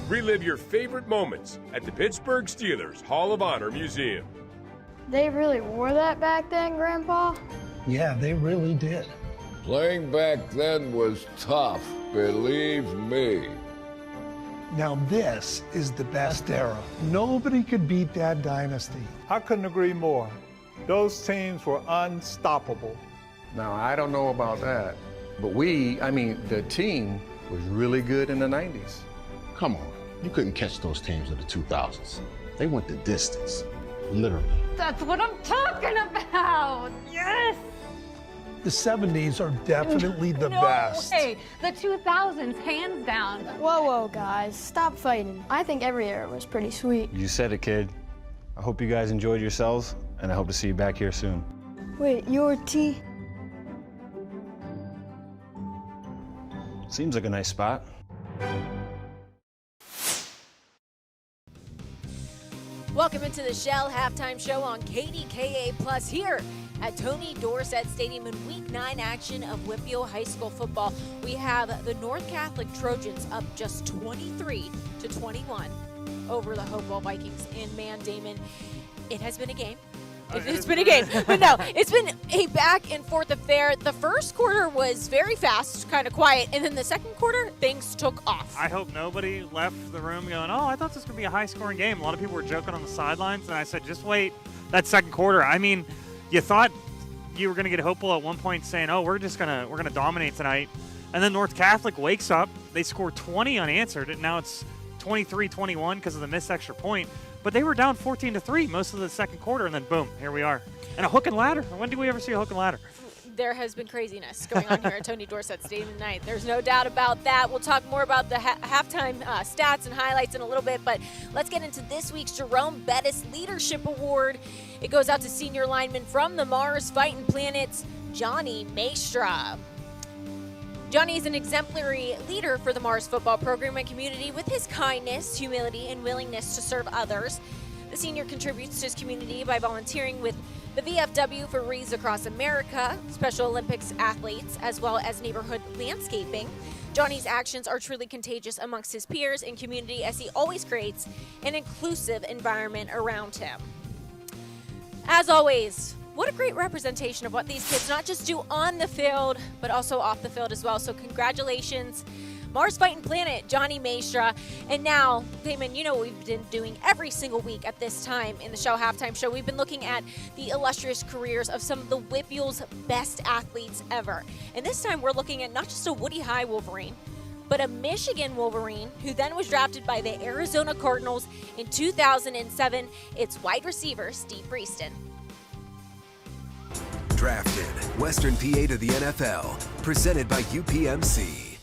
Relive your favorite moments at the Pittsburgh Steelers Hall of Honor Museum. They really wore that back then, Grandpa? Yeah, they really did. Playing back then was tough, believe me. Now this is the best era. Nobody could beat that dynasty. I couldn't agree more. Those teams were unstoppable. Now, I don't know about that, but the team was really good in the 90s. Come on, you couldn't catch those teams of the 2000s. They went the distance, literally. That's what I'm talking about! Yes! The 70s are definitely the best. Hey, the 2000s, hands down. Whoa, guys, stop fighting. I think every era was pretty sweet. You said it, kid. I hope you guys enjoyed yourselves, and I hope to see you back here soon. Wait, your tea? Seems like a nice spot. Welcome into the Shell Halftime Show on KDKA Plus here at Tony Dorsett Stadium in Week 9 action of Whitfield High School football. We have the North Catholic Trojans up just 23-21 over the Hopewell Vikings. And man, Damon, it has been a game. It's been a game. But no, it's been a back and forth affair. The first quarter was very fast, kind of quiet, and then the second quarter, things took off. I hope nobody left the room going, oh, I thought this was going to be a high-scoring game. A lot of people were joking on the sidelines, and I said, just wait that second quarter. I mean, you thought you were going to get Hopewell at one point saying, oh, we're going to dominate tonight. And then North Catholic wakes up. They score 20 unanswered, and now it's 23-21 because of the missed extra point. But they were down 14-3 most of the second quarter, and then boom, here we are. And a hook and ladder. When do we ever see a hook and ladder? There has been craziness going on here at Tony Dorsett Stadium tonight. There's no doubt about that. We'll talk more about the halftime stats and highlights in a little bit, but let's get into this week's Jerome Bettis Leadership Award. It goes out to senior lineman from the Mars Fighting Planets, Johnny Maestra. Johnny is an exemplary leader for the Mars football program and community with his kindness, humility, and willingness to serve others. The senior contributes to his community by volunteering with the VFW for Wreaths Across America, Special Olympics athletes, as well as neighborhood landscaping. Johnny's actions are truly contagious amongst his peers and community as he always creates an inclusive environment around him. As always, what a great representation of what these kids not just do on the field, but also off the field as well. So congratulations, Mars Fighting Planet, Johnny Maestra. And now, Damon, you know what we've been doing every single week at this time in the show, Halftime Show. We've been looking at the illustrious careers of some of the WPIAL's best athletes ever. And this time we're looking at not just a Woody High Wolverine, but a Michigan Wolverine who then was drafted by the Arizona Cardinals in 2007. It's wide receiver Steve Breaston. Drafted Western PA to the NFL, presented by UPMC.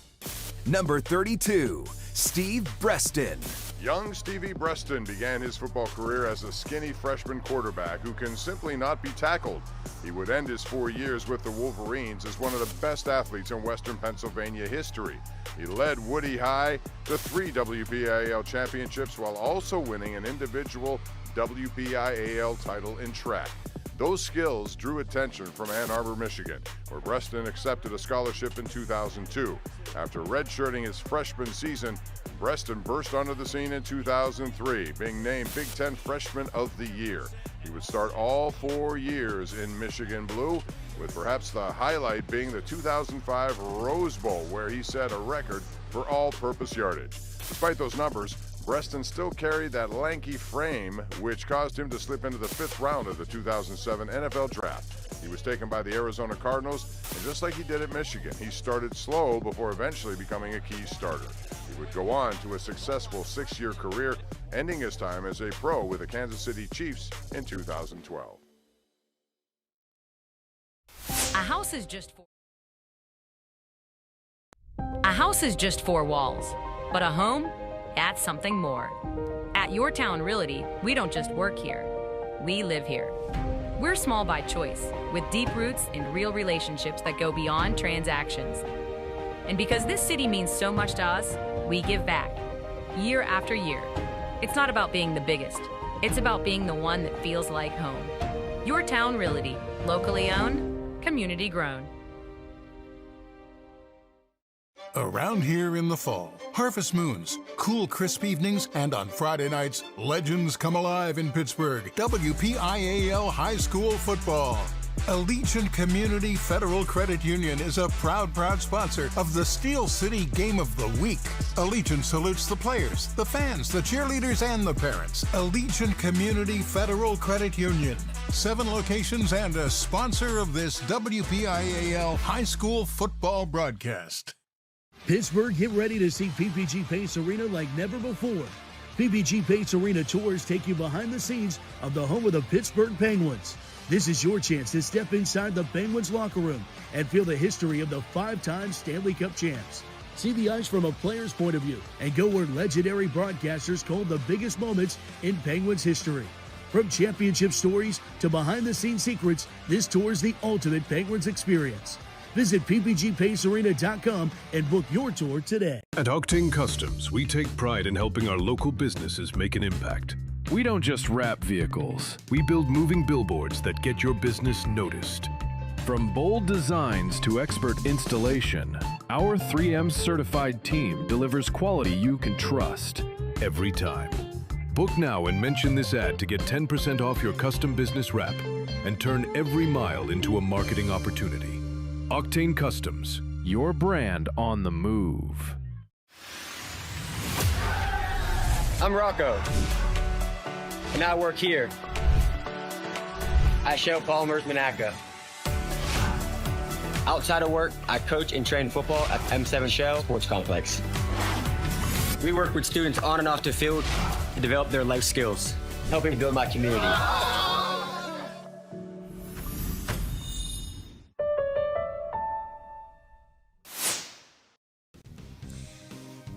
Number 32, Steve Breaston. Young Stevie Breaston began his football career as a skinny freshman quarterback who can simply not be tackled. He would end his 4 years with the Wolverines as one of the best athletes in Western Pennsylvania history. He led Woody High to 3 WPIAL championships while also winning an individual WPIAL title in track. Those skills drew attention from Ann Arbor, Michigan, where Breaston accepted a scholarship in 2002. After redshirting his freshman season, Breaston burst onto the scene in 2003, being named Big Ten Freshman of the Year. He would start all 4 years in Michigan Blue, with perhaps the highlight being the 2005 Rose Bowl, where he set a record for all-purpose yardage. Despite those numbers, Breaston still carried that lanky frame, which caused him to slip into the 5th round of the 2007 NFL Draft. He was taken by the Arizona Cardinals, and just like he did at Michigan, he started slow before eventually becoming a key starter. He would go on to a successful 6-year career, ending his time as a pro with the Kansas City Chiefs in 2012. A house is just 4 walls, but a home? That's something more. At Your Town Realty, we don't just work here, we live here. We're small by choice, with deep roots and real relationships that go beyond transactions. And because this city means so much to us, we give back, year after year. It's not about being the biggest, it's about being the one that feels like home. Your Town Realty, locally owned, community grown. Around here in the fall, harvest moons, cool, crisp evenings, and on Friday nights, legends come alive in Pittsburgh. WPIAL High School Football. Allegiant Community Federal Credit Union is a proud sponsor of the Steel City Game of the Week. Allegiant salutes the players, the fans, the cheerleaders, and the parents. Allegiant Community Federal Credit Union. 7 locations and a sponsor of this WPIAL High School Football broadcast. Pittsburgh, get ready to see PPG Pace Arena like never before. PPG Pace Arena tours take you behind the scenes of the home of the Pittsburgh Penguins. This is your chance to step inside the Penguins locker room and feel the history of the 5-time Stanley Cup champs. See the ice from a player's point of view and go where legendary broadcasters called the biggest moments in Penguins history. From championship stories to behind-the-scenes secrets, this tour is the ultimate Penguins experience. Visit ppgpacearena.com and book your tour today. At Octane Customs, we take pride in helping our local businesses make an impact. We don't just wrap vehicles. We build moving billboards that get your business noticed. From bold designs to expert installation, our 3M certified team delivers quality you can trust every time. Book now and mention this ad to get 10% off your custom business wrap. and turn every mile into a marketing opportunity. Octane Customs, your brand on the move. I'm Rocco, and I work here at Shell Polymers Monaca. Outside of work, I coach and train football at M7 Shell Sports Complex. We work with students on and off the field to develop their life skills, helping build my community.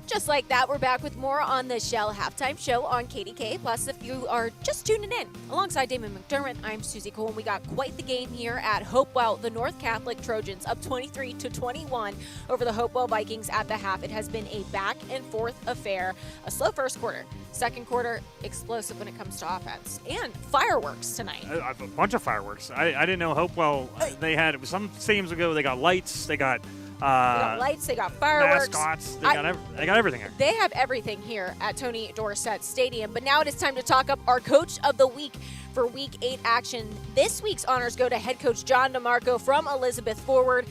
Just like that, we're back with more on the Shell Halftime Show on KDK. Plus, if you are just tuning in, alongside Damon McDermott, I'm Susie Cole, and we got quite the game here at Hopewell. The North Catholic Trojans up 23-21 over the Hopewell Vikings at the half. It has been a back-and-forth affair. A slow first quarter. Second quarter, explosive when it comes to offense. And fireworks tonight. A bunch of fireworks. I didn't know Hopewell, they had, some stadiums ago, they got lights, they got lights, they got fireworks. Mascots, they got everything here. They have everything here at Tony Dorsett Stadium. But now it is time to talk up our Coach of the Week for Week 8 action. This week's honors go to head coach John DeMarco from Elizabeth Forward.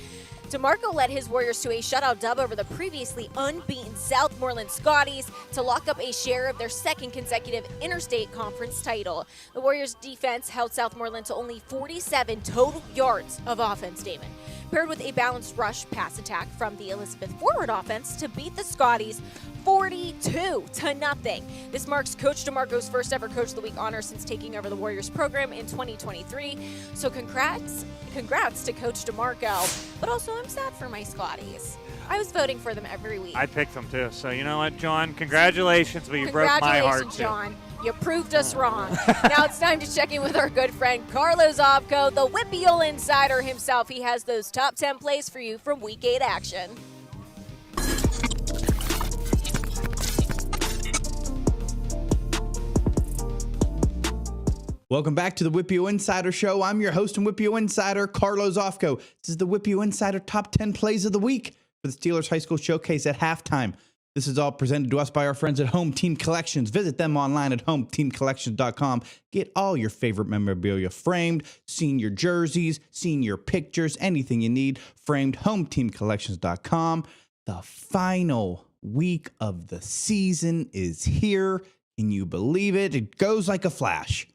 DeMarco led his Warriors to a shutout dub over the previously unbeaten Southmoreland Scotties to lock up a share of their second consecutive interstate conference title. The Warriors' defense held Southmoreland to only 47 total yards of offense, Damon, paired with a balanced rush pass attack from the Elizabeth Forward offense to beat the Scotties 42-0. This marks Coach DeMarco's first ever Coach of the Week honor since taking over the Warriors program in 2023. So congrats to Coach DeMarco. But also, I'm sad for my Scotties. I was voting for them every week. I picked them too. So you know what, John? Congratulations, but you broke my heart too. John. You proved us wrong. Now it's time to check in with our good friend Carlos Obco, the Whippy Insider himself. He has those top 10 plays for you from Week 8 action. Welcome back to the Whippy Insider Show. I'm your host and Whippy Insider, Carlos Ofco. This is the Whippy Insider Top 10 Plays of the Week for the Steelers High School Showcase at halftime. This is all presented to us by our friends at Home Team Collections. Visit them online at hometeamcollections.com. Get all your favorite memorabilia framed, senior jerseys, senior pictures, anything you need framed. hometeamcollections.com. The final week of the season is here. Can you believe it? It goes like a flash.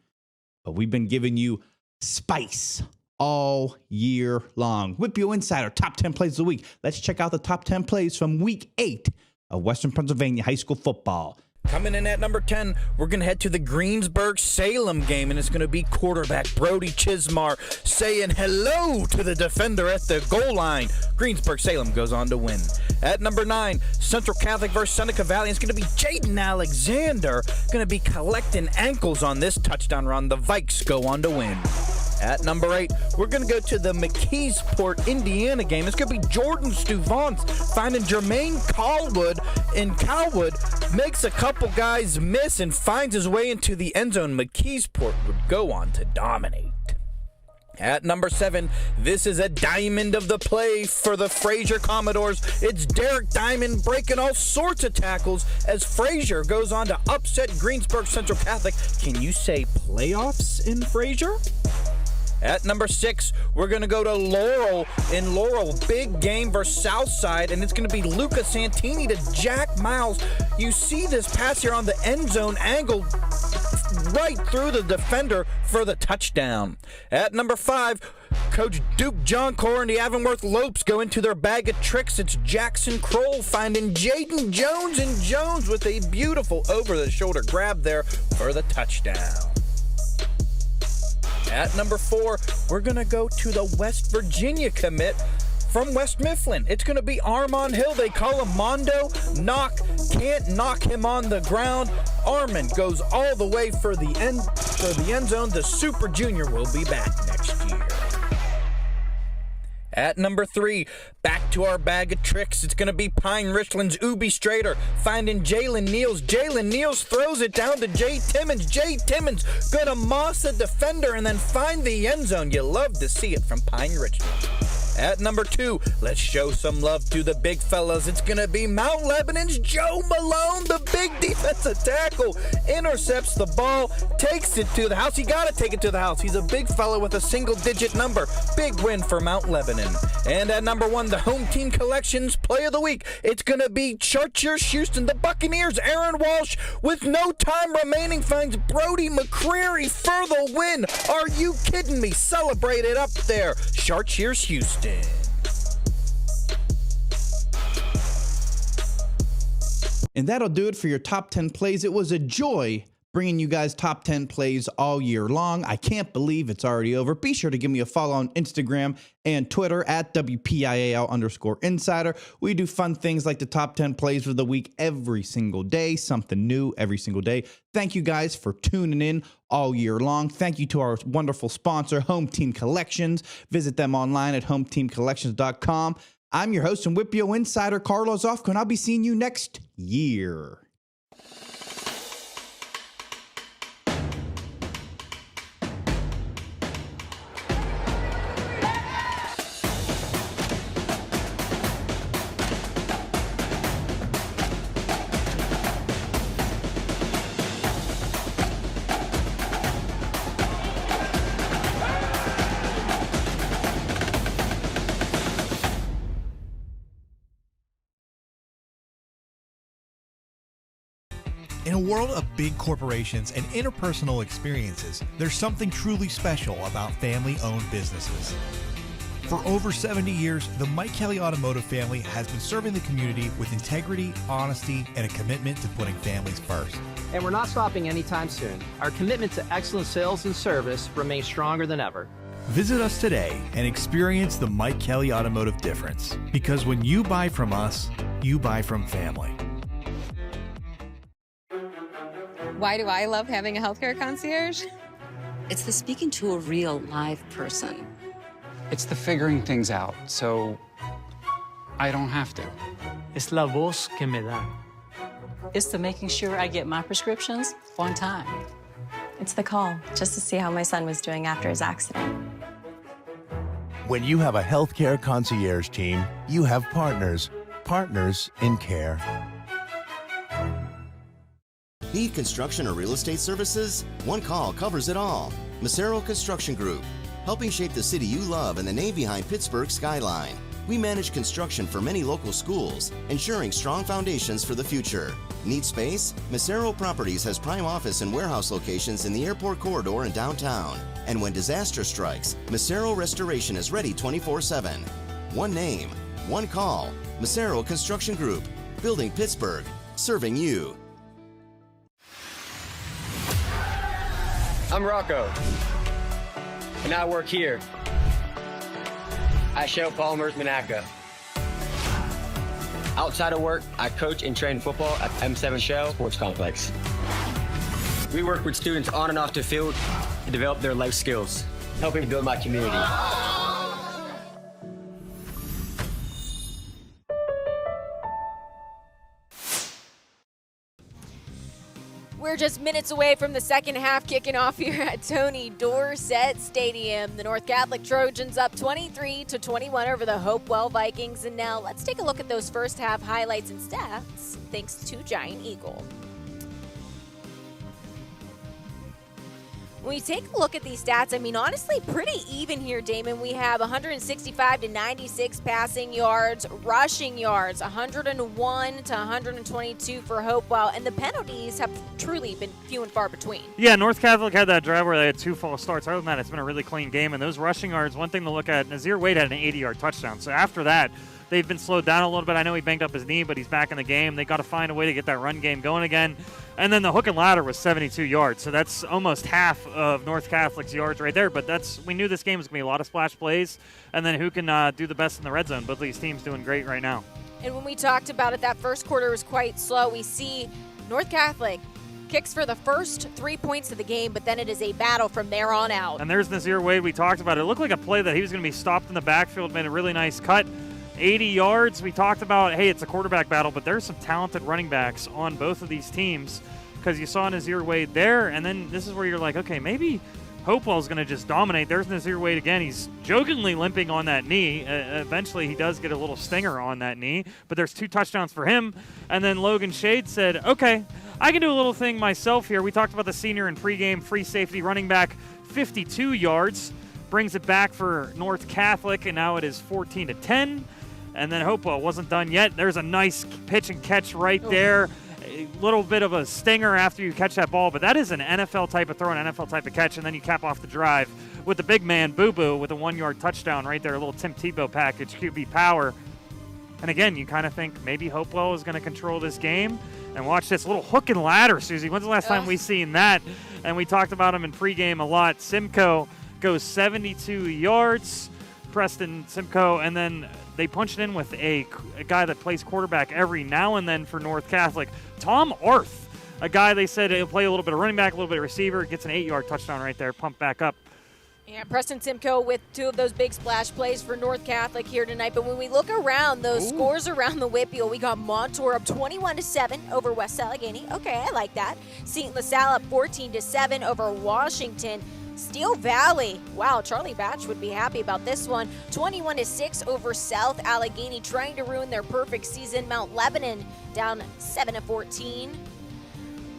But we've been giving you spice all year long. Whippy Insider, top 10 plays of the week. Let's check out the top 10 plays from Week 8 of Western Pennsylvania high school football. Coming in at number 10, we're going to head to the Greensburg-Salem game, and it's going to be quarterback Brody Chismar saying hello to the defender at the goal line. Greensburg-Salem goes on to win. At number 9, Central Catholic versus Seneca Valley. It's going to be Jaden Alexander going to be collecting ankles on this touchdown run. The Vikes go on to win. At number 8, we're going to go to the McKeesport, Indiana game. It's going to be Jordan Stuvance finding Jermaine Calwood, and Calwood makes a couple guys miss and finds his way into the end zone. McKeesport would go on to dominate. At number 7, this is a diamond of the play for the Fraser Commodores. It's Derek Diamond breaking all sorts of tackles as Fraser goes on to upset Greensburg Central Catholic. Can you say playoffs in Fraser? At number 6, we're going to go to Laurel. In Laurel, big game versus Southside, and it's going to be Luca Santini to Jack Miles. You see this pass here on the end zone angle right through the defender for the touchdown. At number 5, Coach Duke Johncore and the Avonworth Lopes go into their bag of tricks. It's Jackson Kroll finding Jaden Jones, and Jones with a beautiful over-the-shoulder grab there for the touchdown. At number 4, we're going to go to the West Virginia commit from West Mifflin. It's going to be Armand Hill. They call him Mondo. Can't knock him on the ground. Armand goes all the way for the end zone. The Super Junior will be back next year. At number 3, back to our bag of tricks. It's going to be Pine Richland's Ubi Strader finding Jalen Niels. Jalen Niels throws it down to Jay Timmons. Jay Timmons going to moss the defender and then find the end zone. You love to see it from Pine Richland. At number 2, let's show some love to the big fellas. It's going to be Mount Lebanon's Joe Malone, the big defensive tackle. Intercepts the ball, takes it to the house. You got to take it to the house. He's a big fella with a single-digit number. Big win for Mount Lebanon. And at number 1, the Home Team Collections Play of the Week. It's going to be Chargers Houston. The Buccaneers, Aaron Walsh, with no time remaining, finds Brody McCreary for the win. Are you kidding me? Celebrate it up there. Chargers Houston. And that'll do it for your top 10 plays. It was a joy bringing you guys top 10 plays all year long. I can't believe it's already over. Be sure to give me a follow on Instagram and Twitter at WPIAL_insider. We do fun things like the top 10 plays of the week every single day, something new every single day. Thank you guys for tuning in all year long. Thank you to our wonderful sponsor, Home Team Collections. Visit them online at hometeamcollections.com. I'm your host and WIPIO insider, Carlos Ofco, and I'll be seeing you next year. In a world of big corporations and interpersonal experiences, there's something truly special about family-owned businesses. For over 70 years, the Mike Kelly Automotive family has been serving the community with integrity, honesty, and a commitment to putting families first. And we're not stopping anytime soon. Our commitment to excellent sales and service remains stronger than ever. Visit us today and experience the Mike Kelly Automotive difference. Because when you buy from us, you buy from family. Why do I love having a healthcare concierge? It's the speaking to a real live person. It's the figuring things out, so I don't have to. Es la voz que me da. It's the making sure I get my prescriptions on time. It's the call, just to see how my son was doing after his accident. When you have a healthcare concierge team, you have partners. Partners in care. Need construction or real estate services? One call covers it all. Macero Construction Group, helping shape the city you love and the name behind Pittsburgh's skyline. We manage construction for many local schools, ensuring strong foundations for the future. Need space? Macero Properties has prime office and warehouse locations in the airport corridor and downtown. And when disaster strikes, Macero Restoration is ready 24/7. One name, one call. Macero Construction Group, building Pittsburgh, serving you. I'm Rocco, and I work here at Shell Polymers Monaca. Outside of work, I coach and train football at M7 Shell Sports Complex. We work with students on and off the field to develop their life skills, helping build my community. We're just minutes away from the second half kicking off here at Tony Dorsett Stadium. The North Catholic Trojans up 23-21 over the Hopewell Vikings. And now let's take a look at those first half highlights and stats thanks to Giant Eagle. When we take a look at these stats, I mean, honestly, pretty even here, Damon. We have 165 to 96 passing yards, rushing yards, 101 to 122 for Hopewell, and the penalties have truly been few and far between. Yeah, North Catholic had that drive where they had 2 false starts. Other than that, it's been a really clean game, and those rushing yards, one thing to look at, Nazir Wade had an 80-yard touchdown. So after that, they've been slowed down a little bit. I know he banged up his knee, but he's back in the game. They got to find a way to get that run game going again. And then the hook and ladder was 72 yards, so that's almost half of North Catholic's yards right there. But we knew this game was going to be a lot of splash plays, and then who can do the best in the red zone. Both of these teams doing great right now. And when we talked about it, that first quarter was quite slow. We see North Catholic kicks for the first 3 points of the game, but then it is a battle from there on out. And there's Nazir Wade. We talked about it. It looked like a play that he was going to be stopped in the backfield, made a really nice cut. 80 yards. We talked about, hey, it's a quarterback battle, but there's some talented running backs on both of these teams because you saw Nazir Wade there, and then this is where you're like, okay, maybe Hopewell's going to just dominate. There's Nazir Wade again. He's jokingly limping on that knee. Eventually, he does get a little stinger on that knee, but there's 2 touchdowns for him. And then Logan Shade said, okay, I can do a little thing myself here. We talked about the senior in pregame, free safety running back, 52 yards. Brings it back for North Catholic, and now it is 14-10. And then Hopewell wasn't done yet. There's a nice pitch and catch right there. A little bit of a stinger after you catch that ball, but that is an NFL type of throw, an NFL type of catch, and then you cap off the drive with the big man, Boo Boo, with a 1-yard touchdown right there, a little Tim Tebow package, QB power. And again, you kind of think maybe Hopewell is going to control this game. And watch this little hook and ladder, Susie. When's the last time we've seen that? And we talked about him in pregame a lot. Simcoe goes 72 yards, Preston Simcoe, and then they punch it in with a guy that plays quarterback every now and then for North Catholic. Tom Arth, a guy they said he'll play a little bit of running back, a little bit of receiver, gets an 8-yard touchdown right there, pumped back up. Yeah, Preston Simcoe with 2 of those big splash plays for North Catholic here tonight. But when we look around those scores around the Whitfield, we got Montour up 21-7 over West Allegheny. Okay, I like that. St. LaSalle up 14-7 over Washington. Steel Valley, wow, Charlie Batch would be happy about this one. 21-6 over South Allegheny, trying to ruin their perfect season. Mount Lebanon down 7-14.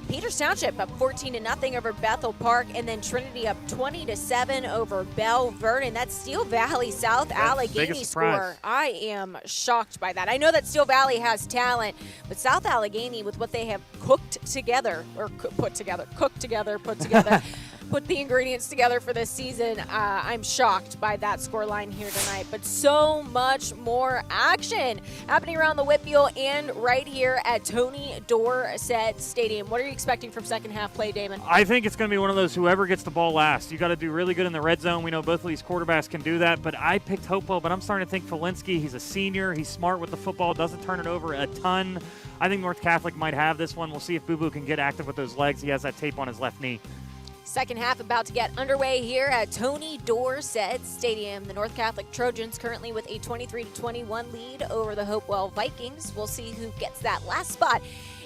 Peters Township up 14-0 over Bethel Park, and then Trinity up 20-7 over Bell Vernon. That's Steel Valley South Allegheny score. I am shocked by that. I know that Steel Valley has talent, but South Allegheny, with what they have put together, put the ingredients together for this season, I'm shocked by that score line here tonight. But so much more action happening around the Whitfield and right here at Tony Dorsett Stadium. What are you expecting from second half play, Damon? I think it's going to be one of those whoever gets the ball last. You got to do really good in the red zone. We know both of these quarterbacks can do that, but I picked Hopewell, but I'm starting to think Felinski. He's a senior. He's smart with the football, doesn't turn it over a ton. I think North Catholic might have this one. We'll see if Boo Boo can get active with those legs. He has that tape on his left knee. Second half about to get underway here at Tony Dorsett Stadium. The North Catholic Trojans currently with a 23-21 lead over the Hopewell Vikings. We'll see who gets that last spot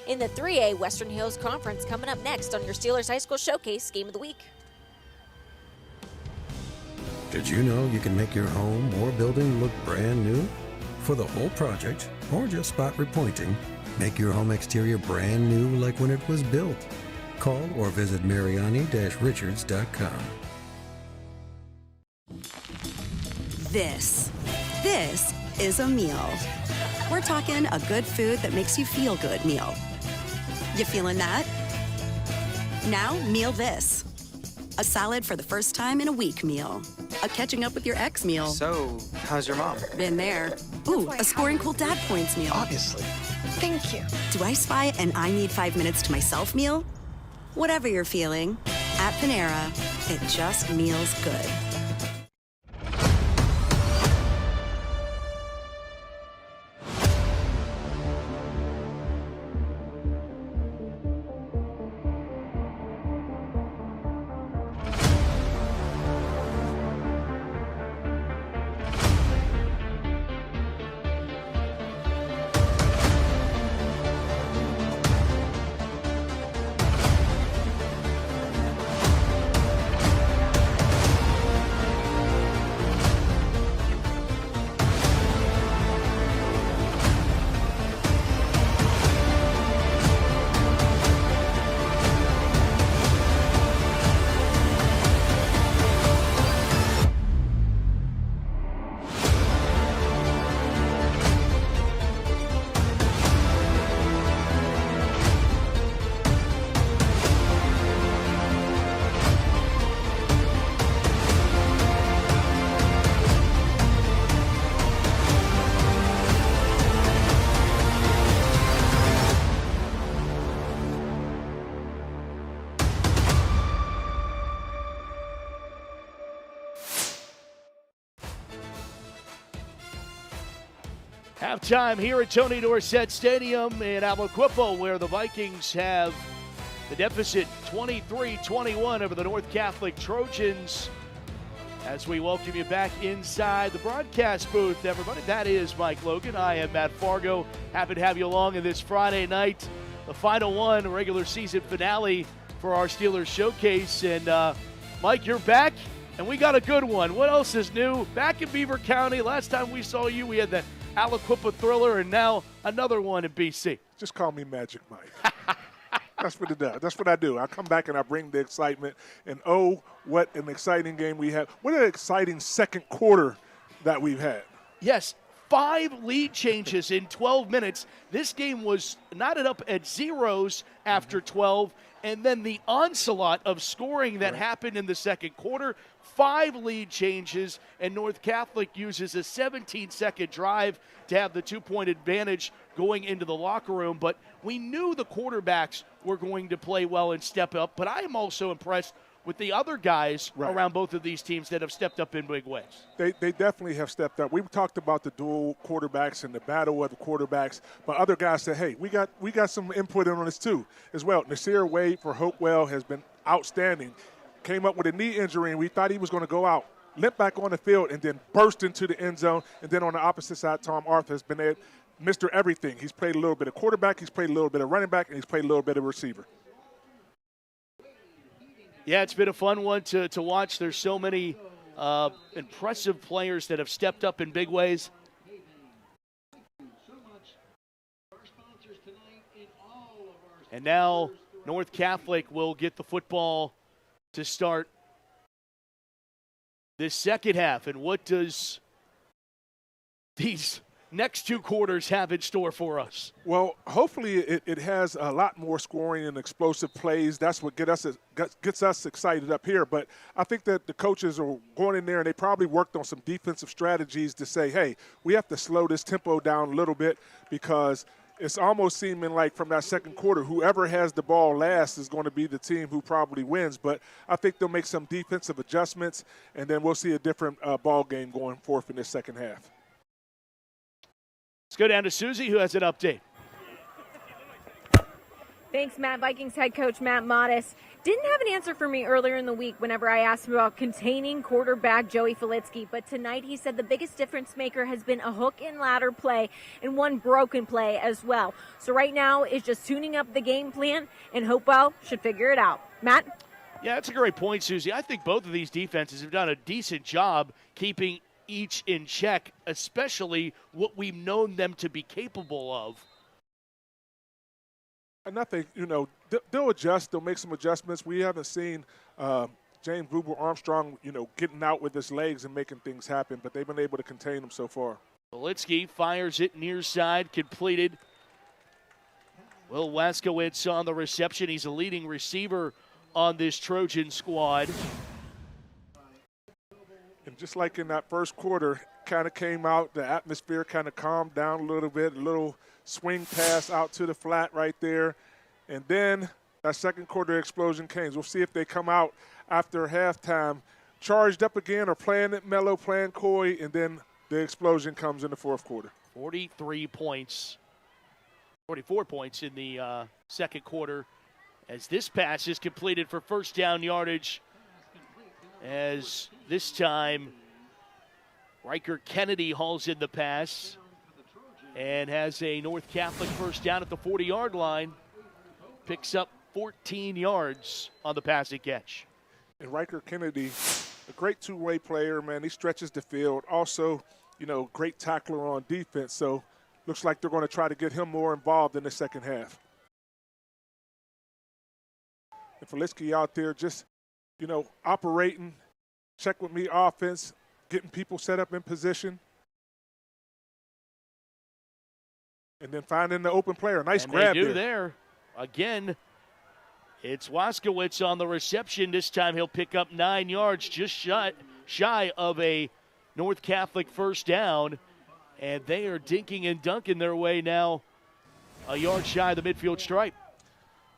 in the 3A Western Hills Conference coming up next on your Steelers High School Showcase Game of the Week. Did you know you can make your home or building look brand new? For the whole project, or just spot repointing, make your home exterior brand new like when it was built. Call or visit Mariani-Richards.com. This is a meal. We're talking a good food that makes you feel good meal. You feeling that? Now, meal this. A salad for the first time in a week meal. A catching up with your ex meal. So, how's your mom? Been there. Ooh, a scoring cool dad points meal. Obviously. Thank you. Do I spy an I need 5 minutes to myself meal? Whatever you're feeling, at Panera, it just meals good. Halftime here at Tony Dorsett Stadium in Ablacwippo, where the Vikings have the deficit 23-21 over the North Catholic Trojans. As we welcome you back inside the broadcast booth, everybody, that is Mike Logan. I am Matt Fargo. Happy to have you along in this Friday night, the final one, regular season finale for our Steelers Showcase. And Mike, you're back, and we got a good one. What else is new? Back in Beaver County, last time we saw you, we had that Aliquippa Thriller, and now another one in BC. Just call me Magic Mike. That's what it does. That's what I do. I come back and I bring the excitement. And, oh, what an exciting game we had. What an exciting second quarter that we've had. Yes, 5 lead changes in 12 minutes. This game was knotted up at zeros after 12, and then the onslaught of scoring that happened in the second quarter. 5 lead changes, and North Catholic uses a 17-second drive to have the 2-point advantage going into the locker room. But we knew the quarterbacks were going to play well and step up, but I am also impressed with the other guys around both of these teams that have stepped up in big ways. They definitely have stepped up. We've talked about the dual quarterbacks and the battle of the quarterbacks, but other guys said, hey, we got some input on this too as well. Nasir Wade for Hopewell has been outstanding. Came up with a knee injury, and we thought he was going to go out, limp back on the field, and then burst into the end zone. And then on the opposite side, Tom Arthur has been Mr. Everything. He's played a little bit of quarterback, he's played a little bit of running back, and he's played a little bit of receiver. Yeah, it's been a fun one to watch. There's so many impressive players that have stepped up in big ways. And now North Catholic will get the football to start this second half. And what does these next 2 quarters have in store for us? Well, hopefully it has a lot more scoring and explosive plays. That's what gets us excited up here. But I think that the coaches are going in there, and they probably worked on some defensive strategies to say, hey, we have to slow this tempo down a little bit, because it's almost seeming like from that second quarter, whoever has the ball last is going to be the team who probably wins. But I think they'll make some defensive adjustments, and then we'll see a different ball game going forth in this second half. Let's go down to Susie, who has an update. Thanks, Matt. Vikings head coach Matt Modis didn't have an answer for me earlier in the week whenever I asked him about containing quarterback Joey Filitsky, but tonight he said the biggest difference maker has been a hook and ladder play and one broken play as well. So right now it's just tuning up the game plan, and Hopewell should figure it out. Matt? Yeah, that's a great point, Susie. I think both of these defenses have done a decent job keeping each in check, especially what we've known them to be capable of. And I think, they'll adjust. They'll make some adjustments. We haven't seen James Boober Armstrong, getting out with his legs and making things happen, but they've been able to contain him so far. Filitsky fires it near side, completed. Will Waskowitz on the reception. He's a leading receiver on this Trojan squad. And just like in that first quarter, kind of came out, the atmosphere kind of calmed down a little bit, a little swing pass out to the flat right there. And then that second quarter explosion came. We'll see if they come out after halftime charged up again or playing it mellow, playing coy, and then the explosion comes in the fourth quarter. 44 points in the second quarter as this pass is completed for first down yardage. As this time, Riker Kennedy hauls in the pass and has a North Catholic first down at the 40-yard line. Picks up 14 yards on the passing catch. And Riker Kennedy, a great two-way player, man. He stretches the field. Also, great tackler on defense. So looks like they're going to try to get him more involved in the second half. And Filitsky out there just operating, check with me offense, getting people set up in position. And then finding the open player. Nice grab there. Again, it's Waskowitz on the reception. This time he'll pick up 9 yards, just shy of a North Catholic first down. And they are dinking and dunking their way now a yard shy of the midfield stripe.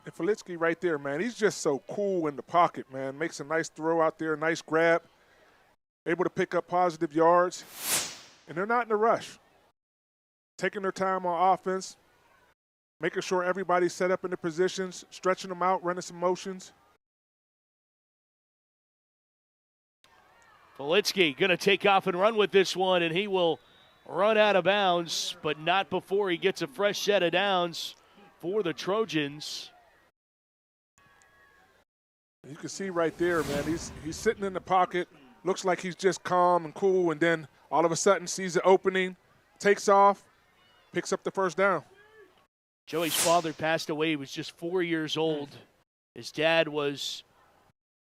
And Filitsky right there, man, he's just so cool in the pocket, man. Makes a nice throw out there, nice grab. Able to pick up positive yards. And they're not in a rush. Taking their time on offense, making sure everybody's set up in the positions, stretching them out, running some motions. Filitsky going to take off and run with this one, and he will run out of bounds, but not before he gets a fresh set of downs for the Trojans. You can see right there, man, he's sitting in the pocket, looks like he's just calm and cool, and then all of a sudden sees the opening, takes off, picks up the first down. Joey's father passed away. He was just 4 years old. His dad was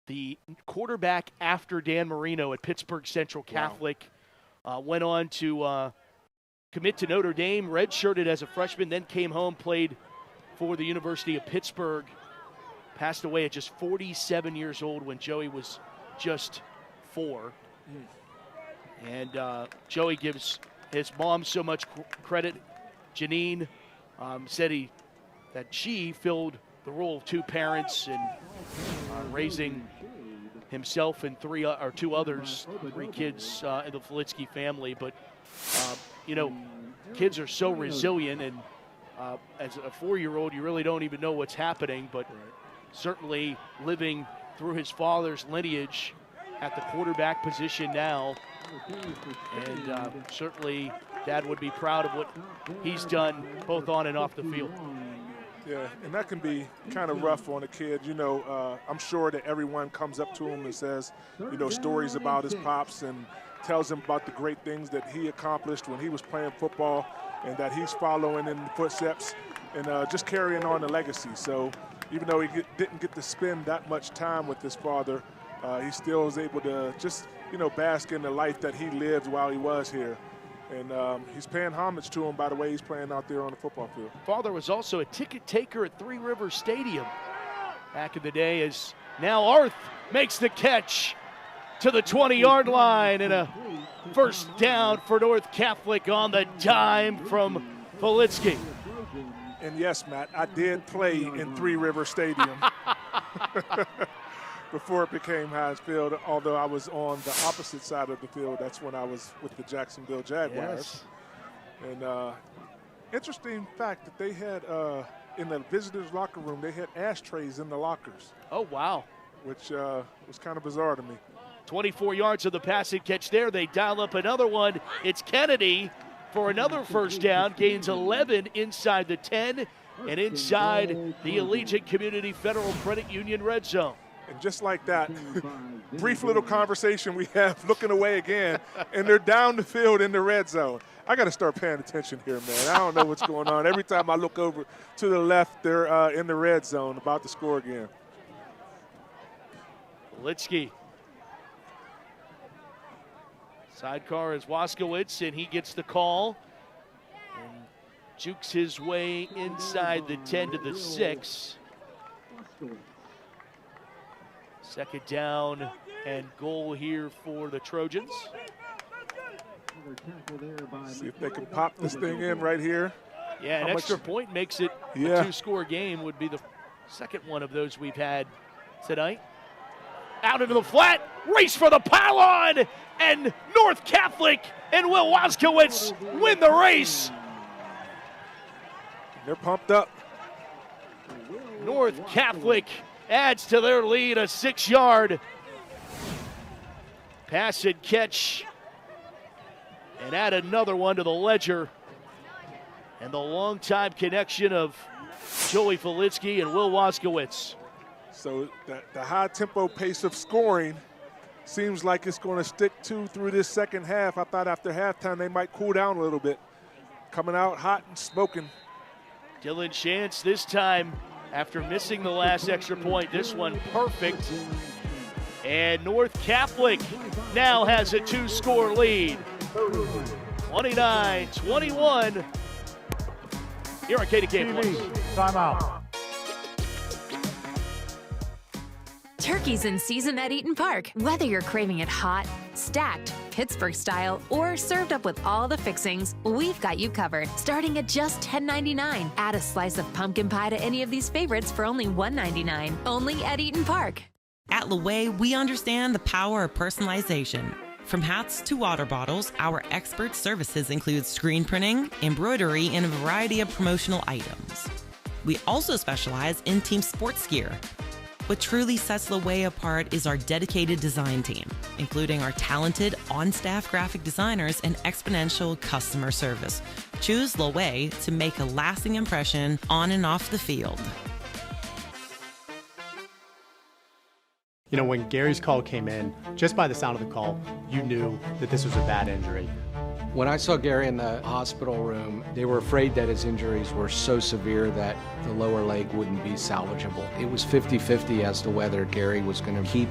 the quarterback after Dan Marino at Pittsburgh Central Catholic. Went on to commit to Notre Dame, redshirted as a freshman, then came home, played for the University of Pittsburgh. Passed away at just 47 years old when Joey was just 4. And Joey gives his mom so much credit. Janine said that she filled the role of 2 parents and raising himself and 2 others, 3 kids in the Filitsky family. But, kids are so resilient, and as a 4-year-old, you really don't even know what's happening, but certainly living through his father's lineage at the quarterback position now. And certainly Dad would be proud of what he's done both on and off the field. Yeah, and that can be kind of rough on a kid. I'm sure that everyone comes up to him and says, stories about his pops and tells him about the great things that he accomplished when he was playing football, and that he's following in the footsteps and just carrying on the legacy. So even though he didn't get to spend that much time with his father, he still was able to just, bask in the life that he lived while he was here. And he's paying homage to him by the way he's playing out there on the football field. Father was also a ticket taker at Three Rivers Stadium back in the day, as now Arth makes the catch to the 20-yard line, and a first down for North Catholic on the dime from Filitsky. And yes, Matt, I did play in Three Rivers Stadium before it became Heinz Field, although I was on the opposite side of the field. That's when I was with the Jacksonville Jaguars. Yes. And interesting fact that they had in the visitors' locker room, they had ashtrays in the lockers. Oh, wow. Which was kind of bizarre to me. 24 yards of the passing catch there. They dial up another one. It's Kennedy for another first down. Gains 11 inside the 10 and inside the Allegiant Community Federal Credit Union red zone. And just like that, brief little conversation we have, looking away again, and they're down the field in the red zone. I got to start paying attention here, man. I don't know what's going on. Every time I look over to the left, they're in the red zone, about to score again. Filitsky. Sidecar is Waskowitz, and he gets the call and jukes his way inside the 10 to the 6. Second down and goal here for the Trojans. See if they can pop this thing in right here. Yeah, an extra point makes it a 2-score game. Would be the second one of those we've had tonight. Out into the flat, race for the pylon, and North Catholic and Will Waskowitz win the race. They're pumped up. North Catholic adds to their lead, a 6-yard pass and catch, and add another one to the ledger. And the longtime connection of Joey Filitsky and Will Waskowitz. So the high-tempo pace of scoring seems like it's going to stick through this second half. I thought after halftime they might cool down a little bit. Coming out hot and smoking. Dylan Chance this time, after missing the last extra point, this one perfect. And North Catholic now has a 2-score lead. 29-21 here on KDK Plus. Timeout. Turkey's in season at Eaton Park. Whether you're craving it hot, stacked, Pittsburgh style, or served up with all the fixings, we've got you covered. Starting at just $10.99. Add a slice of pumpkin pie to any of these favorites for only $1.99. Only at Eaton Park. At Laway, we understand the power of personalization. From hats to water bottles, our expert services include screen printing, embroidery, and a variety of promotional items. We also specialize in team sports gear. What truly sets Laway apart is our dedicated design team, including our talented on-staff graphic designers and exponential customer service. Choose Laway to make a lasting impression on and off the field. You know, when Gary's call came in, just by the sound of the call, you knew that this was a bad injury. When I saw Gary in the hospital room, they were afraid that his injuries were so severe that the lower leg wouldn't be salvageable. It was 50-50 as to whether Gary was going to keep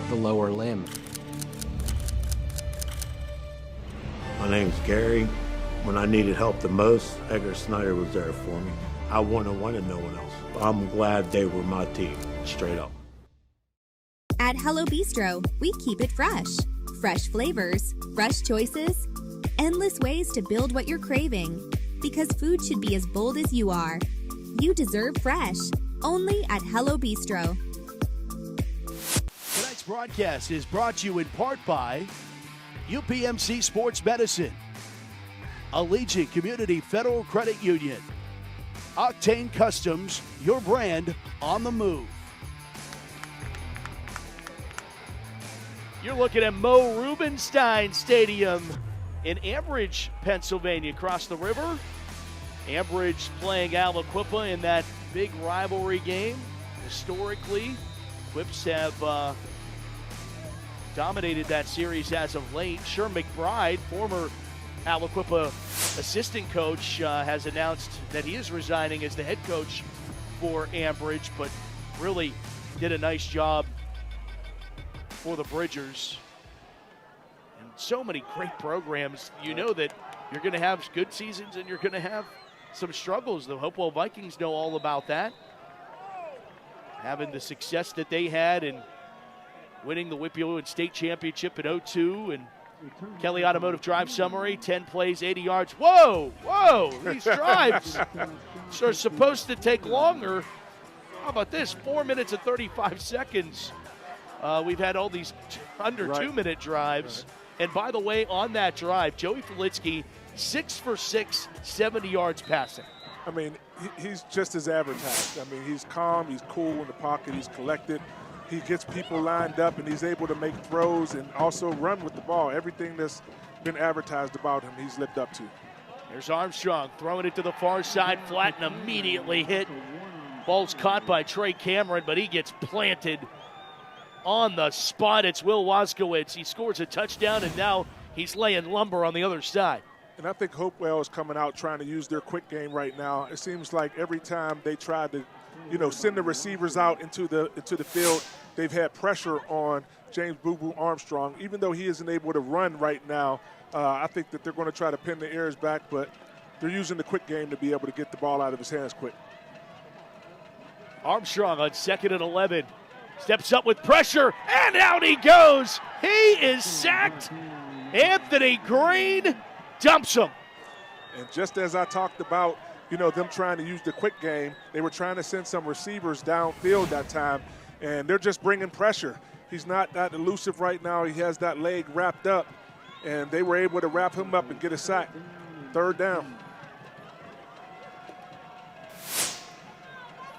the lower limb. My name's Gary. When I needed help the most, Edgar Snyder was there for me. I wouldn't have wanted no one else. I'm glad they were my team, straight up. At Hello Bistro, we keep it fresh. Fresh flavors, fresh choices, endless ways to build what you're craving. Because food should be as bold as you are. You deserve fresh. Only at Hello Bistro. Tonight's broadcast is brought to you in part by UPMC Sports Medicine, Allegiant Community Federal Credit Union, Octane Customs, your brand on the move. You're looking at Mo Rubenstein Stadium in Ambridge, Pennsylvania, across the river. Ambridge playing Aliquippa in that big rivalry game. Historically, Quips have dominated that series as of late. Sherm McBride, former Aliquippa assistant coach, has announced that he is resigning as the head coach for Ambridge, but really did a nice job for the Bridgers. And so many great programs. You know that you're going to have good seasons and you're going to have some struggles. The Hopewell Vikings know all about that. Having the success that they had in winning the Whippy State Championship in 2002. And Kelly Automotive drive summary, 10 plays, 80 yards. Whoa, these drives are supposed to take longer. How about this? 4 minutes and 35 seconds. We've had all these under 2-minute drives. And by the way, on that drive, Joey Felitsky, 6 for 6, 70 yards passing. I mean, he's just as advertised. I mean, he's calm, he's cool in the pocket, he's collected. He gets people lined up, and he's able to make throws and also run with the ball. Everything that's been advertised about him, he's lived up to. There's Armstrong throwing it to the far side, flat and immediately hit. Ball's caught by Trey Cameron, but he gets planted on the spot. It's Will Waskowitz. He scores a touchdown, and now he's laying lumber on the other side. And I think Hopewell is coming out trying to use their quick game right now. It seems like every time they try to, send the receivers out into the field, they've had pressure on James Boo Boo Armstrong. Even though he isn't able to run right now, I think that they're going to try to pin the ears back, but they're using the quick game to be able to get the ball out of his hands quick. Armstrong on 2nd and 11. Steps up with pressure, and out he goes. He is sacked. Anthony Green dumps him. And just as I talked about, them trying to use the quick game, they were trying to send some receivers downfield that time, and they're just bringing pressure. He's not that elusive right now. He has that leg wrapped up, and they were able to wrap him up and get a sack. 3rd down.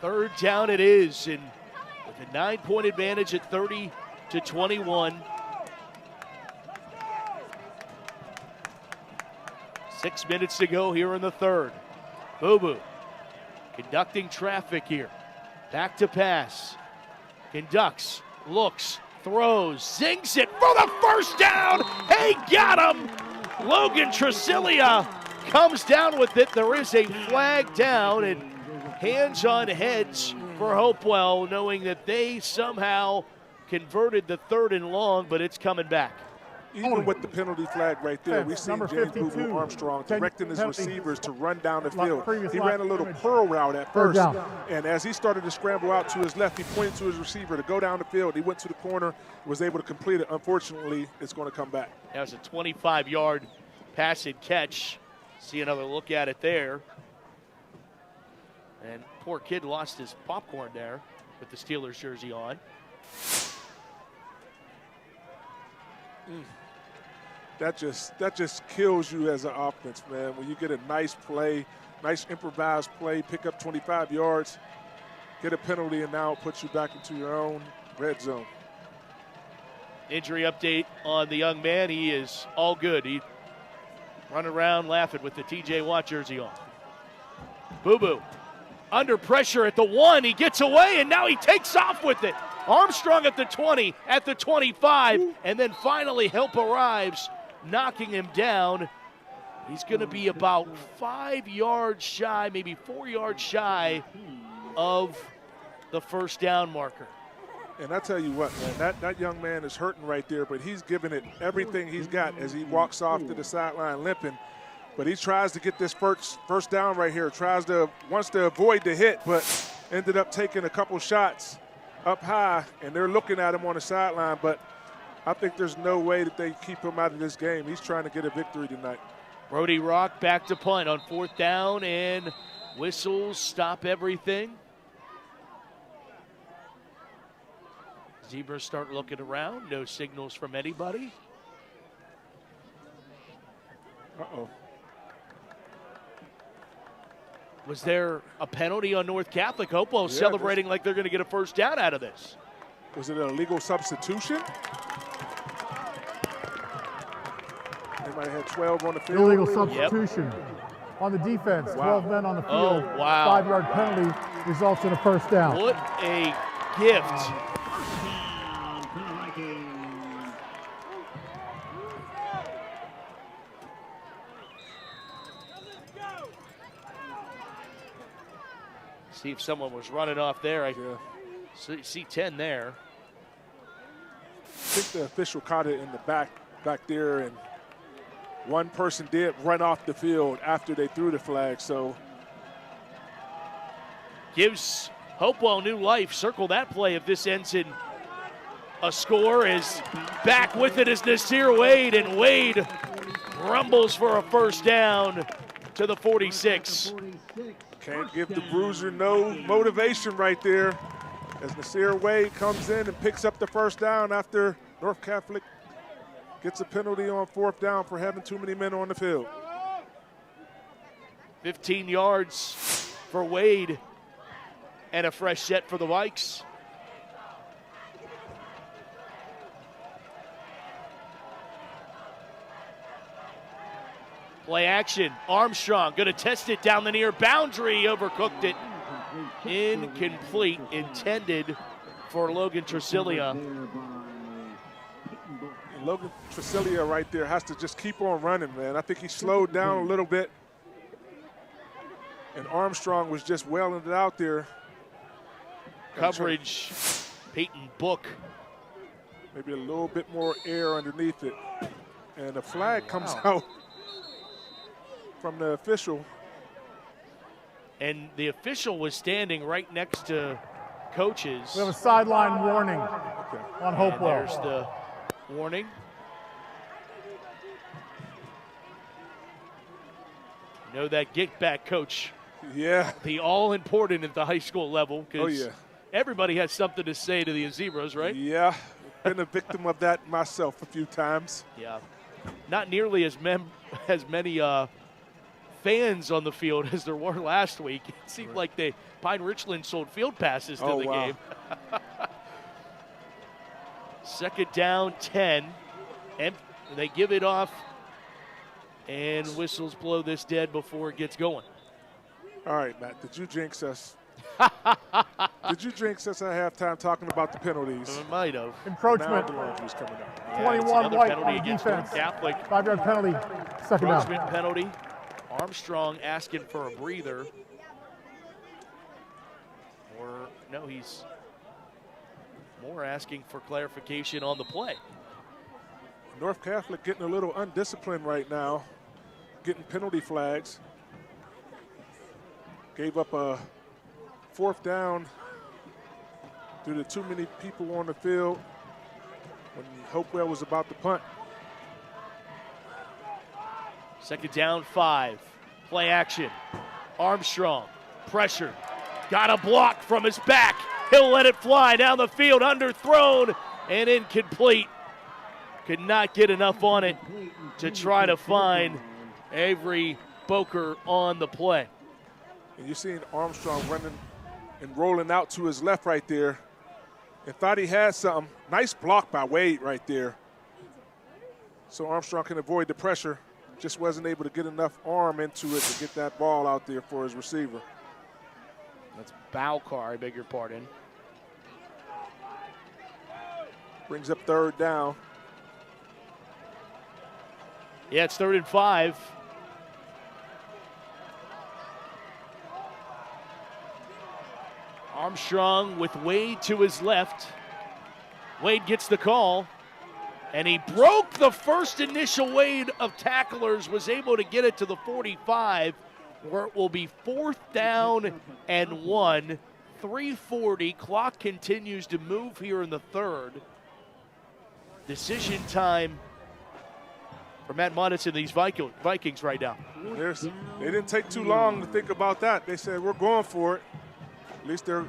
3rd down it is, and with a 9-point advantage at 30-21. 6 minutes to go here in the 3rd. Boo Boo conducting traffic here. Back to pass. Conducts, looks, throws, zings it for the first down. He got him. Logan Tresilia comes down with it. There is a flag down, and hands on heads for Hopewell, knowing that they somehow converted the 3rd and long, but it's coming back. Even with the penalty flag right there, we've seen James Boo Boo Armstrong directing his receivers to run down the field. He ran a little pearl route at first, and as he started to scramble out to his left, he pointed to his receiver to go down the field. He went to the corner, was able to complete it. Unfortunately, it's going to come back. That was a 25-yard pass and catch. See another look at it there. And poor kid lost his popcorn there with the Steelers jersey on. That just kills you as an offense, man. When you get a nice play, nice improvised play, pick up 25 yards, get a penalty, and now it puts you back into your own red zone. Injury update on the young man. He is all good. He running around laughing with the TJ Watt jersey on. Boo Boo under pressure at the 1. He gets away, and now he takes off with it. Armstrong at the 20, at the 25, and then finally help arrives, knocking him down. He's going to be about 5 yards shy, maybe 4 yards shy of the first down marker. And I tell you what, man, that young man is hurting right there, but he's giving it everything he's got as he walks off to the sideline limping. But he tries to get this first down right here, wants to avoid the hit, but ended up taking a couple shots up high, and they're looking at him on the sideline, but I think there's no way that they keep him out of this game. He's trying to get a victory tonight. Brody Rock back to punt on 4th down, and whistles stop everything. Zebras start looking around. No signals from anybody. Uh-oh. Was there a penalty on North Catholic? Hopewell celebrating like they're going to get a first down out of this. Was it an illegal substitution? They might have had 12 on the field. Illegal substitution on the defense. 12 men on the field. Oh, wow. 5-yard penalty results in a first down. What a gift. See if someone was running off there. I see 10 there. I think the official caught it in the back there, and one person did run off the field after they threw the flag, so. Gives Hopewell new life. Circle that play if this ends in a score. Is back with it is Nasir Wade, and Wade rumbles for a first down to the 46. Can't give the bruiser no motivation right there as Nasir Wade comes in and picks up the first down after North Catholic gets a penalty on 4th down for having too many men on the field. 15 yards for Wade and a fresh set for the Vikes. Play action. Armstrong going to test it down the near boundary. Overcooked it. Incomplete. Intended for Logan Tresilia. Logan Tresilia right there has to just keep on running, man. I think he slowed down a little bit. And Armstrong was just wailing it out there. Coverage. Peyton Book. Maybe a little bit more air underneath it. And a flag comes out from the official. And the official was standing right next to coaches. We have a sideline warning on Hopewell. And there's the warning. You know that get back, coach. Yeah. The all important at the high school level, because yeah. Everybody has something to say to the Zebras, right? Yeah. Been a victim of that myself a few times. Yeah. Not nearly as many fans on the field as there were last week. It seemed like Pine Richland sold field passes to the game. 2nd down, 10. And they give it off, and whistles blow this dead before it gets going. All right, Matt, did you jinx us? Did you jinx us at halftime talking about the penalties? I might have. Encroachment. Now the laundry's coming up. Yeah, 21 white penalty on against defense. Catholic. 5-yard penalty. 2nd down. Encroachment penalty. Armstrong asking for a breather. Or, no, he's more asking for clarification on the play. North Catholic getting a little undisciplined right now, getting penalty flags. Gave up a 4th down due to too many people on the field when Hopewell was about to punt. 2nd down, 5. Play action. Armstrong, pressured. Got a block from his back. He'll let it fly down the field, underthrown and incomplete. Could not get enough on it to try to find Avery Boker on the play. And you're seeing Armstrong running and rolling out to his left right there. And thought he had something. Nice block by Wade right there. So Armstrong can avoid the pressure. Just wasn't able to get enough arm into it to get that ball out there for his receiver. That's Bowcar, I beg your pardon. Brings up 3rd down. Yeah, it's 3rd and 5. Armstrong with Wade to his left. Wade gets the call, and he broke the first initial wave of tacklers, was able to get it to the 45, where it will be 4th down and 1. 3:40. Clock continues to move here in the 3rd. Decision time for Matt Moditz and these Vikings right now. They didn't take too long to think about that. They said, we're going for it. At least they're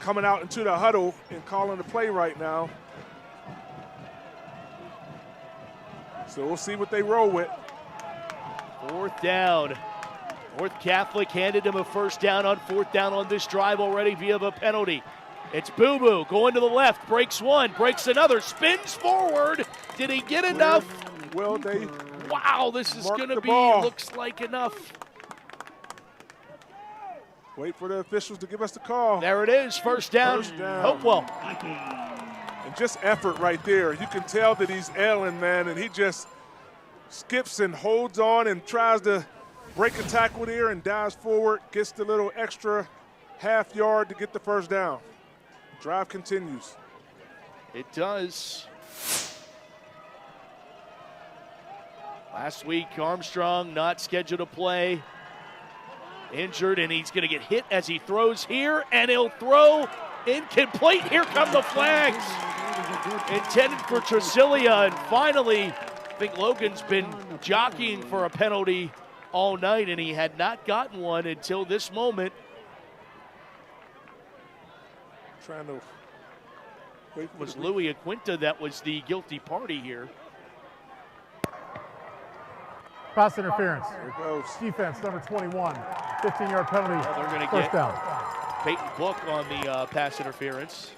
coming out into the huddle and calling the play right now. So we'll see what they roll with. 4th down. North Catholic handed him a 1st down on 4th down on this drive already via the penalty. It's Boo Boo going to the left, breaks one, breaks another, spins forward. Did he get enough? Well, they wow, this is going to be, ball. Looks like enough. Wait for the officials to give us the call. There it is, 1st down, Hopewell. And just effort right there. You can tell that he's ailing, man, and he just skips and holds on and tries to break a tackle there and dives forward, gets the little extra half yard to get the 1st down. Drive continues. It does. Last week, Armstrong not scheduled to play. Injured, and he's going to get hit as he throws here, and he'll throw incomplete. Here come the flags. Intended for Trasilia, and finally, I think Logan's been jockeying for a penalty all night, and he had not gotten one until this moment. Trying to wait. It was Louis Aquinta that was the guilty party here. Pass interference. There it goes. Defense, number 21. 15-yard penalty. Well, they're going to 1st get down. Peyton Book on the pass interference.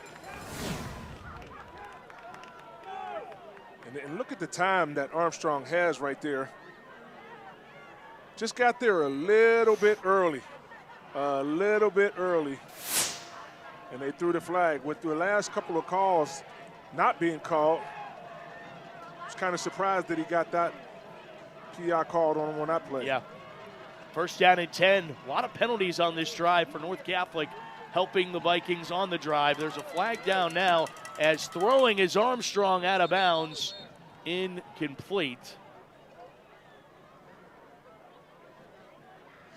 And look at the time that Armstrong has right there. Just got there a little bit early. And they threw the flag. With the last couple of calls not being called, I was kind of surprised that he got that PI called on him on that play. Yeah. 1st down and 10. A lot of penalties on this drive for North Catholic, helping the Vikings on the drive. There's a flag down now as throwing is Armstrong out of bounds. Incomplete.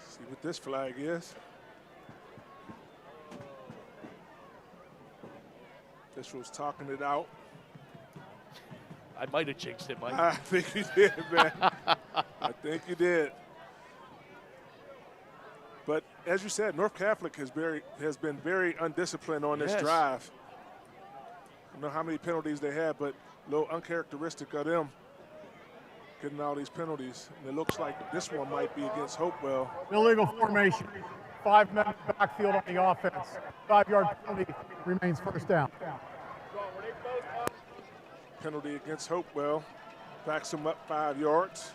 See what this flag is. This was talking it out. I might have jinxed it, Mike. I think you did, man. I think you did. But as you said, North Catholic has been very undisciplined on this drive. I don't know how many penalties they had, but a little uncharacteristic of them getting all these penalties. And it looks like this one might be against Hopewell. Illegal formation. 5 men backfield on the offense. 5-yard penalty remains 1st down. Penalty against Hopewell. Backs him up 5 yards.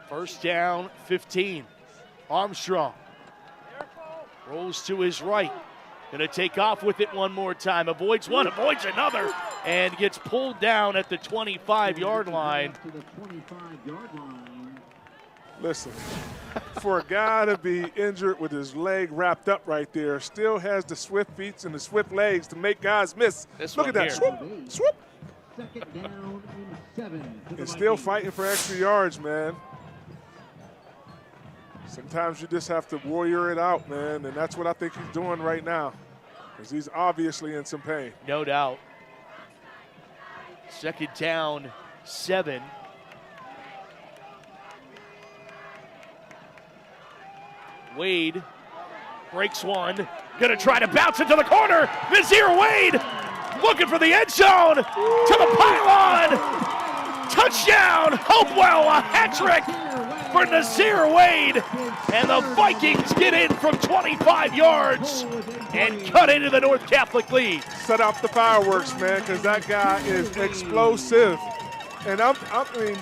First down, 15. Armstrong rolls to his right. Going to take off with it one more time. Avoids one, avoids another, and gets pulled down at the 25-yard line. Listen, for a guy to be injured with his leg wrapped up right there, still has the swift feet and the swift legs to make guys miss. Look at that, here. swoop, swoop. And still fighting for extra yards, man. Sometimes you just have to warrior it out, man, and that's what I think he's doing right now, because he's obviously in some pain. No doubt. 2nd down, 7. Wade breaks one, gonna try to bounce it to the corner. Nazir Wade looking for the end zone, to the pylon. Touchdown, Hopewell, a hat trick for Nazir Wade. And the Vikings get in from 25 yards and cut into the North Catholic lead. Set off the fireworks, man, because that guy is explosive. And I mean,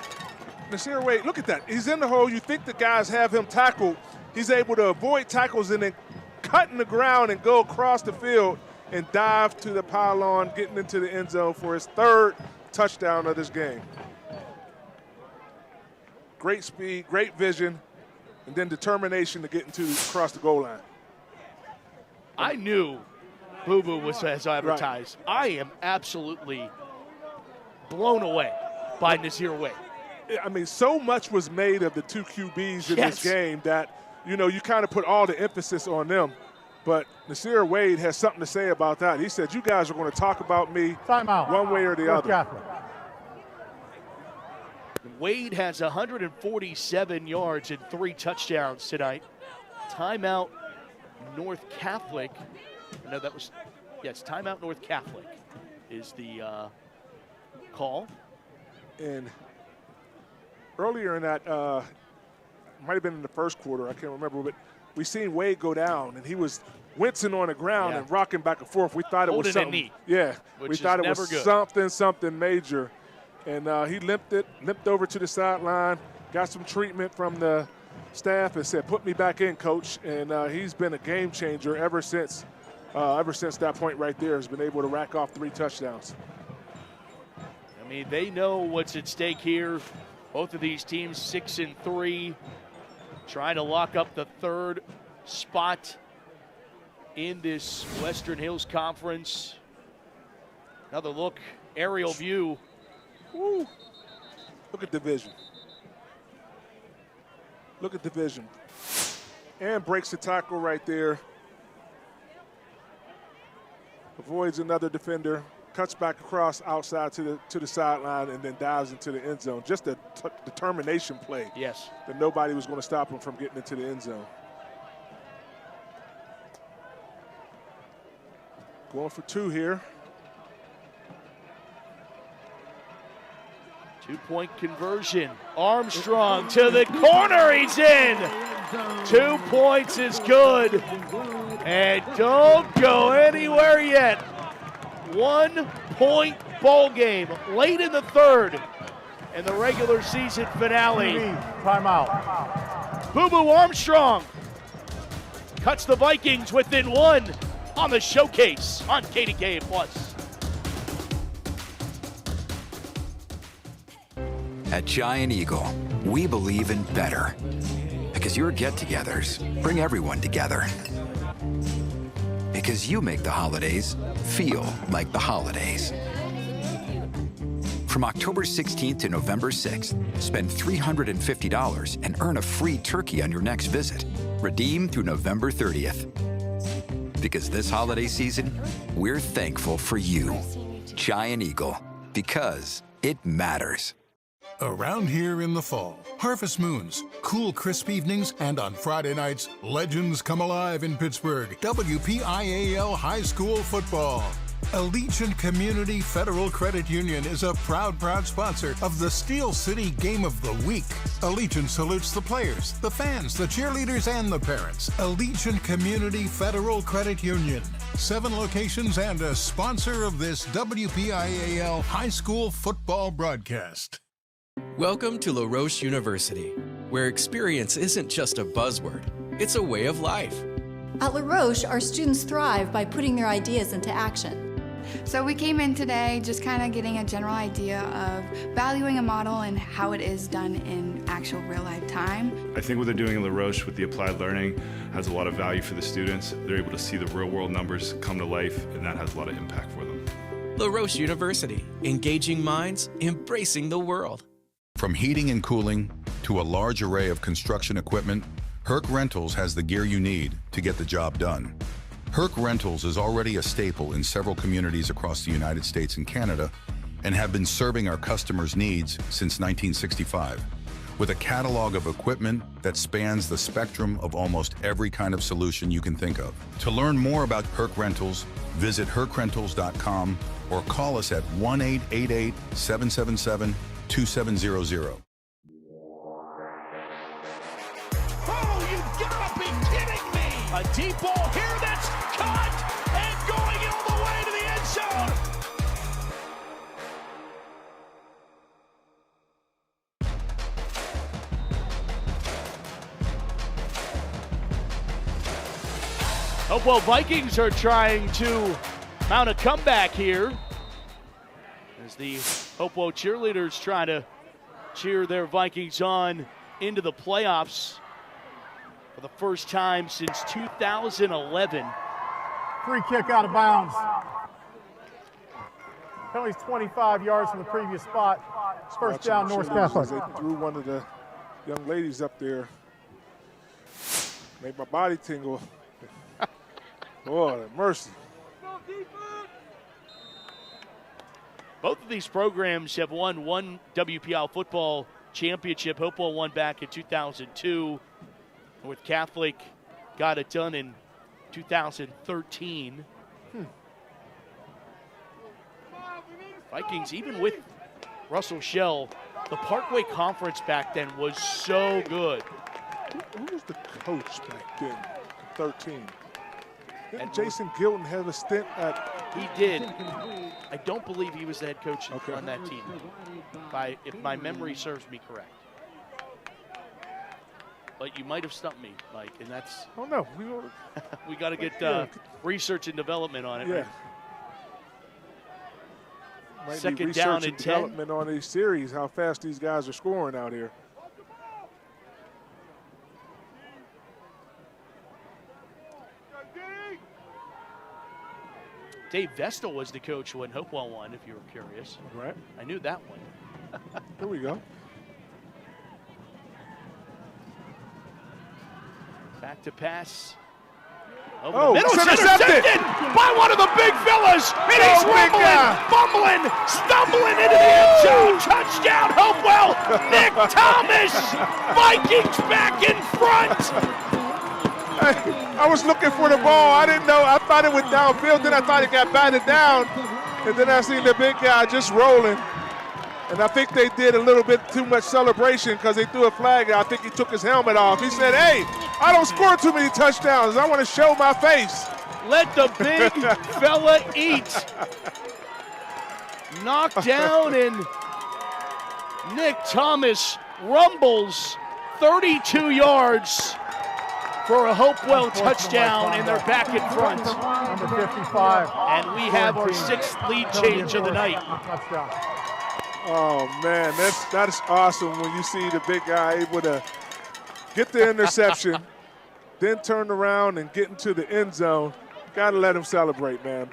Nazir Wade, look at that. He's in the hole. You think the guys have him tackled, he's able to avoid tackles and then cut in the ground and go across the field and dive to the pylon, getting into the end zone for his third touchdown of this game. Great speed, great vision, and then determination to get across the goal line. I knew Boo Boo was as advertised. Right. I am absolutely blown away by Nazir Wade. I mean, so much was made of the two QBs in this game that, you kind of put all the emphasis on them. But Nazir Wade has something to say about that. He said, you guys are going to talk about me one way or the other. Catholic. Wade has 147 yards and 3 touchdowns tonight. Timeout North Catholic. No, timeout North Catholic is the call. And earlier in that, might have been in the first quarter, I can't remember, but we seen Wade go down, and he was wincing on the ground and rocking back and forth. We thought it was something. Knee, we thought it was something major. And he limped over to the sideline, got some treatment from the staff, and said, "Put me back in, coach." And he's been a game changer ever since that point right there. Has been able to rack off 3 touchdowns. I mean, they know what's at stake here. Both of these teams 6-3, trying to lock up the 3rd spot in this Western Hills Conference. Another look, aerial view. Woo. Look at the vision. Look at the vision. And breaks the tackle right there. Avoids another defender. Cuts back across outside to the sideline and then dives into the end zone. Just a determination play. Yes. That nobody was going to stop him from getting into the end zone. Going for 2 here. 2-point conversion. Armstrong to the corner. He's in. 2 points is good. And don't go anywhere yet. 1-point ball game late in the 3rd and the regular season finale. Timeout. Boo Boo Armstrong cuts the Vikings within 1 on the showcase on KDKA Plus. At Giant Eagle, we believe in better. Because your get-togethers bring everyone together. Because you make the holidays feel like the holidays. From October 16th to November 6th, spend $350 and earn a free turkey on your next visit. Redeem through November 30th. Because this holiday season, we're thankful for you. Giant Eagle, because it matters. Around here in the fall, harvest moons, cool, crisp evenings, and on Friday nights, legends come alive in Pittsburgh. WPIAL High School Football. Allegiant Community Federal Credit Union is a proud sponsor of the Steel City Game of the Week. Allegiant salutes the players, the fans, the cheerleaders, and the parents. Allegiant Community Federal Credit Union. 7 locations and a sponsor of this WPIAL High School Football broadcast. Welcome to La Roche University, where experience isn't just a buzzword, it's a way of life. At La Roche, our students thrive by putting their ideas into action. So we came in today just kind of getting a general idea of valuing a model and how it is done in actual real-life time. I think what they're doing in La Roche with the applied learning has a lot of value for the students. They're able to see the real-world numbers come to life, and that has a lot of impact for them. La Roche University, engaging minds, embracing the world. From heating and cooling to a large array of construction equipment, Herc Rentals has the gear you need to get the job done. Herc Rentals is already a staple in several communities across the United States and Canada and have been serving our customers' needs since 1965. With a catalog of equipment that spans the spectrum of almost every kind of solution you can think of. To learn more about Herc Rentals, visit hercrentals.com or call us at 1-888-777-2700. Oh, you've got to be kidding me! A deep ball here that's caught and going all the way to the end zone. Hopewell Vikings are trying to mount a comeback here as the Hopewell cheerleaders try to cheer their Vikings on into the playoffs for the first time since 2011. Free kick out of bounds. Penalty's 25 yards from the previous spot. First down, North Catholic. They threw one of the young ladies up there. Made my body tingle. Lord have mercy. Both of these programs have won one WPL football championship. Hopewell won back in 2002. North Catholic got it done in 2013. Vikings, even with Russell Shell, the Parkway Conference back then was so good. Who was the coach back then, 13? Didn't Jason Gilton have a stint at? He did. I don't believe he was the head coach on that team, if my memory serves me correct. But you might have stumped me, Mike, and that's. Oh no, we got to get research and development on it. Yeah. Right? Might Second be down research and 10. Development on these series, how fast these guys are scoring out here. Dave Vestal was the coach when Hopewell won, if you were curious. Right. I knew that one. Here we go. Back to pass. Oh, the middle, it's it's intercepted by one of the big fellas, and he's fumbling, stumbling into the end zone. Touchdown, Hopewell. Nick Thomas. Vikings back in front. I was looking for the ball. I didn't know. I thought it went downfield. Then I thought it got batted down. And then I seen the big guy just rolling. And I think they did a little bit too much celebration because they threw a flag. I think he took his helmet off. He said, hey, I don't score too many touchdowns. I want to show my face. Let the big fella eat. Knocked down, and Nick Thomas rumbles 32 yards for a Hopewell touchdown, and they're back in front. Number 55. And we have our sixth lead change of the night. Touchdown. Oh, man, that's awesome when you see the big guy able to get the interception, then turn around and get into the end zone. Got to let him celebrate, man.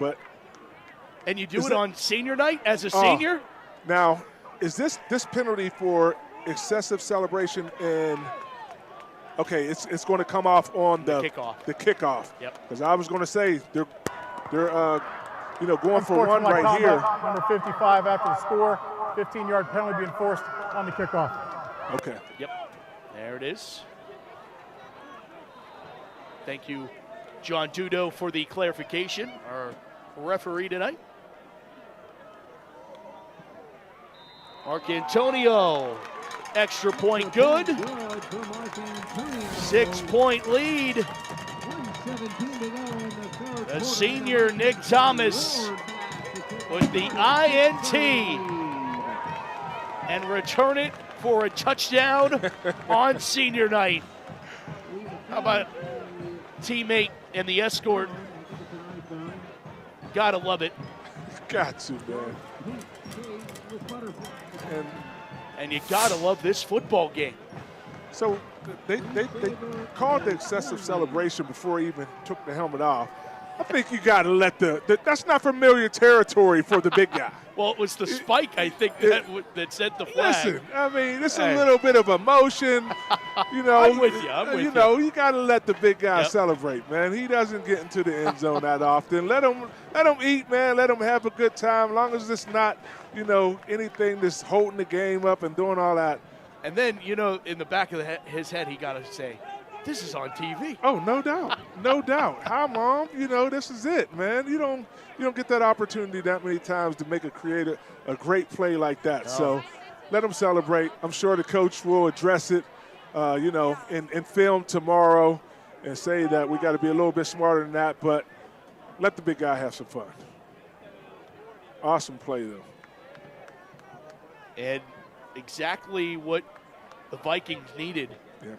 And you do it on senior night as a senior? Now, is this penalty for excessive celebration in – okay, it's going to come off on the kickoff. The kickoff. Yep. Because I was going to say they're going for one right here. Number 55 after the score. 15-yard penalty being forced on the kickoff. Okay. Yep. There it is. Thank you, John Dudo, for the clarification, our referee tonight. Mark Antonio, extra point good. 6-point lead. The senior Nick Thomas with the INT and return it for a touchdown on senior night. How about teammate and the escort? Gotta love it. Got to, man. And you gotta love this football game. So they called the excessive celebration before he even took the helmet off. I think you got to let that's not familiar territory for the big guy. Well, it was the spike, I think, that sent the flag. Listen, I mean, this is a little bit of emotion. You know, I'm with you. You know, you got to let the big guy celebrate, man. He doesn't get into the end zone that often. Let him eat, man. Let him have a good time. As long as it's not, anything that's holding the game up and doing all that. And then, in the back of his head, he got to say, this is on TV. Oh, no doubt. No doubt. Hi, Mom. This is it, man. You don't get that opportunity that many times to create a great play like that. So let them celebrate. I'm sure the coach will address it, in film tomorrow and say that we got to be a little bit smarter than that, but let the big guy have some fun. Awesome play, though. And exactly what the Vikings needed. Yeah.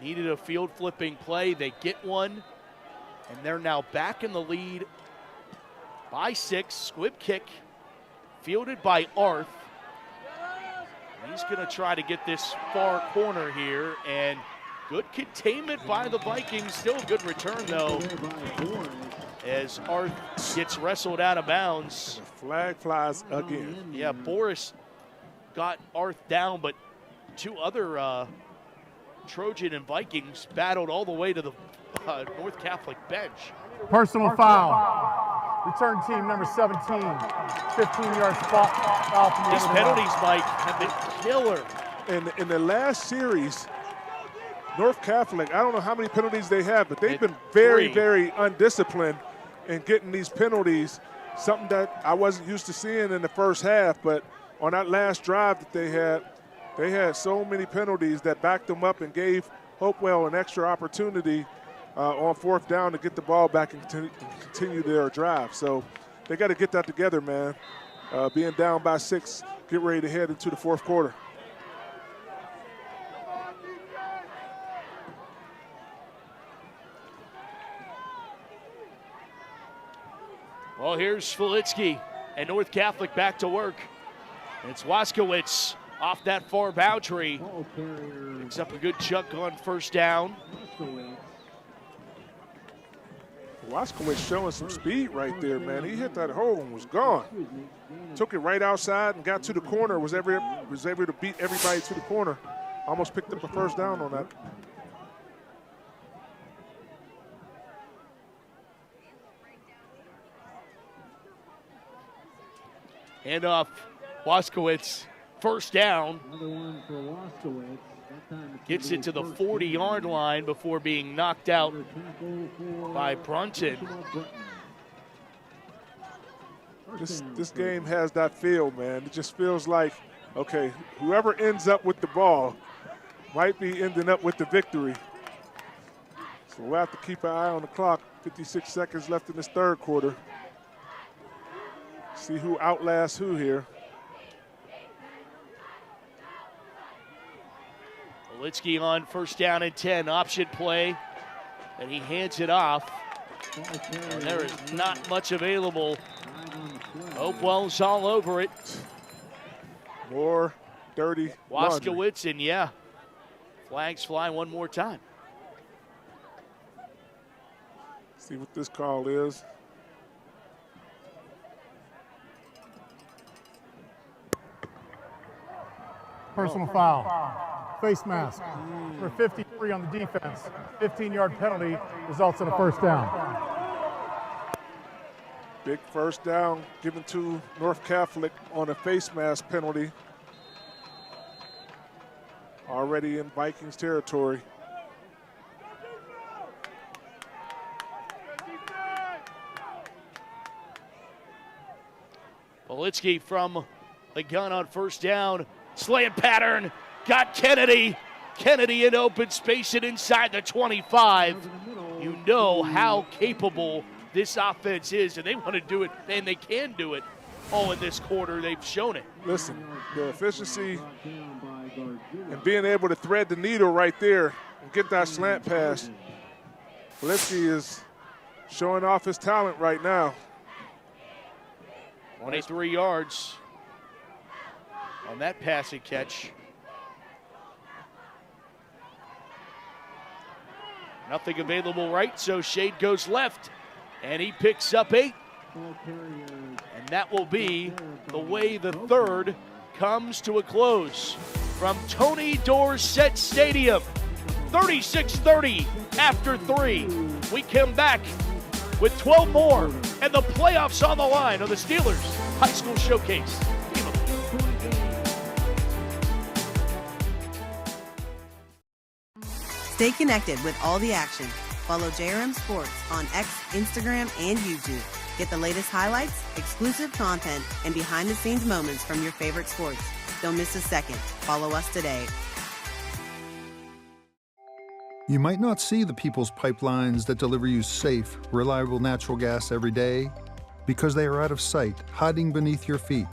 Needed a field flipping play. They get one. And they're now back in the lead by 6. Squib kick fielded by Arth. He's going to try to get this far corner here, and good containment by the Vikings. Still a good return, though, as Arth gets wrestled out of bounds. The flag flies again. Yeah, Boris got Arth down, but 2 other Trojan and Vikings battled all the way to the North Catholic bench. Personal foul. Return team number 17. 15-yard foul from the These end of the penalties, line. Mike, have been killer. In the last series, North Catholic, I don't know how many penalties they have, but they've been very, very undisciplined in getting these penalties, something that I wasn't used to seeing in the first half. But on that last drive that they had so many penalties that backed them up and gave Hopewell an extra opportunity on 4th down to get the ball back and continue their drive. So they got to get that together, man. Being down by 6, get ready to head into the 4th quarter. Well, here's Schwalitzky and North Catholic back to work. It's Waskowitz off that far boundary. Picks up a good chunk on 1st down. Waskowitz showing some speed right there, man. He hit that hole and was gone. Took it right outside and got to the corner, was able to beat everybody to the corner. Almost picked up a 1st down on that. Hand off Waskowitz, 1st down. Another one for Waskowitz. Gets it to the 40-yard line before being knocked out by Brunton. This game has that feel, man. It just feels like, okay, whoever ends up with the ball might be ending up with the victory. So we'll have to keep an eye on the clock. 56 seconds left in this 3rd quarter. See who outlasts who here. Olitsky on 1st down and 10, option play, and he hands it off. And there is not much available. Hopewell's all over it. More dirty laundry. Waskowitz, and yeah, flags fly one more time. See what this call is. Personal foul. Face mask. Number 53 on the defense. 15-yard penalty results in a 1st down. Big 1st down given to North Catholic on a face mask penalty. Already in Vikings territory. Olitsky from the gun on 1st down. Slant pattern. Got Kennedy. Kennedy in open space and inside the 25. You know how capable this offense is, and they want to do it, and they can do it all in this quarter. They've shown it. Listen, the efficiency and being able to thread the needle right there and get that slant pass. Olitsky is showing off his talent right now. 23 yards on that passing catch. Nothing available right, so Shade goes left, and he picks up 8. And that will be the way the 3rd comes to a close. From Tony Dorsett Stadium, 36-30 after 3. We come back with 12 more and the playoffs on the line on the Steelers High School Showcase. Stay connected with all the action. Follow JRM Sports on X, Instagram, and YouTube. Get the latest highlights, exclusive content, and behind-the-scenes moments from your favorite sports. Don't miss a second. Follow us today. You might not see the people's pipelines that deliver you safe, reliable natural gas every day because they are out of sight, hiding beneath your feet.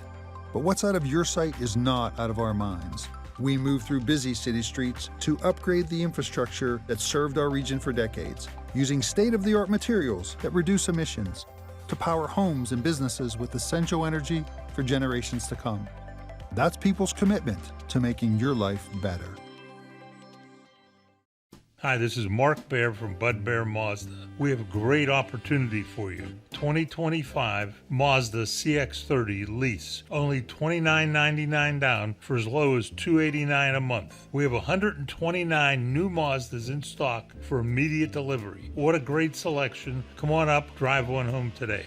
But what's out of your sight is not out of our minds. We move through busy city streets to upgrade the infrastructure that served our region for decades, using state-of-the-art materials that reduce emissions to power homes and businesses with essential energy for generations to come. That's people's commitment to making your life better. Hi, this is Mark Baer from Bud Bear Mazda. We have a great opportunity for you. 2025 Mazda CX-30 lease. Only $29.99 down for as low as $289 a month. We have 129 new Mazdas in stock for immediate delivery. What a great selection. Come on up, drive one home today.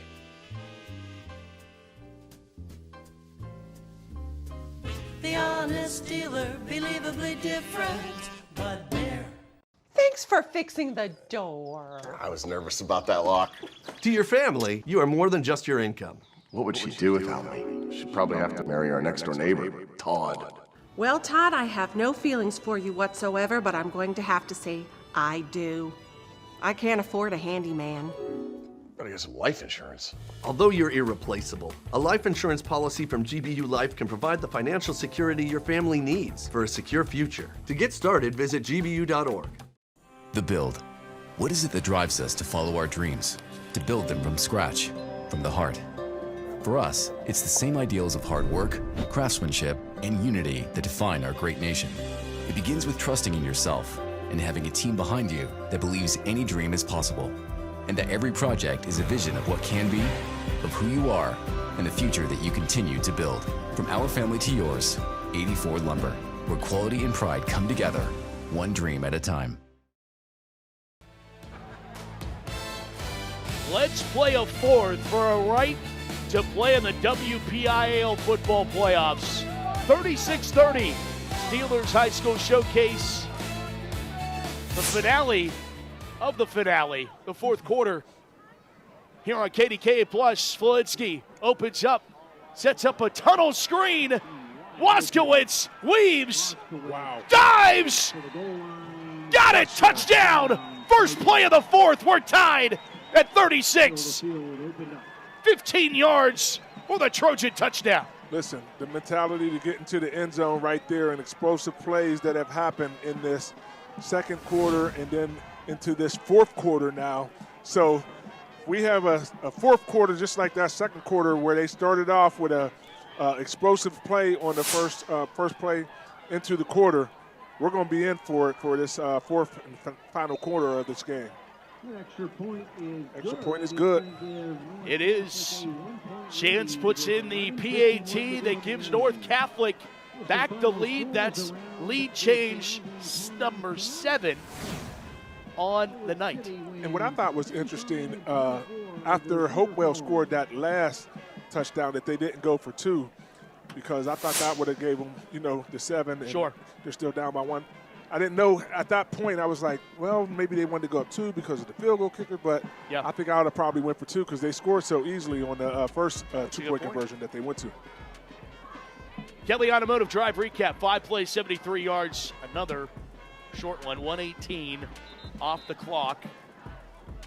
The honest dealer, believably different, Bud Bear. Thanks for fixing the door. I was nervous about that lock. To your family, you are more than just your income. What would she do without me? She'd probably have to marry our next door neighbor, Todd. Well, Todd, I have no feelings for you whatsoever, but I'm going to have to say I do. I can't afford a handyman. Gotta get some life insurance. Although you're irreplaceable, a life insurance policy from GBU Life can provide the financial security your family needs for a secure future. To get started, visit gbu.org. The build. What is it that drives us to follow our dreams, to build them from scratch, from the heart? For us, it's the same ideals of hard work, craftsmanship, and unity that define our great nation. It begins with trusting in yourself and having a team behind you that believes any dream is possible, and that every project is a vision of what can be, of who you are, and the future that you continue to build. From our family to yours, 84 Lumber, where quality and pride come together, one dream at a time. Let's play a fourth for a right to play in the WPIAL football playoffs. 36-30, Steelers High School Showcase. The finale of the finale, the fourth quarter. Here on KDKA Plus, Flitsky opens up, sets up a tunnel screen. Waskowitz weaves, dives, got it, touchdown. First play of the fourth, we're tied at 36. 15 yards for the Trojan touchdown. Listen, the mentality to get into the end zone right there and explosive plays that have happened in this second quarter and then into this fourth quarter now. So we have a fourth quarter just like that second quarter where they started off with a explosive play on the first play into the quarter. We're going to be in for it for this fourth and final quarter of this game. Extra point is good. It is. Chance puts in the PAT that gives North Catholic back the lead. That's lead change number 7 on the night. And what I thought was interesting, after Hopewell scored that last touchdown, that they didn't go for 2, because I thought that would have gave them, the 7. And sure. They're still down by 1. I didn't know at that point. I was like, well, maybe they wanted to go up 2 because of the field goal kicker, but yeah. I think I would have probably went for 2 because they scored so easily on the first two-point conversion that they went to. Kelly Automotive Drive recap, 5 plays, 73 yards. Another short one, 1:18 off the clock.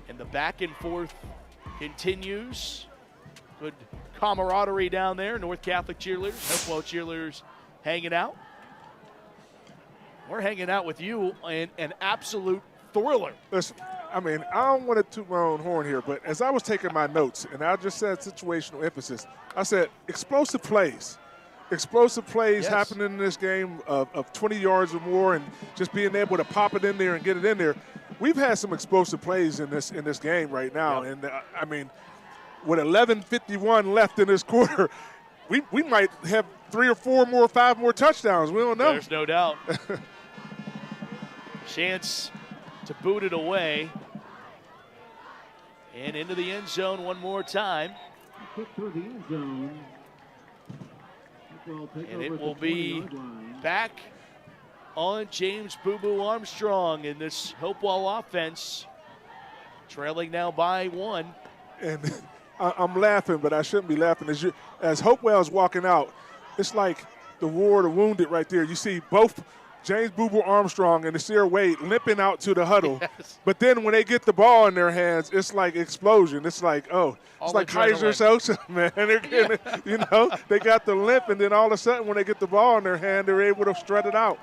And the back and forth continues. Good camaraderie down there. North Catholic cheerleaders, Hopewell cheerleaders hanging out. We're hanging out with you in an absolute thriller. Listen, I mean, I don't want to toot my own horn here, but as I was taking my notes, and I just said situational emphasis, I said explosive plays. Explosive plays happening in this game of 20 yards or more and just being able to pop it in there and get it in there. We've had some explosive plays in this game right now. Yep. And, I mean, with 11:51 left in this quarter, we might have 3 or 4 more, 5 more touchdowns. We don't know. There's no doubt. Chance to boot it away. And into the end zone one more time. Kick toward the end zone. And it will be back on James Boo Boo Armstrong in this Hopewell offense. Trailing now by 1. And I'm laughing, but I shouldn't be laughing. As Hopewell's walking out, it's like the war of the wounded right there. You see both James Boo-Boo Armstrong and Nasir Wade limping out to the huddle. Yes. But then when they get the ball in their hands, it's like explosion. It's like, oh, it's like Kaiser Sosa, man. They're getting, you know, they got the limp, and then all of a sudden when they get the ball in their hand, they're able to strut it out.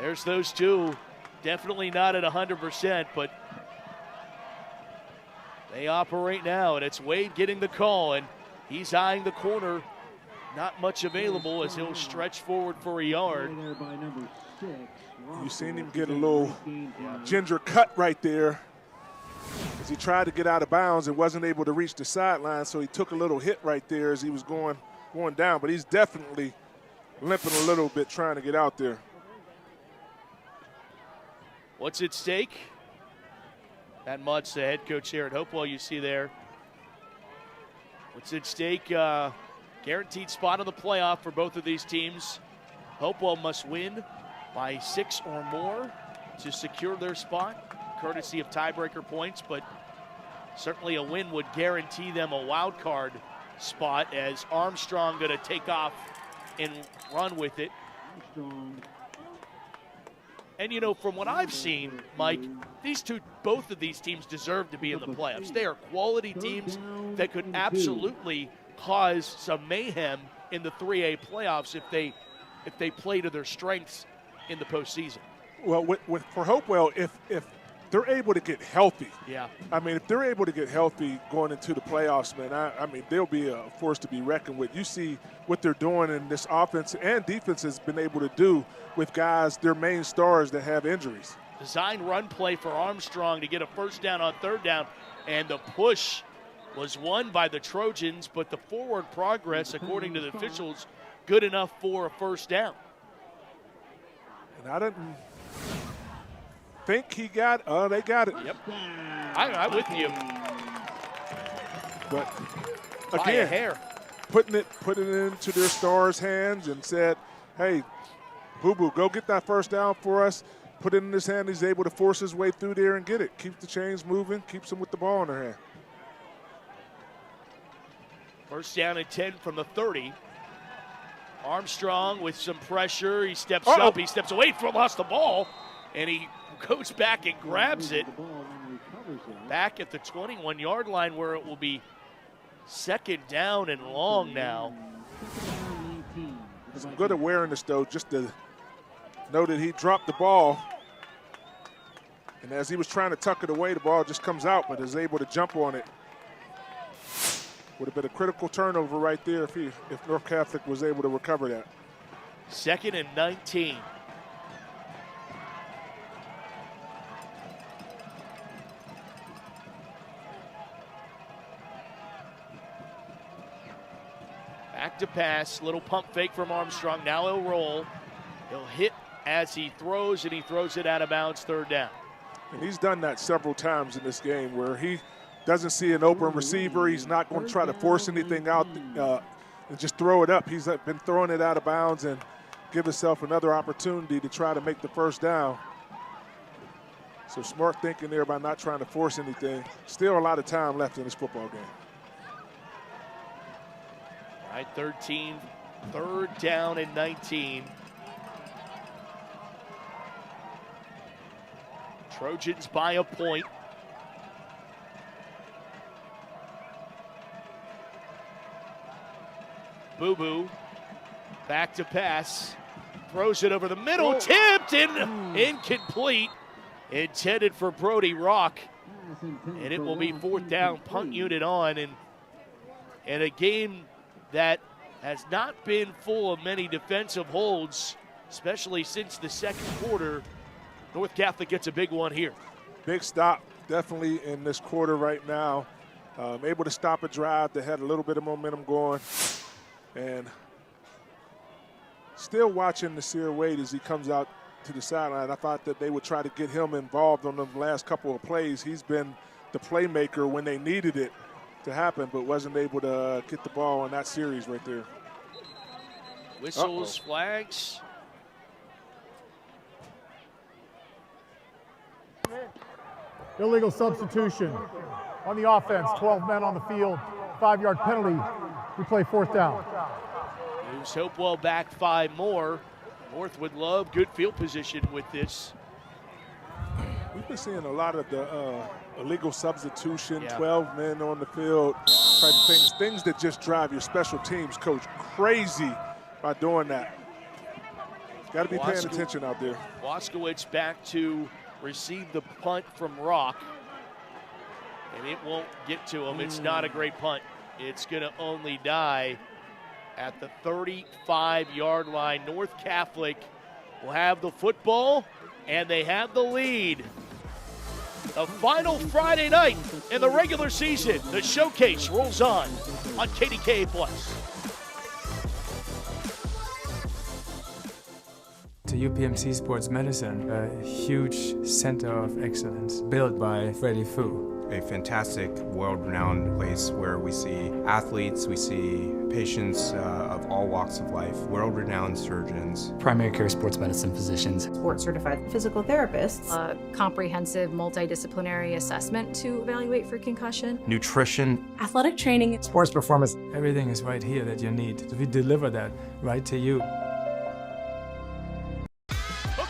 There's those two. Definitely not at 100%, but they operate now, and it's Wade getting the call, and he's eyeing the corner. Not much available as he'll stretch forward for a yard. You seen him get a little ginger cut right there as he tried to get out of bounds and wasn't able to reach the sideline, so he took a little hit right there as he was going down, but he's definitely limping a little bit trying to get out there. What's at stake? Matt Mutz, the head coach here at Hopewell, you see there. What's at stake? Guaranteed spot in the playoff for both of these teams. Hopewell must win by 6 or more to secure their spot, courtesy of tiebreaker points, but certainly a win would guarantee them a wild card spot as Armstrong going to take off and run with it. And, you know, from what I've seen, Mike, both of these teams deserve to be in the playoffs. They are quality teams that could absolutely cause some mayhem in the 3A playoffs if they play to their strengths in the postseason. Well, for Hopewell, if they're able to get healthy, I mean, if they're able to get healthy going into the playoffs, man, I mean, they'll be a force to be reckoned with. You see what they're doing, and this offense and defense has been able to do with guys, their main stars that have injuries. Design run play for Armstrong to get a first down on third down, and the push was won by the Trojans, but the forward progress, according to the officials, good enough for a first down. And I didn't think he got they got it. Yep. I'm with you. But by a again, hair. putting it into their stars' hands and said, hey, Boo-Boo, go get that first down for us. Put it in his hand. He's able to force his way through there and get it. Keeps the chains moving, keeps him with the ball in their hand. First down and 10 from the 30. Armstrong with some pressure. He steps up. He steps away from, lost the ball, and he goes back and grabs it. Back at the 21-yard line where it will be second down and long now. Some good awareness, though, just to know that he dropped the ball. And as he was trying to tuck it away, the ball just comes out, but is able to jump on it. Would have been a critical turnover right there if North Catholic was able to recover that. Second and 19. Back to pass, little pump fake from Armstrong. Now he'll roll. He'll hit as he throws, and he throws it out of bounds, third down. And he's done that several times in this game where he doesn't see an open receiver. He's not going to try to force anything out and just throw it up. He's been throwing it out of bounds and give himself another opportunity to try to make the first down. So smart thinking there by not trying to force anything. Still a lot of time left in this football game. All right, 13, third down and 19. Trojans by a point. Boo-Boo, back to pass, throws it over the middle, tipped and incomplete, intended for Brody Rock, and it will be fourth down, punt unit on, and a game that has not been full of many defensive holds, especially since the second quarter. North Catholic gets a big one here. Big stop, definitely in this quarter right now. Able to stop a drive that had a little bit of momentum going. And still watching Nasir Wade as he comes out to the sideline. I thought that they would try to get him involved on the last couple of plays. He's been the playmaker when they needed it to happen, but wasn't able to get the ball in that series right there. Whistles, flags. Illegal substitution on the offense, 12 men on the field, 5-yard penalty. We play fourth down. Moves Hopewell back 5 more. North would love good field position with this. We've been seeing a lot of the illegal substitution, 12 men on the field type of things that just drive your special teams coach crazy by doing that. Got to be paying attention out there. Waskowitz back to receive the punt from Rock, and it won't get to him. It's not a great punt. It's going to only die at the 35-yard line. North Catholic will have the football, and they have the lead. The final Friday night in the regular season, the showcase rolls on KDKA+. To UPMC Sports Medicine, a huge center of excellence built by Freddie Fu. A fantastic, world-renowned place where we see athletes, we see patients of all walks of life, world-renowned surgeons. Primary care sports medicine physicians. Board-certified physical therapists. A comprehensive multidisciplinary assessment to evaluate for concussion. Nutrition. Athletic training. Sports performance. Everything is right here that you need. We deliver that right to you.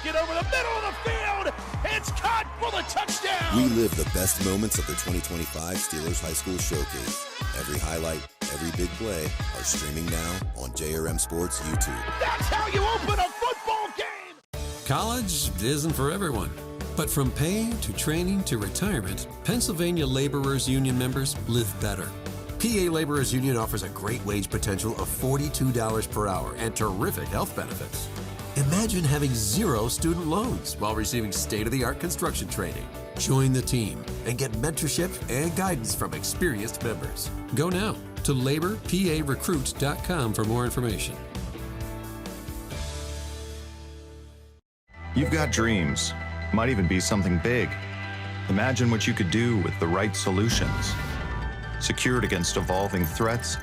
It over the middle of the field. It's caught for the touchdown. We live the best moments of the 2025 Steelers High School Showcase. Every highlight, every big play are streaming now on JRM Sports YouTube. That's how you open a football game. College isn't for everyone. But from pay to training to retirement, Pennsylvania Laborers Union members live better. PA Laborers Union offers a great wage potential of $42 per hour and terrific health benefits. Imagine having 0 student loans while receiving state-of-the-art construction training. Join the team and get mentorship and guidance from experienced members. Go now to laborparecruit.com for more information. You've got dreams, might even be something big. Imagine what you could do with the right solutions. Secured against evolving threats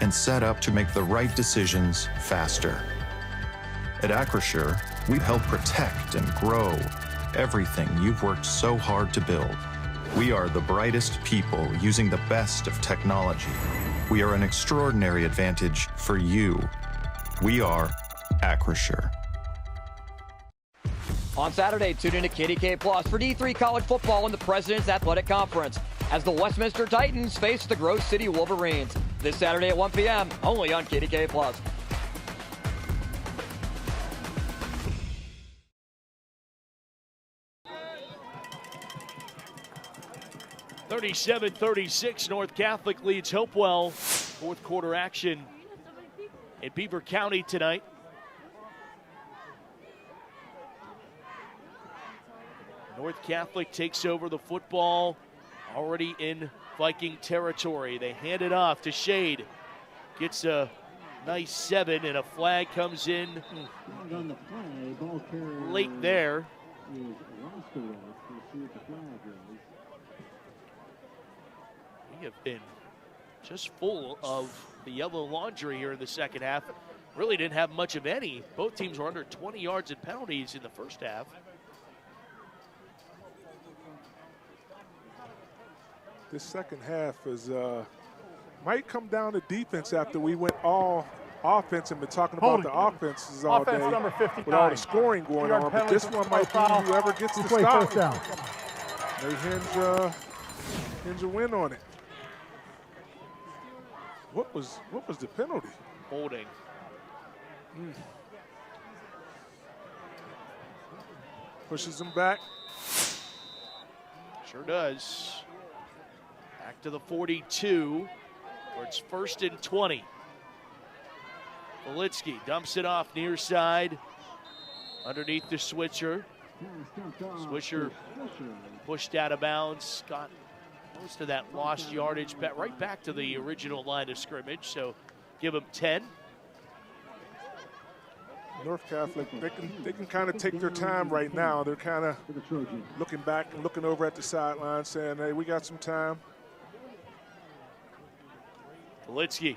and set up to make the right decisions faster. At Acrisure, we help protect and grow everything you've worked so hard to build. We are the brightest people using the best of technology. We are an extraordinary advantage for you. We are Acrisure. On Saturday, tune in to KDK Plus for D3 college football in the President's Athletic Conference as the Westminster Titans face the Grove City Wolverines. This Saturday at 1 p.m., only on KDK Plus. 37-36, North Catholic leads Hopewell. Fourth quarter action in Beaver County tonight. North Catholic takes over the football already in Viking territory. They hand it off to Shade. Gets a nice 7, and a flag comes in late there. We have been just full of the yellow laundry here in the second half. Really didn't have much of any. Both teams were under 20 yards in penalties in the first half. This second half is might come down to defense after we went all offense and been talking about the offenses all day number 59. with all the scoring going on. But this one might be whoever gets the stop. They hinge a win on it. What was the penalty? Holding. Pushes them back. Sure does. Back to the 42, where it's 1st and 20. Volitsky dumps it off near side, underneath the Switcher. Swisher pushed out of bounds, got most of that lost yardage right back to the original line of scrimmage, so give them 10. North Catholic, they can kind of take their time right now. They're kind of looking back and looking over at the sideline saying, hey, we got some time. Volitsky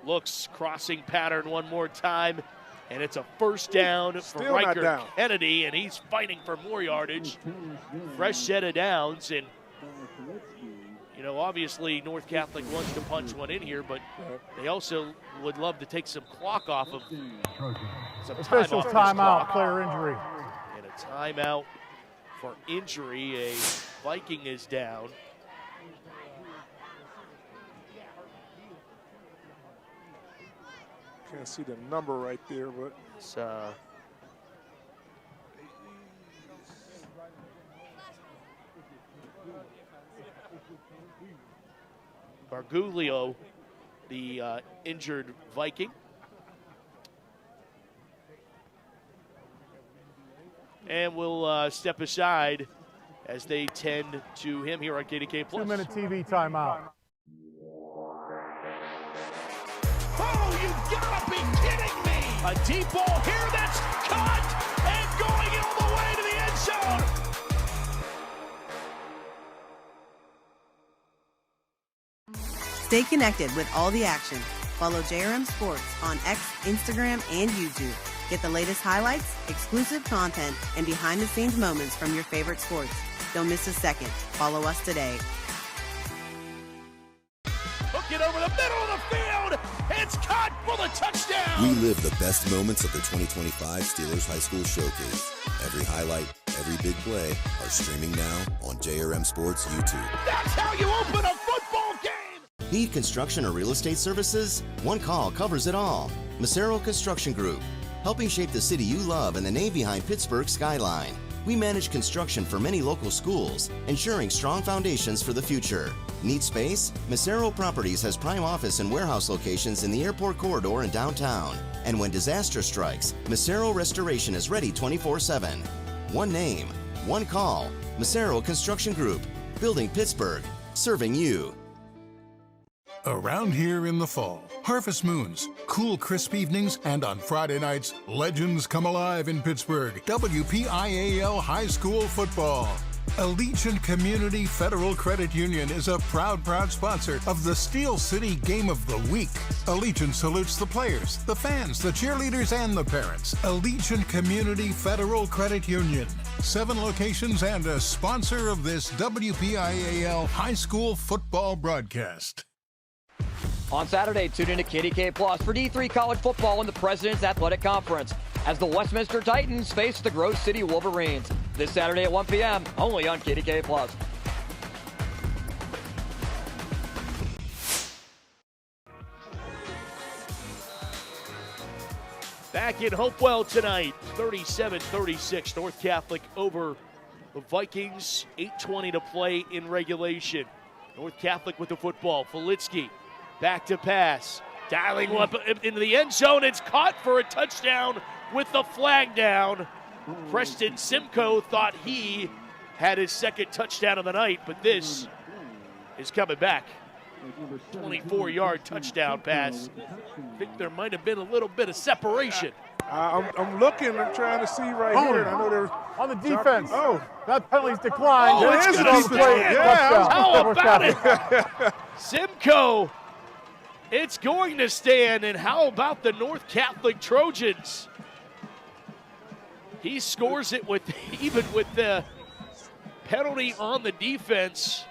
looks, crossing pattern one more time, and it's a first down for Riker Kennedy, and he's fighting for more yardage. Fresh set of downs, and You know, obviously North Catholic wants to punch one in here, but they also would love to take some clock off of some Official timeout, player injury. And a timeout for injury. A Viking is down. Can't see the number right there, but it's Barguglio, the injured Viking. And we'll step aside as they tend to him here on KDK Plus. 2-minute TV timeout. Oh, you've got to be kidding me! A deep ball here that's caught and going all the way to the end zone. Stay connected with all the action. Follow JRM Sports on X, Instagram, and YouTube. Get the latest highlights, exclusive content, and behind-the-scenes moments from your favorite sports. Don't miss a second. Follow us today. Hook it over the middle of the field. It's caught for the touchdown. We live the best moments of the 2025 Steelers High School Showcase. Every highlight, every big play are streaming now on JRM Sports YouTube. That's how you open a football game. Need construction or real estate services? One call covers it all. Macero Construction Group, helping shape the city you love and the name behind Pittsburgh's skyline. We manage construction for many local schools, ensuring strong foundations for the future. Need space? Macero Properties has prime office and warehouse locations in the airport corridor and downtown. And when disaster strikes, Macero Restoration is ready 24/7. One name, one call. Macero Construction Group, building Pittsburgh, serving you. Around here in the fall, harvest moons, cool, crisp evenings, and on Friday nights, legends come alive in Pittsburgh. WPIAL High School Football. Allegiant Community Federal Credit Union is a proud sponsor of the Steel City Game of the Week. Allegiant salutes the players, the fans, the cheerleaders, and the parents. Allegiant Community Federal Credit Union. 7 locations and a sponsor of this WPIAL High School Football broadcast. On Saturday, tune in to KDK Plus for D3 college football in the President's Athletic Conference as the Westminster Titans face the Grove City Wolverines. This Saturday at 1 p.m., only on KDK Plus. Back in Hopewell tonight, 37-36, North Catholic over the Vikings, 8:20 to play in regulation. North Catholic with the football, Filitsky. Back to pass, dialing up into the end zone. It's caught for a touchdown with the flag down. Preston Simcoe thought he had his second touchdown of the night, but this is coming back. 24-yard touchdown pass. I think there might have been a little bit of separation. I'm looking. I'm trying to see right here. I know there's on the defense. Oh, that penalty's declined. Oh, it's going to stand. Yeah, how about it? Simcoe. It's going to stand, and how about the North Catholic Trojans? He scores it with even with the penalty on the defense.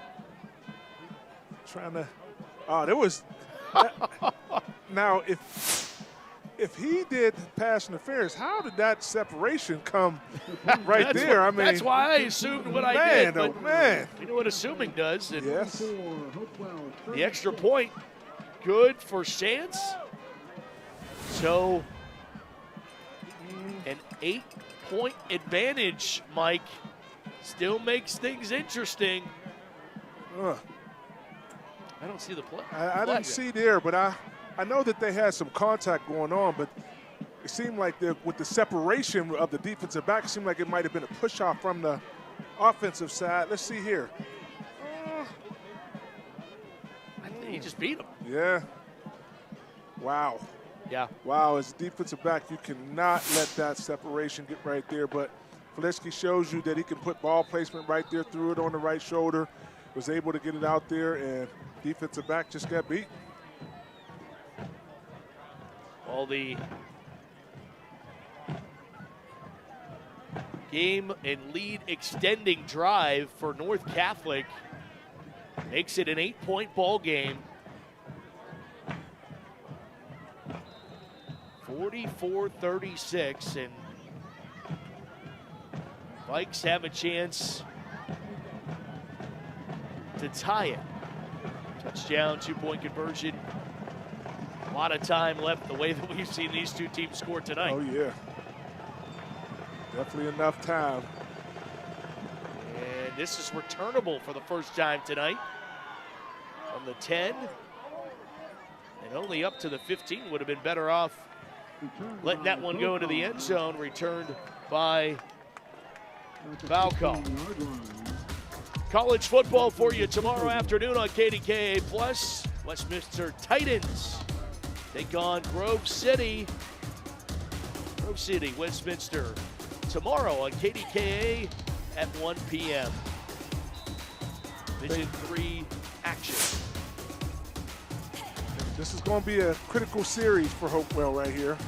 Trying to, there was. Now, if he did pass interference, how did that separation come right there? I mean, that's why I assumed what I did. But man, you know what assuming does? And yes. The extra point. Good for Sands. So, an 8-point advantage, Mike, still makes things interesting. I don't see the play. I didn't see there, but I know that they had some contact going on, but it seemed like with the separation of the defensive back, it seemed like it might have been a push-off from the offensive side. Let's see here. He just beat him. Yeah. Wow. Yeah. Wow, as a defensive back, you cannot let that separation get right there. But Filitsky shows you that he can put ball placement right there, threw it on the right shoulder, was able to get it out there, and defensive back just got beat. All the game and lead extending drive for North Catholic Makes it an 8-point ball game. 44-36, and Vikes have a chance to tie it. Touchdown, 2-point conversion. A lot of time left the way that we've seen these two teams score tonight. Oh, yeah. Definitely enough time. And this is returnable for the first time tonight. From the 10, and only up to the 15. Would have been better off letting that one go into the end zone. Returned by foul call. College football for you tomorrow afternoon on KDKA Plus. Westminster Titans take on Grove City. Grove City, Westminster, tomorrow on KDKA at 1 p.m. Division 3 action. This is going to be a critical series for Hopewell right here.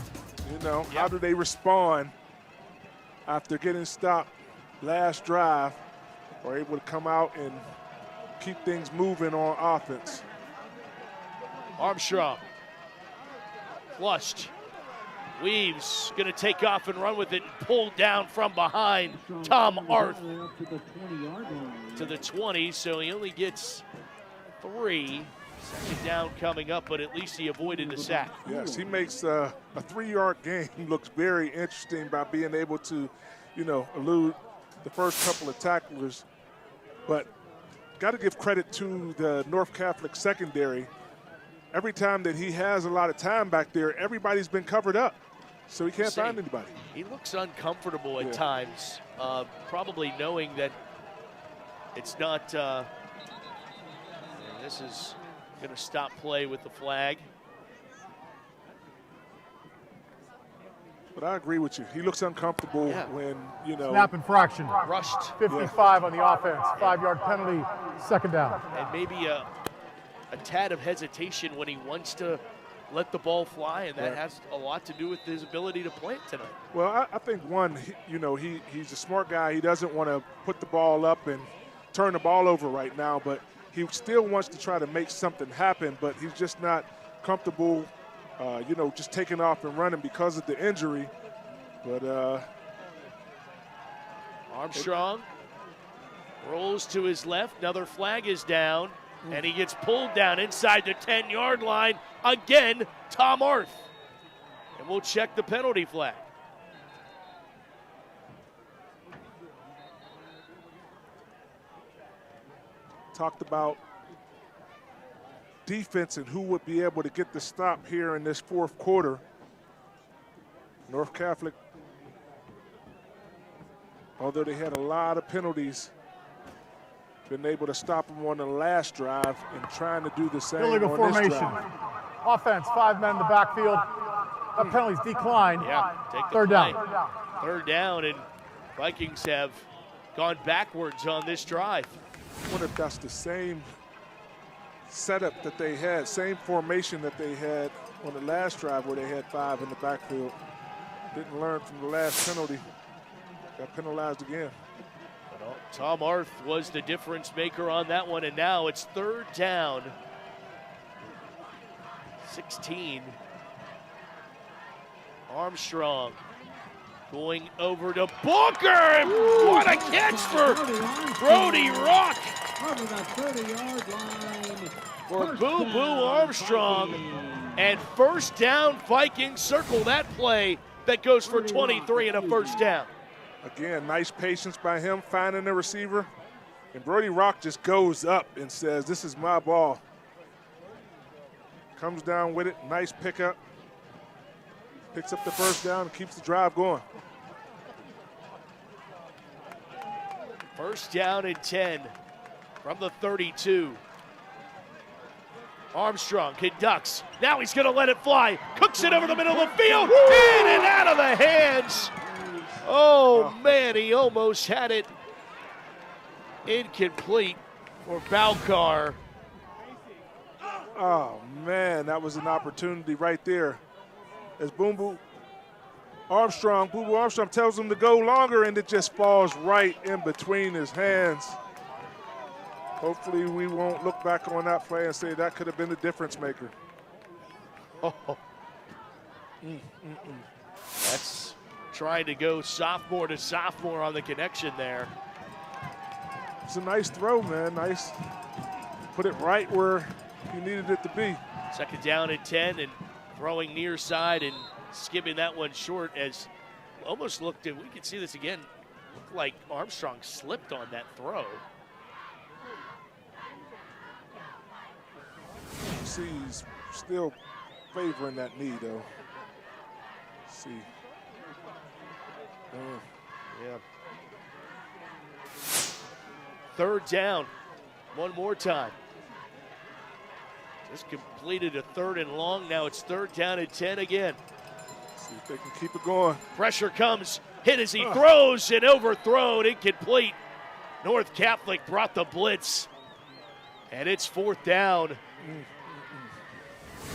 You know, how do they respond after getting stopped last drive, or able to come out and keep things moving on offense? Armstrong, flushed, weaves, going to take off and run with it, pulled down from behind. Tom Arth to the 20, so he only gets 3. Second down coming up, but at least he avoided the sack. Yes, he makes a 3-yard gain looks very interesting by being able to, you know, elude the first couple of tacklers. But got to give credit to the North Catholic secondary. Every time that he has a lot of time back there, everybody's been covered up, so he can't find anybody. He looks uncomfortable at times, probably knowing that it's not. This is going to stop play with the flag. But I agree with you. He looks uncomfortable when, you know. Snap infraction. Rushed. 55 on the offense. 5-yard penalty, second down. And maybe a tad of hesitation when he wants to let the ball fly, and that has a lot to do with his ability to play it tonight. Well, I think, one, he's a smart guy. He doesn't want to put the ball up and turn the ball over right now, but he still wants to try to make something happen, but he's just not comfortable, just taking off and running because of the injury. But Armstrong rolls to his left. Another flag is down, and he gets pulled down inside the 10-yard line. Again, Tom Arth. And we'll check the penalty flag. Talked about defense and who would be able to get the stop here in this fourth quarter. North Catholic, although they had a lot of penalties, been able to stop them on the last drive and trying to do the same Illegal on formation. this drive. Offense, 5 men in the backfield. That penalty's declined. Take the Third play. down. Third down, and Vikings have gone backwards on this drive. I wonder if that's the same setup that they had, same formation that they had on the last drive where they had 5 in the backfield. Didn't learn from the last penalty. Got penalized again. Well, Tom Arth was the difference maker on that one, and now it's third down. 16. Armstrong going over to Booker. What a catch for Brody Rock. Over the 30-yard line. For Boo Boo Armstrong. And first down, Vikings. Circle that play that goes for 23 and a first down. Again, nice patience by him finding the receiver. And Brody Rock just goes up and says, this is my ball. Comes down with it, nice pickup. Picks up the first down and keeps the drive going. First down and 10 from the 32. Armstrong conducts. Now he's going to let it fly. Cooks it over the middle of the field. In and out of the hands. Oh, man, he almost had it incomplete for Balcar. Oh, man, that was an opportunity right there. As Boo Boo Armstrong tells him to go longer, and it just falls right in between his hands. Hopefully we won't look back on that play and say that could have been the difference maker. Oh. That's trying to go sophomore to sophomore on the connection there. It's a nice throw, man. Nice. Put it right where he needed it to be. Second down and 10, and throwing near side and skipping that one short as almost looked at, we can see this again, looked like Armstrong slipped on that throw. See, he's still favoring that knee, though. Let's see. Yeah. Third down, one more time. Just completed a third and long. Now it's third down and 10 again. See if they can keep it going. Pressure comes, hit as he throws and overthrown, incomplete. North Catholic brought the blitz, and it's fourth down.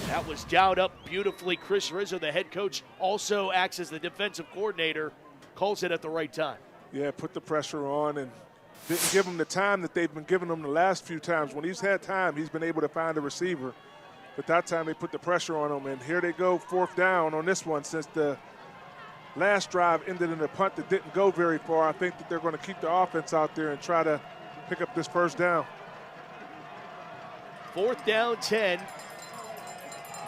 That was dialed up beautifully. Chris Rizzo, the head coach, also acts as the defensive coordinator, calls it at the right time. Yeah, put the pressure on and didn't give him the time that they've been giving him the last few times. When he's had time, he's been able to find a receiver. But that time they put the pressure on him, and here they go, fourth down on this one. Since the last drive ended in a punt that didn't go very far, I think that they're going to keep the offense out there and try to pick up this first down. Fourth down, 10.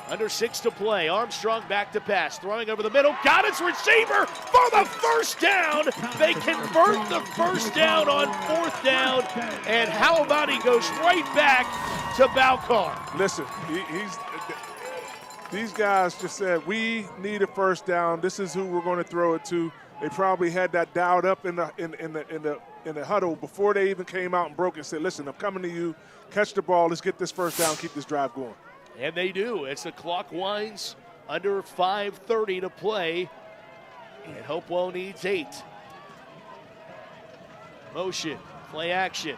Under 6 to play. Armstrong back to pass. Throwing over the middle. Got his receiver for the first down. They convert the first down on fourth down. And how about he goes right back to Balcar? Listen, these guys just said, we need a first down. This is who we're going to throw it to. They probably had that dialed up in the huddle before they even came out and broke and said, listen, I'm coming to you. Catch the ball. Let's get this first down. Keep this drive going. And they do as the clock winds, under 5:30 to play. And Hopewell needs 8. Motion, play action.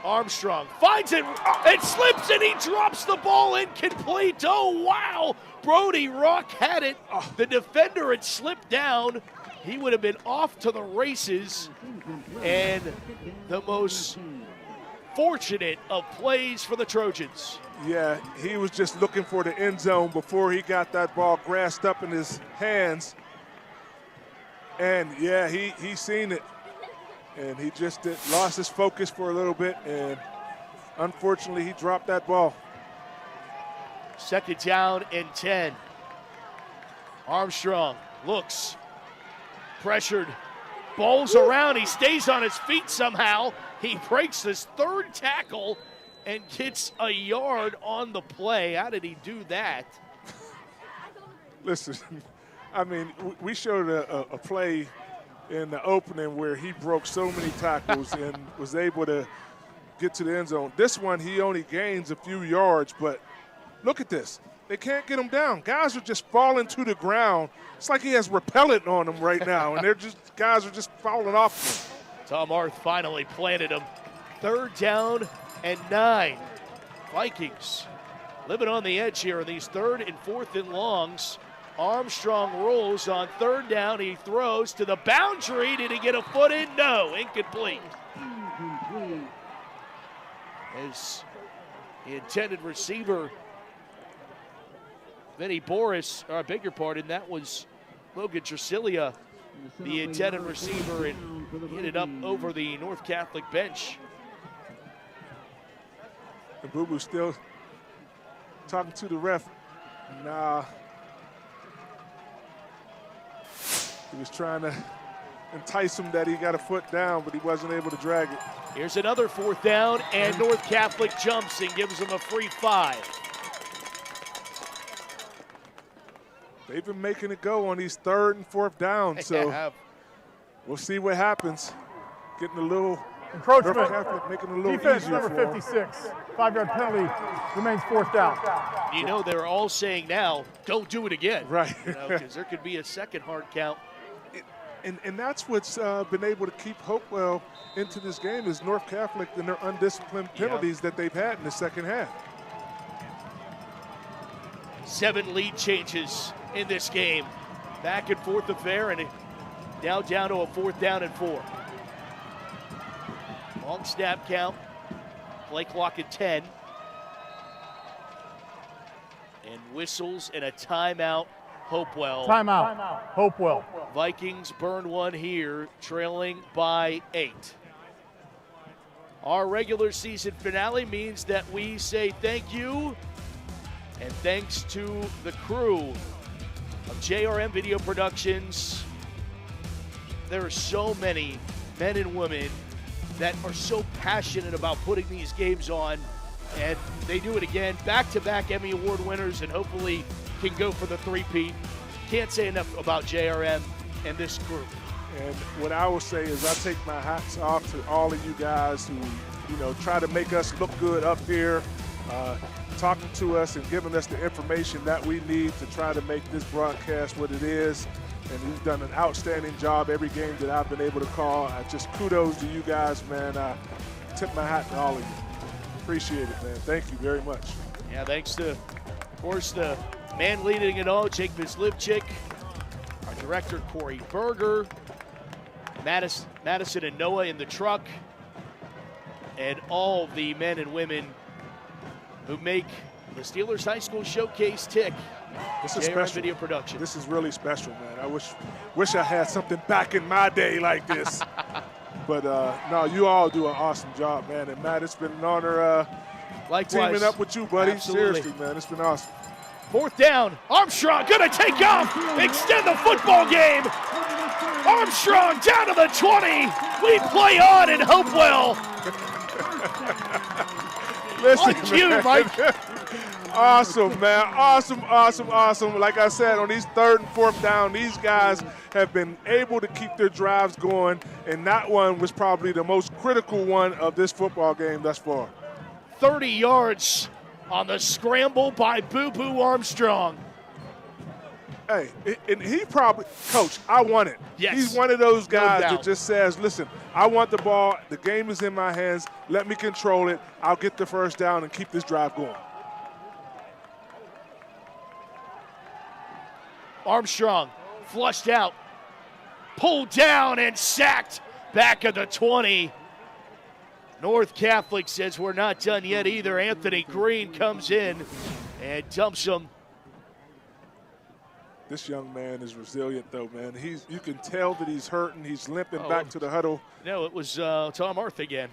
Armstrong finds it, and slips, and he drops the ball incomplete. Oh, wow. Brody Rock had it. The defender had slipped down. He would have been off to the races. And the most fortunate of plays for the Trojans. Yeah, he was just looking for the end zone before he got that ball grasped up in his hands. And, yeah, he seen it. And he just lost his focus for a little bit, and unfortunately he dropped that ball. Second down and 10. Armstrong looks, pressured, bowls around. He stays on his feet somehow. He breaks his third tackle and gets a yard on the play. How did he do that? Listen, I mean, we showed a play in the opening where he broke so many tackles and was able to get to the end zone. This one, he only gains a few yards, but look at this. They can't get him down. Guys are just falling to the ground. It's like he has repellent on them right now, and guys are just falling off him. Tom Arth finally planted him. Third down and 9. Vikings living on the edge here in these third and fourth and longs. Armstrong rolls on third down. He throws to the boundary. Did he get a foot in? No, incomplete. As the intended receiver, Vinny Boris, or I beg your pardon, that was Logan Trasilia, the intended receiver, and he ended up over the North Catholic bench. And Boo Boo still talking to the ref. Nah. He was trying to entice him that he got a foot down, but he wasn't able to drag it. Here's another fourth down, and North Catholic jumps and gives him a free 5. They've been making it go on these third and fourth downs, so we'll see what happens. Getting a little encroachment. Making it a little Defense easier number for 56. 5-yard penalty remains fourth down. You know, they're all saying now, don't do it again. Right. Because there could be a second hard count. And that's what's been able to keep Hopewell into this game is North Catholic and their undisciplined penalties that they've had in the second half. 7 lead changes in this game. Back and forth affair, and now down to a fourth down and 4. Long snap count. Play clock at 10. And whistles and a timeout, Hopewell. Timeout, Hopewell. Vikings burn one here, trailing by 8. Our regular season finale means that we say thank you and thanks to the crew of JRM Video Productions. There are so many men and women that are so passionate about putting these games on, and they do it again. Back-to-back Emmy Award winners, and hopefully can go for the three-peat. Can't say enough about JRM and this group. And what I will say is I take my hats off to all of you guys who, try to make us look good up here, talking to us and giving us the information that we need to try to make this broadcast what it is. And you've done an outstanding job every game that I've been able to call. I just kudos to you guys, man. I tip my hat to all of you. Appreciate it, man. Thank you very much. Yeah, thanks to, of course, the man leading it all, Jake Mislivchik, our director, Corey Berger, Madison and Noah in the truck, and all the men and women who make the Steelers High School Showcase tick. This is JRM special. Video Production. This is really special, man. I wish I had something back in my day like this. But no, you all do an awesome job, man. And Matt, it's been an honor Likewise. teaming up with you, buddy. Absolutely. Seriously, man, it's been awesome. 4th down, Armstrong gonna take off, extend the football game. Armstrong down to the 20. We play on in Hopewell. Listen, On cue, man. Mike. Awesome, man. Awesome. Like I said, on these 3rd and 4th down, these guys have been able to keep their drives going, and that one was probably the most critical one of this football game thus far. 30 yards on the scramble by Boo Boo Armstrong. Hey, and he probably, Coach, I want it. Yes. He's one of those guys doubt. that just says, listen, I want the ball. The game is in my hands. Let me control it. I'll get the 1st down and keep this drive going. Armstrong flushed out, pulled down and sacked back at the 20. North Catholic says we're not done yet either. Anthony Green comes in and dumps him. This young man is resilient, though, man. You can tell that he's hurting. He's limping back to the huddle. No, it was Tom Arth again.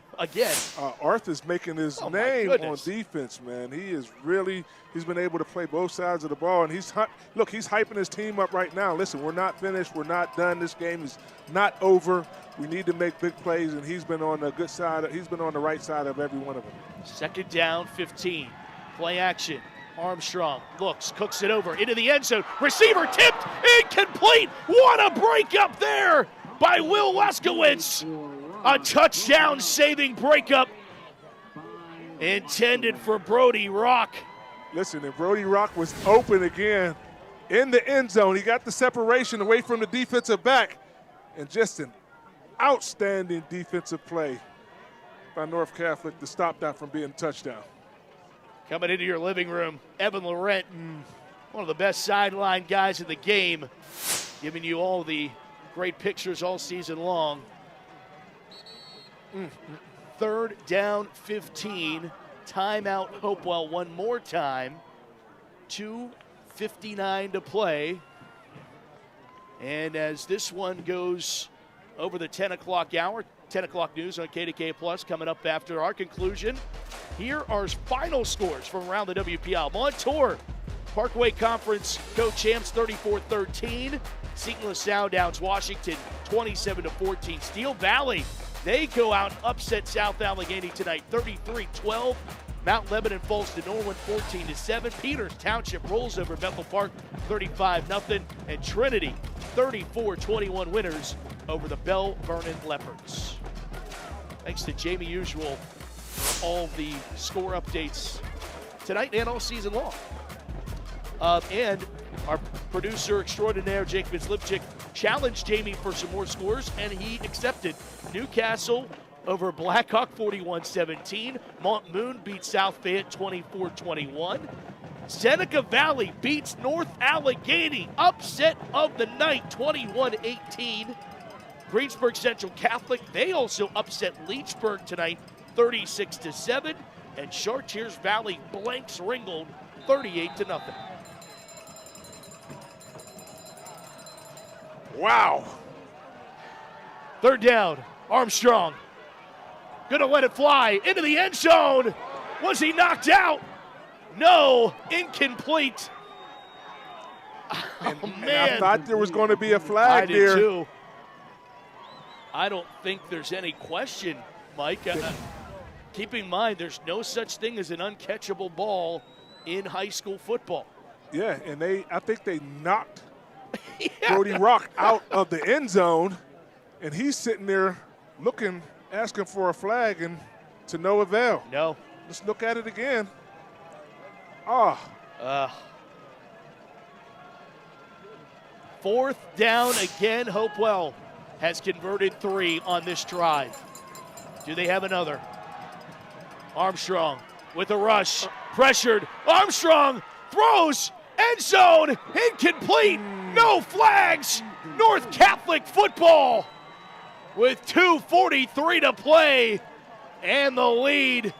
Arth is making his name on defense, man. He's been able to play both sides of the ball, and he's hyping his team up right now. Listen, we're not finished. We're not done. This game is not over. We need to make big plays, and he's been on the good side. He's been on the right side of every one of them. 2nd down, 15. Play action. Armstrong looks, cooks it over into the end zone. Receiver tipped, incomplete. What a break up there by Will Leskowitz. A touchdown saving breakup intended for Brody Rock. Listen, and Brody Rock was open again in the end zone. He got the separation away from the defensive back, and just an outstanding defensive play by North Catholic to stop that from being a touchdown. Coming into your living room, Evan Laurent, one of the best sideline guys in the game, giving you all the great pictures all season long. 3rd down, 15. Timeout, Hopewell one more time. 2:59 to play. And as this one goes over the 10 o'clock hour, 10 o'clock news on KDK Plus coming up after our conclusion. Here are final scores from around the WPL. Montour, Parkway Conference co-champs 34-13. Seton LaSalle downs Washington 27-14. Steel Valley, they go out and upset South Allegheny tonight 33-12. Mount Lebanon falls to Norwin 14-7. Peters Township rolls over Bethel Park 35-0. And Trinity 34-21 winners over the Bell Vernon Leopards. Thanks to Jamie Usual for all the score updates tonight and all season long. And our producer extraordinaire, Jake Mislivchik, challenged Jamie for some more scores, and he accepted. Newcastle over Blackhawk 41-17. Mont Moon beats South Fayette 24-21. Seneca Valley beats North Allegheny. Upset of the night, 21-18. Greensburg Central Catholic, they also upset Leechburg tonight, 36-7, and Chartiers Valley blanks Ringgold 38-0. Wow. Third down, Armstrong. Gonna let it fly into the end zone. Was he knocked out? No, incomplete. Oh, man. I thought there was going to be a flag there. I did too. I don't think there's any question, Mike. Keep in mind, there's no such thing as an uncatchable ball in high school football. Yeah, and I think they knocked Brody Rock out of the end zone, and he's sitting there looking, asking for a flag, and to no avail. No. Let's look at it again. Fourth down again. Hopewell has converted 3 on this drive. Do they have another? Armstrong with a rush. Pressured. Armstrong throws. End zone. Incomplete. No flags. North Catholic football with 2:43 to play and the lead.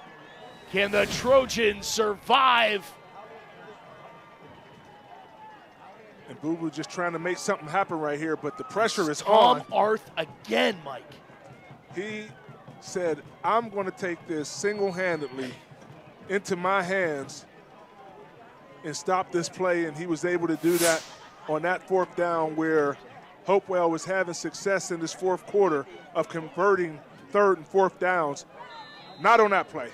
Can the Trojans survive? And Boo Boo just trying to make something happen right here, but the pressure is Tom on. Arth again, Mike. He said, I'm going to take this single-handedly into my hands and stop this play, and he was able to do that on that fourth down where Hopewell was having success in this fourth quarter of converting third and fourth downs. Not on that play,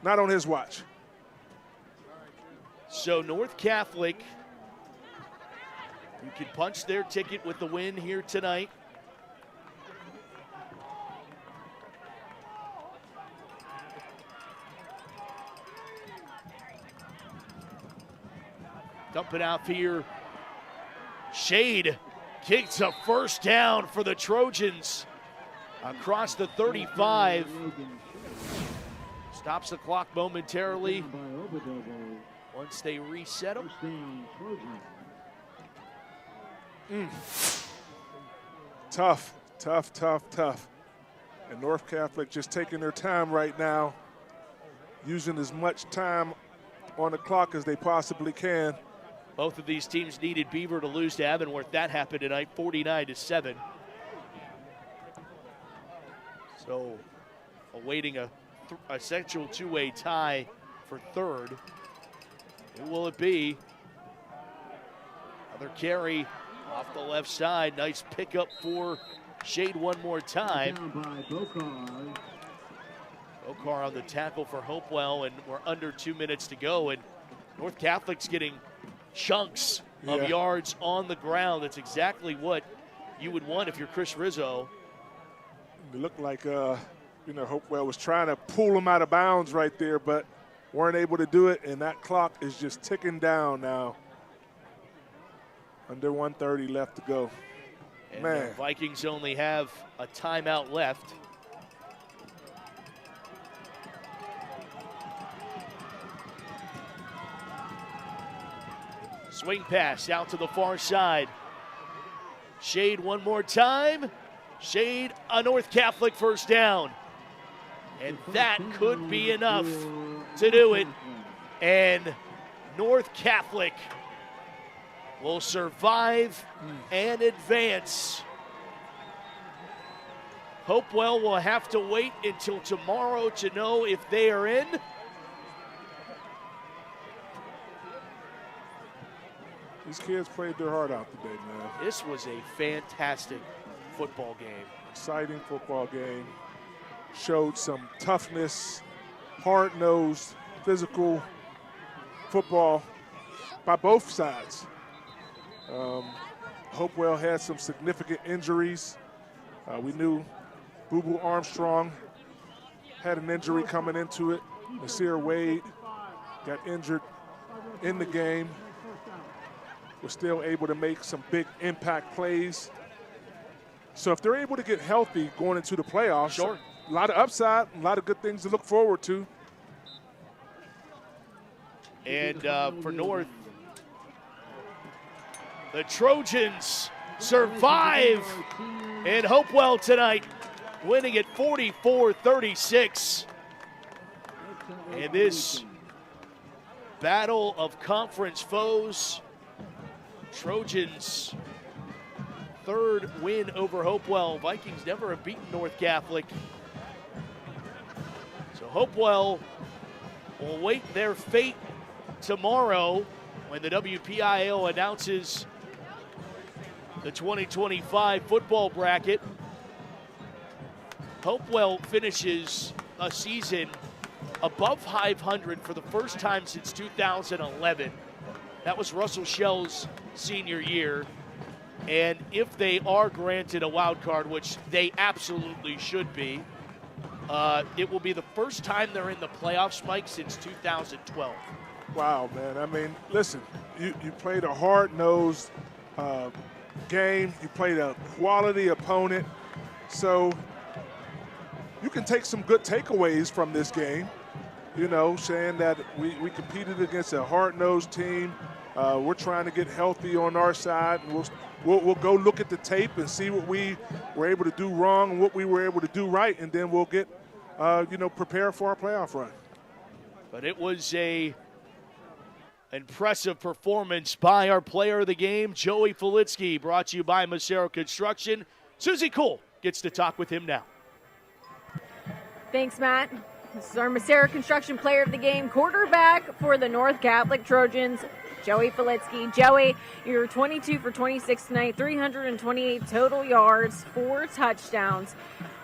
not on his watch. So North Catholic, who can punch their ticket with the win here tonight. Dumping out here. Shade kicks a first down for the Trojans across the 35. Stops the clock momentarily once they reset them. Tough. And North Catholic just taking their time right now, using as much time on the clock as they possibly can. Both of these teams needed Beaver to lose to Avonworth. That happened tonight, 49-7. So awaiting a essential two-way tie for third. Who will it be? Another carry off the left side. Nice pickup for Shade one more time. Bokar on the tackle for Hopewell, and we're under 2 minutes to go. And North Catholic's getting chunks of yards on the ground. That's exactly what you would want if you're Chris Rizzo. It looked like, Hopewell was trying to pull him out of bounds right there, but weren't able to do it, and that clock is just ticking down now. Under 1:30 left to go. And the Vikings only have a timeout left. Swing pass out to the far side. Shade one more time. Shade, a North Catholic first down. And that could be enough to do it. And North Catholic will survive and advance. Hopewell will have to wait until tomorrow to know if they are in. These kids played their heart out today, man. This was a fantastic football game. Exciting football game. Showed some toughness, hard-nosed, physical football by both sides. Hopewell had some significant injuries. We knew Boo Boo Armstrong had an injury coming into it. Nasir Wade got injured in the game. Was still able to make some big impact plays. So if they're able to get healthy going into the playoffs, sure, a lot of upside, a lot of good things to look forward to. And for North, the Trojans survive in Hopewell tonight, winning at 44-36. And this battle of conference foes, Trojans' third win over Hopewell. Vikings never have beaten North Catholic. So Hopewell will await their fate tomorrow when the WPIAL announces the 2025 football bracket. Hopewell finishes a season above 500 for the first time since 2011. That was Russell Shell's senior year. And if they are granted a wild card, which they absolutely should be, it will be the first time they're in the playoffs, Mike, since 2012. Wow, man. I mean, listen, you played a hard-nosed game. You played a quality opponent. So you can take some good takeaways from this game, you know, saying that we competed against a hard-nosed team. We're trying to get healthy on our side. And we'll go look at the tape and see what we were able to do wrong and what we were able to do right, and then we'll get, prepare for our playoff run. But it was a impressive performance by our player of the game, Joey Filitsky, brought to you by Macero Construction. Susie Cool gets to talk with him now. Thanks, Matt. This is our Macero Construction player of the game, quarterback for the North Catholic Trojans, Joey Filitsky. Joey, you're 22 for 26 tonight, 328 total yards, 4 touchdowns.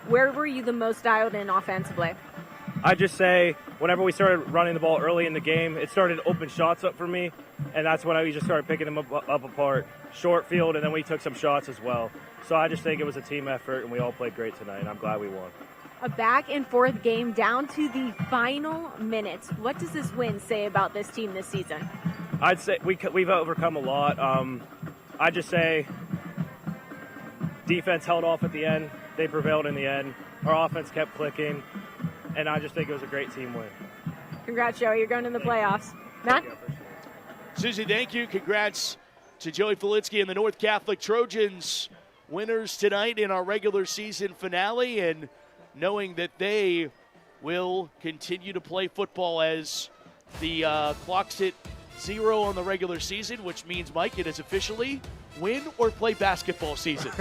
Where were you the most dialed in offensively? I'd just say whenever we started running the ball early in the game, it started to open shots up for me, and that's when we just started picking them up apart. Short field, and then we took some shots as well. So I just think it was a team effort, and we all played great tonight, and I'm glad we won. A back-and-forth game down to the final minutes. What does this win say about this team this season? I'd say we've overcome a lot. I'd just say defense held off at the end. They prevailed in the end. Our offense kept clicking, and I just think it was a great team win. Congrats, Joey. You're going in the playoffs. Matt? Susie, thank you. Congrats to Joey Filitsky and the North Catholic Trojans, winners tonight in our regular season finale, and knowing that they will continue to play football as the clock's hit 0 on the regular season, which means, Mike, it is officially win or play basketball season.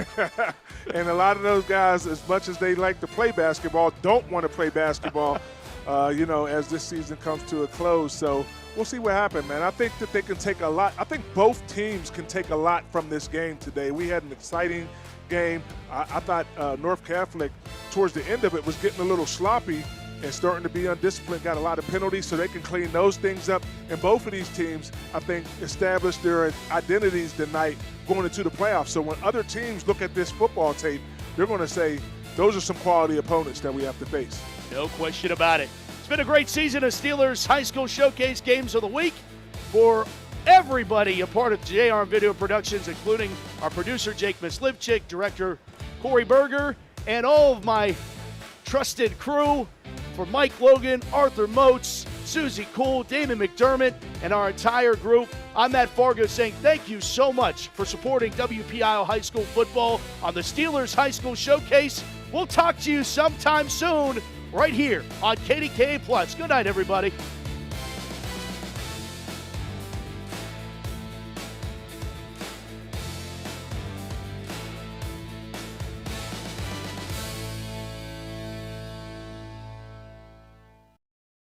And a lot of those guys, as much as they like to play basketball, don't want to play basketball, as this season comes to a close. So we'll see what happens, man. I think that they can take a lot. I think both teams can take a lot from this game today. We had an exciting game. I thought North Catholic, towards the end of it, was getting a little sloppy and starting to be undisciplined, got a lot of penalties, so they can clean those things up. And both of these teams, I think, established their identities tonight going into the playoffs. So when other teams look at this football tape, they're going to say, those are some quality opponents that we have to face. No question about it. It's been a great season of Steelers High School Showcase Games of the Week. For everybody a part of JR Video Productions, including our producer, Jake Mislivchik, director, Corey Berger, and all of my trusted crew, for Mike Logan, Arthur Moats, Susie Cool, Damon McDermott, and our entire group, I'm Matt Fargo saying thank you so much for supporting WPIAL High School football on the Steelers High School Showcase. We'll talk to you sometime soon right here on KDKA+. Good night, everybody.